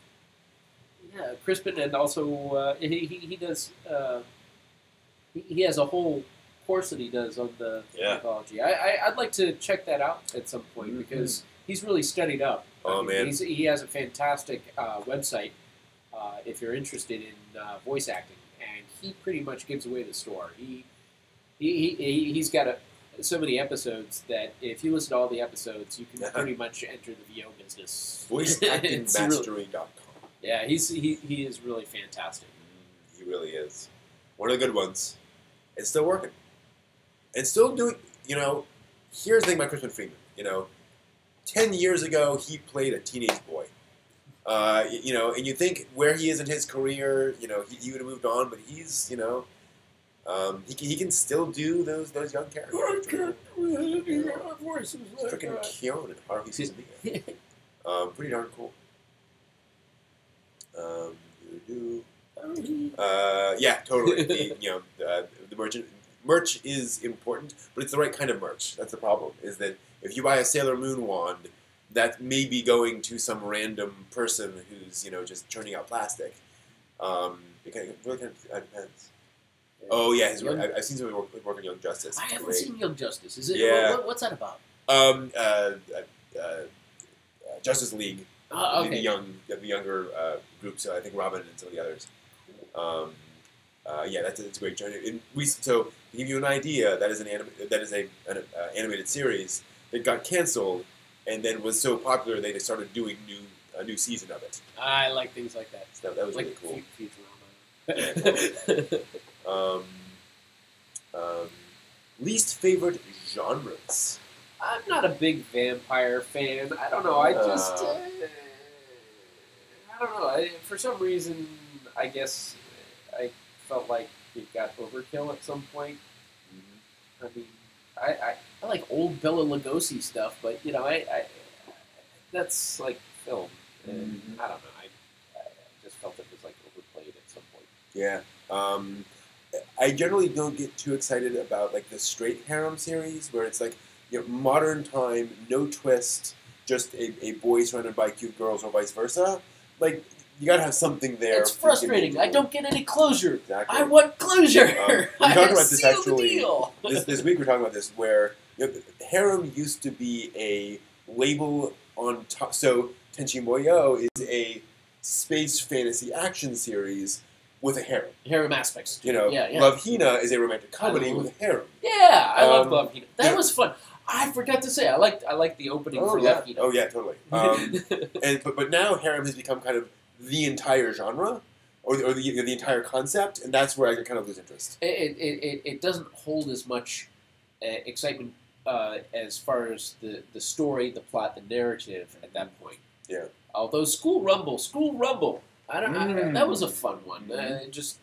[SPEAKER 2] Yeah, Crispin, and also he does. He has a whole course that he does on the mythology. I'd like to check that out at some point because he's really studied up.
[SPEAKER 1] Man,
[SPEAKER 2] he has a fantastic website if you're interested in voice acting, and he pretty much gives away the store. He's got so many episodes that if you listen to all the episodes, you can pretty much enter the VO business.
[SPEAKER 1] VoiceActingMastery.com.
[SPEAKER 2] Yeah, he is really fantastic.
[SPEAKER 1] He really is. One of the good ones. It's still working. And still doing, here's the thing about Crispin Freeman. 10 years ago, he played a teenage boy. And you think where he is in his career, he would have moved on, but he's, he can still do those young characters. Freaking Kyon and Haruhi Suzumiya. Pretty darn cool. Yeah, totally. The merch is important, but it's the right kind of merch. That's the problem. Is that if you buy a Sailor Moon wand, that may be going to some random person who's just churning out plastic. It really kind of depends. Oh yeah, I've seen some work on Young Justice.
[SPEAKER 2] I haven't seen Young Justice. Is it?
[SPEAKER 1] Yeah.
[SPEAKER 2] What's that about?
[SPEAKER 1] Justice League.
[SPEAKER 2] Okay.
[SPEAKER 1] The younger group. So I think Robin and some of the others. Yeah, that's a great journey. So to give you an idea, that is an animated series that got canceled, and then was so popular they started doing a new season of it.
[SPEAKER 2] I like things like that.
[SPEAKER 1] So that was
[SPEAKER 2] like
[SPEAKER 1] really cool.
[SPEAKER 2] Futurama.
[SPEAKER 1] Least favorite genres.
[SPEAKER 2] I'm not a big vampire fan. I don't know. I just I don't know. For some reason, I guess I felt like it got overkill at some point. Mm-hmm. I mean, I like old Bela Lugosi stuff, but I that's like film, and I don't know. I just felt it was like overplayed at some point.
[SPEAKER 1] Yeah. I generally don't get too excited about like the straight harem series where it's like modern time, no twist, just a boy surrounded by cute girls or vice versa. Like you gotta have something there.
[SPEAKER 2] It's frustrating. I don't get any closure.
[SPEAKER 1] Exactly.
[SPEAKER 2] I want closure.
[SPEAKER 1] We're talking about this
[SPEAKER 2] seal
[SPEAKER 1] actually.
[SPEAKER 2] The deal.
[SPEAKER 1] This week we're talking about this where harem used to be a label on top. So Tenchi Muyo is a space fantasy action series with a harem.
[SPEAKER 2] Harem aspects.
[SPEAKER 1] Yeah. Love Hina is a romantic comedy with a harem.
[SPEAKER 2] Yeah, I love Love Hina. That was fun. I forgot to say, I like the opening for Love Hina.
[SPEAKER 1] Oh yeah, totally. But now harem has become kind of the entire genre, or the entire concept, and that's where I kind of lose interest.
[SPEAKER 2] It doesn't hold as much excitement as far as the story, the plot, the narrative at that point.
[SPEAKER 1] Yeah.
[SPEAKER 2] Although School Rumble. That was a fun one. Just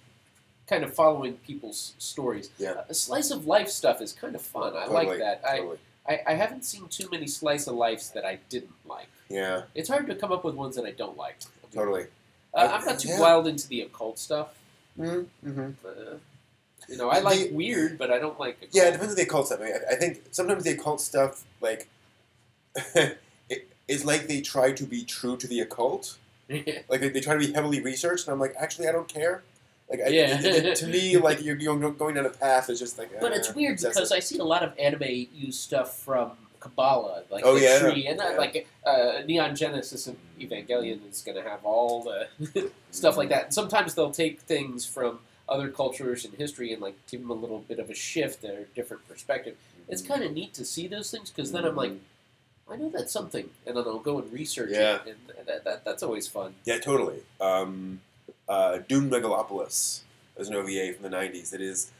[SPEAKER 2] kind of following people's stories.
[SPEAKER 1] Yeah.
[SPEAKER 2] A slice of life stuff is kind of fun. I like that.
[SPEAKER 1] Totally.
[SPEAKER 2] I haven't seen too many slice of lifes that I didn't like.
[SPEAKER 1] Yeah.
[SPEAKER 2] It's hard to come up with ones that I don't like.
[SPEAKER 1] Totally.
[SPEAKER 2] I'm not too wild into the occult stuff.
[SPEAKER 1] Mm-hmm.
[SPEAKER 2] I like weird, but I don't like occult.
[SPEAKER 1] Yeah, it depends on the occult stuff. I think sometimes the occult stuff, like, it's like they try to be true to the occult. Like, they try to be heavily researched, and I'm like, actually, I don't care. Like, to me, like, you're going down a path that's just like...
[SPEAKER 2] But it's weird because I see a lot of anime use stuff from Kabbalah, like tree, and like Neon Genesis and Evangelion is going to have all the stuff like that. And sometimes they'll take things from other cultures and history and like give them a little bit of a shift or a different perspective. It's kind of neat to see those things because then I'm like, I know that's something, and then I'll go and research it, and that's always fun.
[SPEAKER 1] Yeah, totally. Doom Megalopolis was an OVA from the 90s that is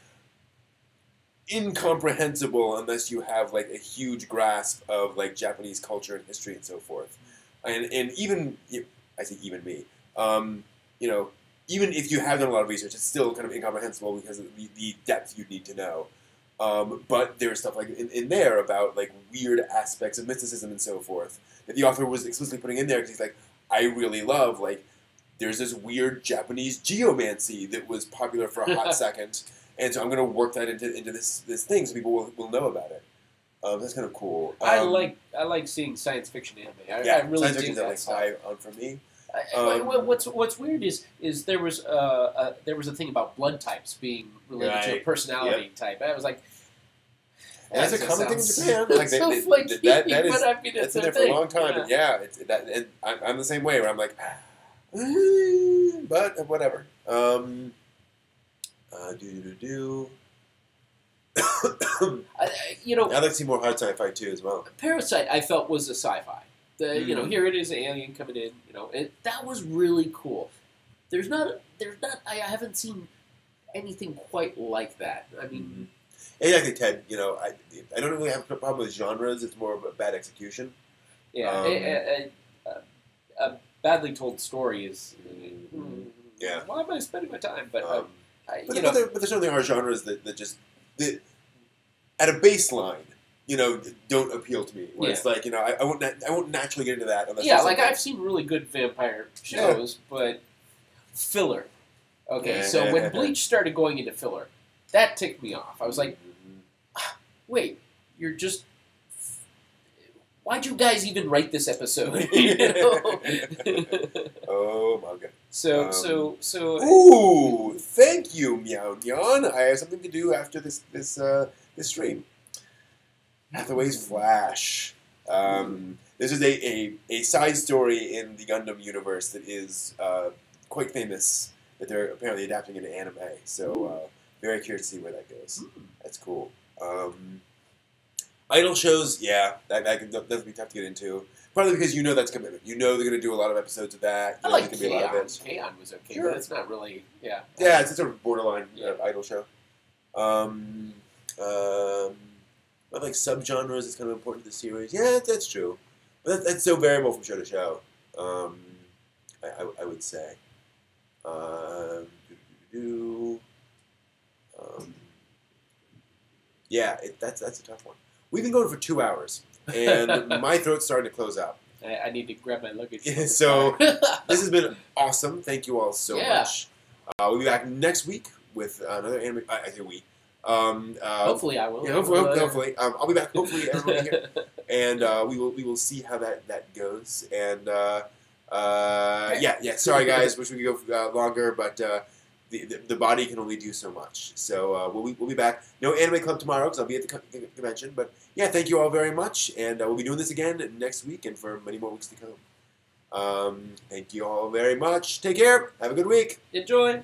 [SPEAKER 1] incomprehensible unless you have like a huge grasp of like Japanese culture and history and so forth. And even, I say even me, even if you have done a lot of research, it's still kind of incomprehensible because of the depth you need to know. But there's stuff like in there about like weird aspects of mysticism and so forth that the author was explicitly putting in there because he's like, I really love like there's this weird Japanese geomancy that was popular for a hot second, and so I'm going to work that into this thing so people will know about it. That's kind of cool.
[SPEAKER 2] I like seeing science fiction anime. I really
[SPEAKER 1] science
[SPEAKER 2] do
[SPEAKER 1] fiction's
[SPEAKER 2] that
[SPEAKER 1] like
[SPEAKER 2] stuff.
[SPEAKER 1] high on for me.
[SPEAKER 2] What's weird is there was a thing about blood types being related to a
[SPEAKER 1] Right.
[SPEAKER 2] personality type. I was like,
[SPEAKER 1] And that's a
[SPEAKER 2] that
[SPEAKER 1] common thing in
[SPEAKER 2] sounds
[SPEAKER 1] Japan. Like
[SPEAKER 2] so
[SPEAKER 1] that is
[SPEAKER 2] but I mean,
[SPEAKER 1] that's
[SPEAKER 2] it's
[SPEAKER 1] been there
[SPEAKER 2] their
[SPEAKER 1] for a
[SPEAKER 2] thing.
[SPEAKER 1] long time. And yeah, it's that. And I'm the same way where I'm like, but whatever.
[SPEAKER 2] You know,
[SPEAKER 1] I'd like to see more hard sci-fi too as well.
[SPEAKER 2] Parasite I felt was a sci-fi. You know,
[SPEAKER 1] Mhm.
[SPEAKER 2] here it is, an alien coming in. You know, that was really cool. I haven't seen anything quite like that. I mean,
[SPEAKER 1] Exactly, Ted. You know, I don't really have a problem with genres. It's more of a bad execution.
[SPEAKER 2] yeah, a badly told story is.
[SPEAKER 1] Yeah.
[SPEAKER 2] Why am I spending my time? But
[SPEAKER 1] But
[SPEAKER 2] you know,
[SPEAKER 1] there certainly are genres that just at a baseline, you know, don't appeal to me. Where it's like, you know, I won't naturally get into that unless
[SPEAKER 2] yeah,
[SPEAKER 1] there's
[SPEAKER 2] like
[SPEAKER 1] something-
[SPEAKER 2] I've seen really good vampire shows, but filler. Okay,
[SPEAKER 1] Yeah.
[SPEAKER 2] so when Bleach started going into filler, that ticked me off. I was like, wait, you're just. Why'd you guys even write this episode? You know?
[SPEAKER 1] Oh my god.
[SPEAKER 2] So.
[SPEAKER 1] Ooh, thank you, Meow Nyan. I have something to do after this stream. Hathaway's Flash. This is a side story in the Gundam universe that is quite famous that they're apparently adapting into anime. So very curious to see where that goes. That's cool. Idol shows, yeah, that'll be tough to get into. Partly because you know that's commitment. You know they're going to do a lot of episodes of that. You
[SPEAKER 2] I
[SPEAKER 1] know
[SPEAKER 2] like
[SPEAKER 1] there's gonna be a lot of it.
[SPEAKER 2] K-On! Was okay,
[SPEAKER 1] Sure.
[SPEAKER 2] but it's not really. Yeah.
[SPEAKER 1] Yeah, it's a sort of borderline
[SPEAKER 2] Yeah.
[SPEAKER 1] idol show. But like subgenres is kind of important to the series. Yeah, that's true. But that's so variable from show to show. I would say. Yeah, that's a tough one. We've been going for 2 hours, and my throat's starting to close out.
[SPEAKER 2] I need to grab my luggage.
[SPEAKER 1] Yeah, so this has been awesome. Thank you all so
[SPEAKER 2] Yeah.
[SPEAKER 1] much. We'll be back next week with another anime. I say we.
[SPEAKER 2] Hopefully I will.
[SPEAKER 1] Yeah, hopefully. I'll be back. Hopefully, everyone here, and we will see how that goes. And yeah. Sorry, guys. Wish we could go longer, but the body can only do so much. So we'll be back. No anime club tomorrow because I'll be at the convention. But yeah, thank you all very much, and we'll be doing this again next week and for many more weeks to come. Thank you all very much. Take care. Have a good week.
[SPEAKER 2] Enjoy.